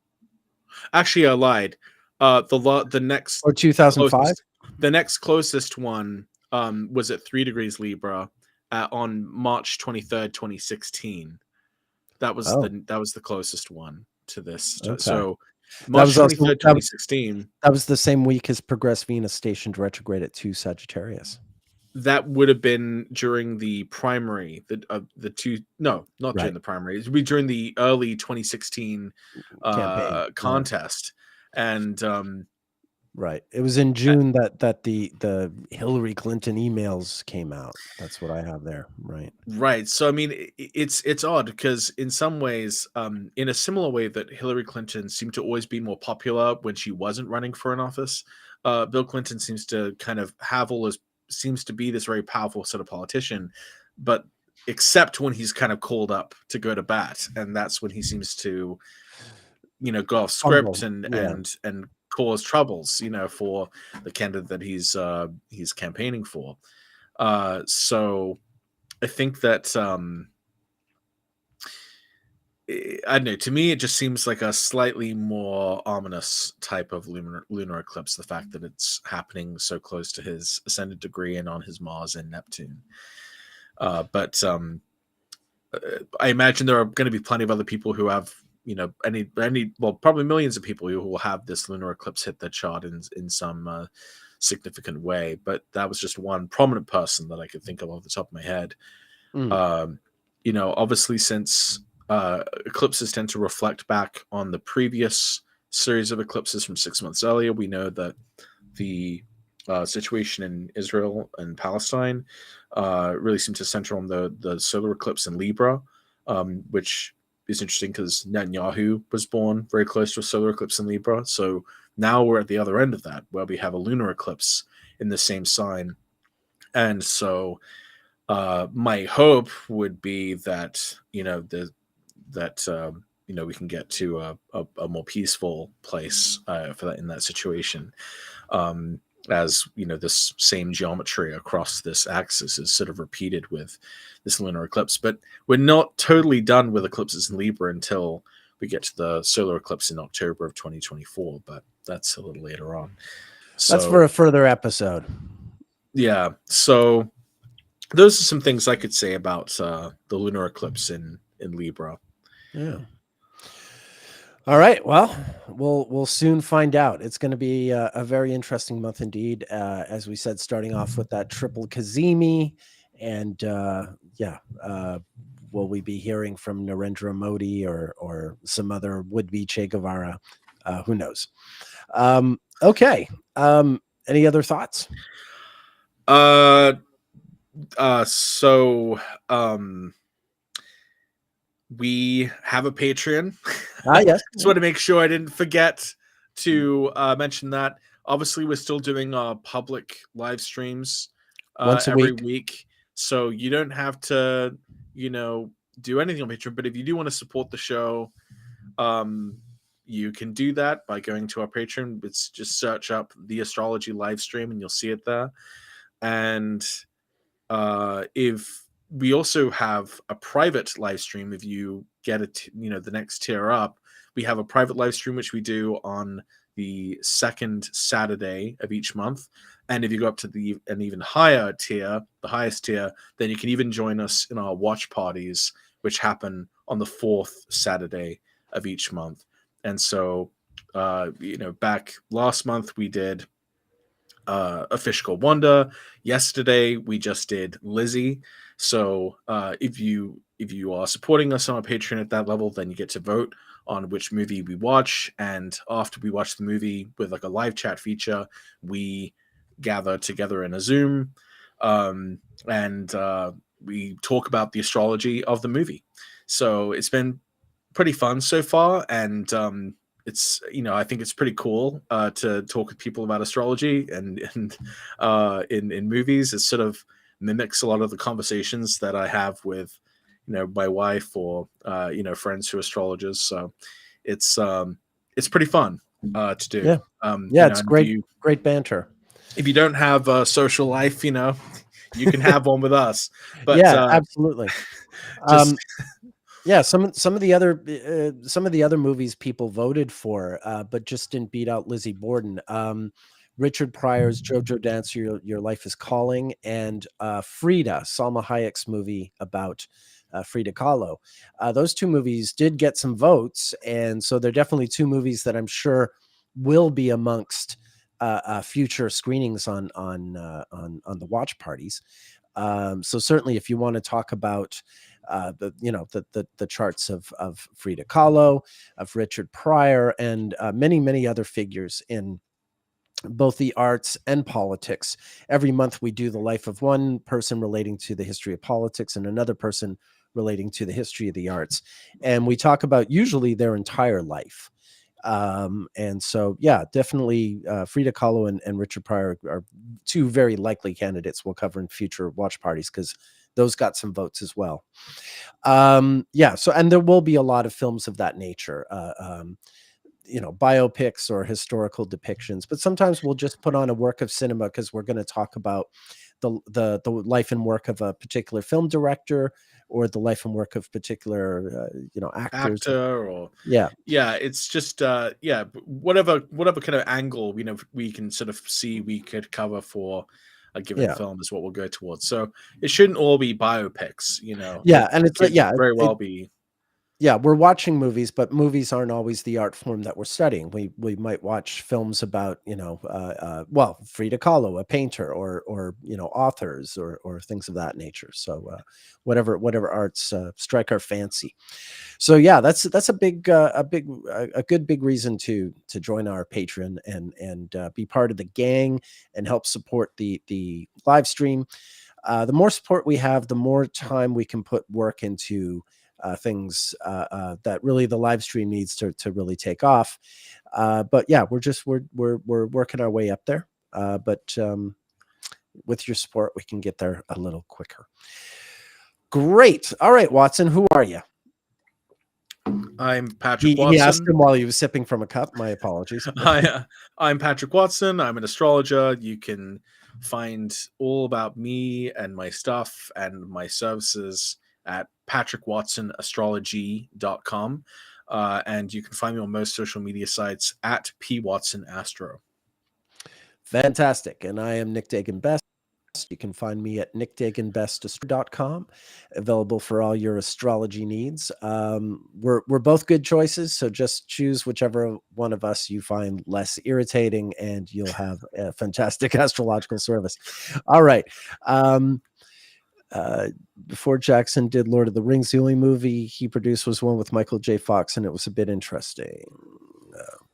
Speaker 2: Actually, I lied. The next
Speaker 1: or 2005.
Speaker 2: closest one was at 3 degrees Libra on March 23rd, 2016.
Speaker 1: Oh,
Speaker 2: That was the closest one to this.
Speaker 1: okay.
Speaker 2: So
Speaker 1: That
Speaker 2: March
Speaker 1: was also
Speaker 2: 23rd, 2016.
Speaker 1: that was the same week as Progress Venus stationed retrograde at 2 Sagittarius.
Speaker 2: That would have been during the primary, the two, no, not during
Speaker 1: Right.
Speaker 2: the primary. It would be during the early 2016
Speaker 1: Campaign. Yeah.
Speaker 2: contest. And
Speaker 1: Right. It was in June that the Hillary Clinton emails came out. That's what I have there. Right.
Speaker 2: right. So I mean, it's odd because in some ways, in a similar way that Hillary Clinton seemed to always be more popular when she wasn't running for an office, Bill Clinton seems to kind of have seems to be this very powerful sort of politician, but except when he's kind of called up to go to bat, and that's when he seems to go off script
Speaker 1: Fumble.
Speaker 2: and
Speaker 1: Yeah.
Speaker 2: cause troubles, for the candidate that he's campaigning for. So I think that I don't know. To me, it just seems like a slightly more ominous type of lunar eclipse. The fact that it's happening so close to his ascendant degree and on his Mars and Neptune. But I imagine there are going to be plenty of other people who have, probably millions of people who will have this lunar eclipse hit their chart in some significant way. But that was just one prominent person that I could think of off the top of my head.
Speaker 1: Mm.
Speaker 2: Obviously, since eclipses tend to reflect back on the previous series of eclipses from 6 months earlier. We know that the situation in Israel and Palestine really seemed to center on the solar eclipse in Libra, which is interesting because Netanyahu was born very close to a solar eclipse in Libra. So now we're at the other end of that, where we have a lunar eclipse in the same sign. And so my hope would be that we can get to a more peaceful place for that in that situation. As this same geometry across this axis is sort of repeated with this lunar eclipse. But we're not totally done with eclipses in Libra until we get to the solar eclipse in October of 2024, but that's a little later on.
Speaker 1: That's
Speaker 2: So
Speaker 1: for a further episode.
Speaker 2: yeah, so those are some things I could say about the lunar eclipse in Libra.
Speaker 1: Yeah. All right. Well, we'll soon find out. It's going to be a very interesting month indeed. As we said, starting off with that triple Kazemi, and will we be hearing from Narendra Modi or some other would-be Che Guevara? Who knows? Okay. Any other thoughts?
Speaker 2: So we have a Patreon.
Speaker 1: Yes.
Speaker 2: Just want to make sure I didn't forget to mention that. Obviously, we're still doing public live streams
Speaker 1: Once a
Speaker 2: every
Speaker 1: week.
Speaker 2: week. So you don't have to, do anything on Patreon. But if you do want to support the show, you can do that by going to our Patreon. It's just search up the Astrology Livestream and you'll see it there. And if we also have a private live stream, if you get the next tier up, we have a private live stream which we do on the second Saturday of each month. And if you go up to an even higher tier, the highest tier, then you can even join us in our watch parties, which happen on the fourth Saturday of each month. And so, back last month we did A Fish Called Wanda. Yesterday we just did Lizzie. So if you are supporting us on our Patreon at that level, then you get to vote on which movie we watch. And after we watch the movie with like a live chat feature, we gather together in a Zoom and we talk about the astrology of the movie. So it's been pretty fun so far, and it's I think it's pretty cool to talk with people about astrology and in movies. It sort of mimics a lot of the conversations that I have with my wife or friends who are astrologers. So it's pretty fun to do.
Speaker 1: Yeah, it's great banter.
Speaker 2: If you don't have a social life, you can have one with us. But
Speaker 1: yeah, absolutely.
Speaker 2: Just
Speaker 1: yeah, some of the other movies people voted for, but just didn't beat out Lizzie Borden. Richard Pryor's Jojo Dancer, Your Life is Calling, and Frida, Salma Hayek's movie about Frida Kahlo. Those two movies did get some votes, and so they're definitely two movies that I'm sure will be amongst future screenings on the watch parties. So certainly, if you want to talk about the charts of Frida Kahlo, of Richard Pryor, and many other figures in both the arts and politics. Every month we do the life of one person relating to the history of politics and another person relating to the history of the arts. And we talk about usually their entire life. And so, yeah, definitely Frida Kahlo and Richard Pryor are two very likely candidates we'll cover in future watch parties because those got some votes as well. So, and there will be a lot of films of that nature. Biopics or historical depictions, but sometimes we'll just put on a work of cinema because we're going to talk about the life and work of a particular film director or the life and work of particular actors.
Speaker 2: Actor or
Speaker 1: yeah,
Speaker 2: it's just whatever kind of angle we can sort of see we could cover for a given film is what we'll go towards. So it shouldn't all be biopics,
Speaker 1: and it's
Speaker 2: very well be.
Speaker 1: yeah, we're watching movies, but movies aren't always the art form that we're studying. We might watch films about, well, Frida Kahlo, a painter, or authors, or things of that nature. So whatever arts strike our fancy. So yeah, that's a good big reason to join our Patreon and be part of the gang and help support the live stream. The more support we have, the more time we can put work into things that really the live stream needs to really take off. But yeah, we're working our way up there. But with your support, we can get there a little quicker. Great. All right, Watson, who are you?
Speaker 2: I'm Patrick
Speaker 1: He asked
Speaker 2: Watson.
Speaker 1: him while he was sipping from a cup. My apologies.
Speaker 2: I'm Patrick Watson. I'm an astrologer. You can find all about me and my stuff and my services at patrickwatsonAstrology.com. And you can find me on most social media sites at pwatsonastro.
Speaker 1: Fantastic. And I am Nick Dagan Best. You can find me at nickdaganbest.com, available for all your astrology needs. We're both good choices, so just choose whichever one of us you find less irritating, and you'll have a fantastic astrological service. All right. Before Jackson did Lord of the Rings, the only movie he produced was one with Michael J. Fox, and it was a bit interesting.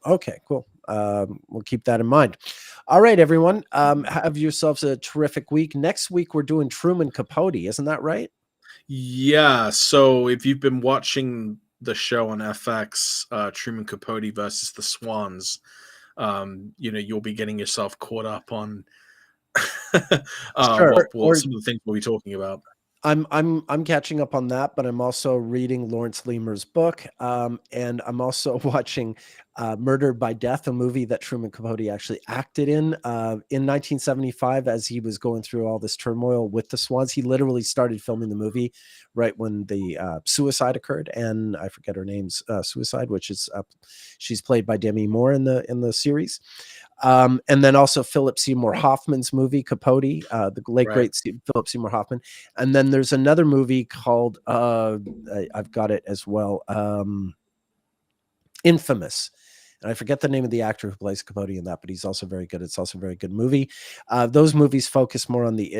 Speaker 1: Okay, cool. We'll keep that in mind. All right, everyone. Have yourselves a terrific week. Next week, we're doing Truman Capote. Isn't that right?
Speaker 2: Yeah. So if you've been watching the show on FX, Truman Capote versus the Swans, you'll be getting yourself caught up on
Speaker 1: Sure.
Speaker 2: what some of the things we'll be talking about.
Speaker 1: I'm catching up on that, but I'm also reading Lawrence Leamer's book, and I'm also watching Murdered by Death, a movie that Truman Capote actually acted in 1975 as he was going through all this turmoil with the Swans. He literally started filming the movie right when the suicide occurred, and I forget her name's suicide, which is she's played by Demi Moore in the series. And then also Philip Seymour Hoffman's movie Capote, the late great Philip Seymour Hoffman. And then there's another movie called I've got it as well, Infamous. And I forget the name of the actor who plays Capote in that, but he's also very good. It's also a very good movie. Those movies focus more on the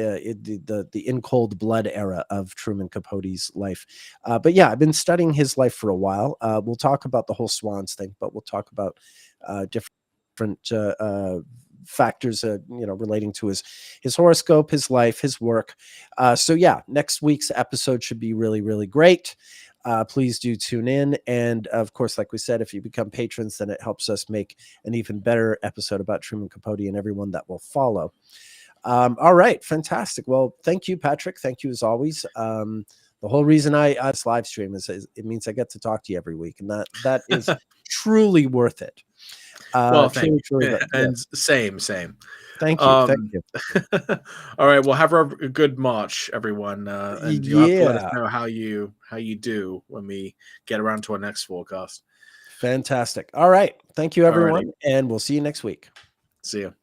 Speaker 1: in cold blood era of Truman Capote's life. But yeah, I've been studying his life for a while. We'll talk about the whole Swans thing, but we'll talk about different factors relating to his horoscope, his life, his work. So yeah, next week's episode should be really, really great. Please do tune in, and of course, like we said, if you become patrons, then it helps us make an even better episode about Truman Capote and everyone that will follow. All right, fantastic. Well, thank you, Patrick. Thank you as always. The whole reason I live stream is it means I get to talk to you every week, and that is truly worth it.
Speaker 2: Well, thank you.
Speaker 1: Truly,
Speaker 2: and same.
Speaker 1: Thank you. Thank you.
Speaker 2: All right. Well, have a good March, everyone. And you'll have to let us know how you do when we get around to our next forecast.
Speaker 1: Fantastic. All right. Thank you, everyone. And we'll see you next week.
Speaker 2: See you.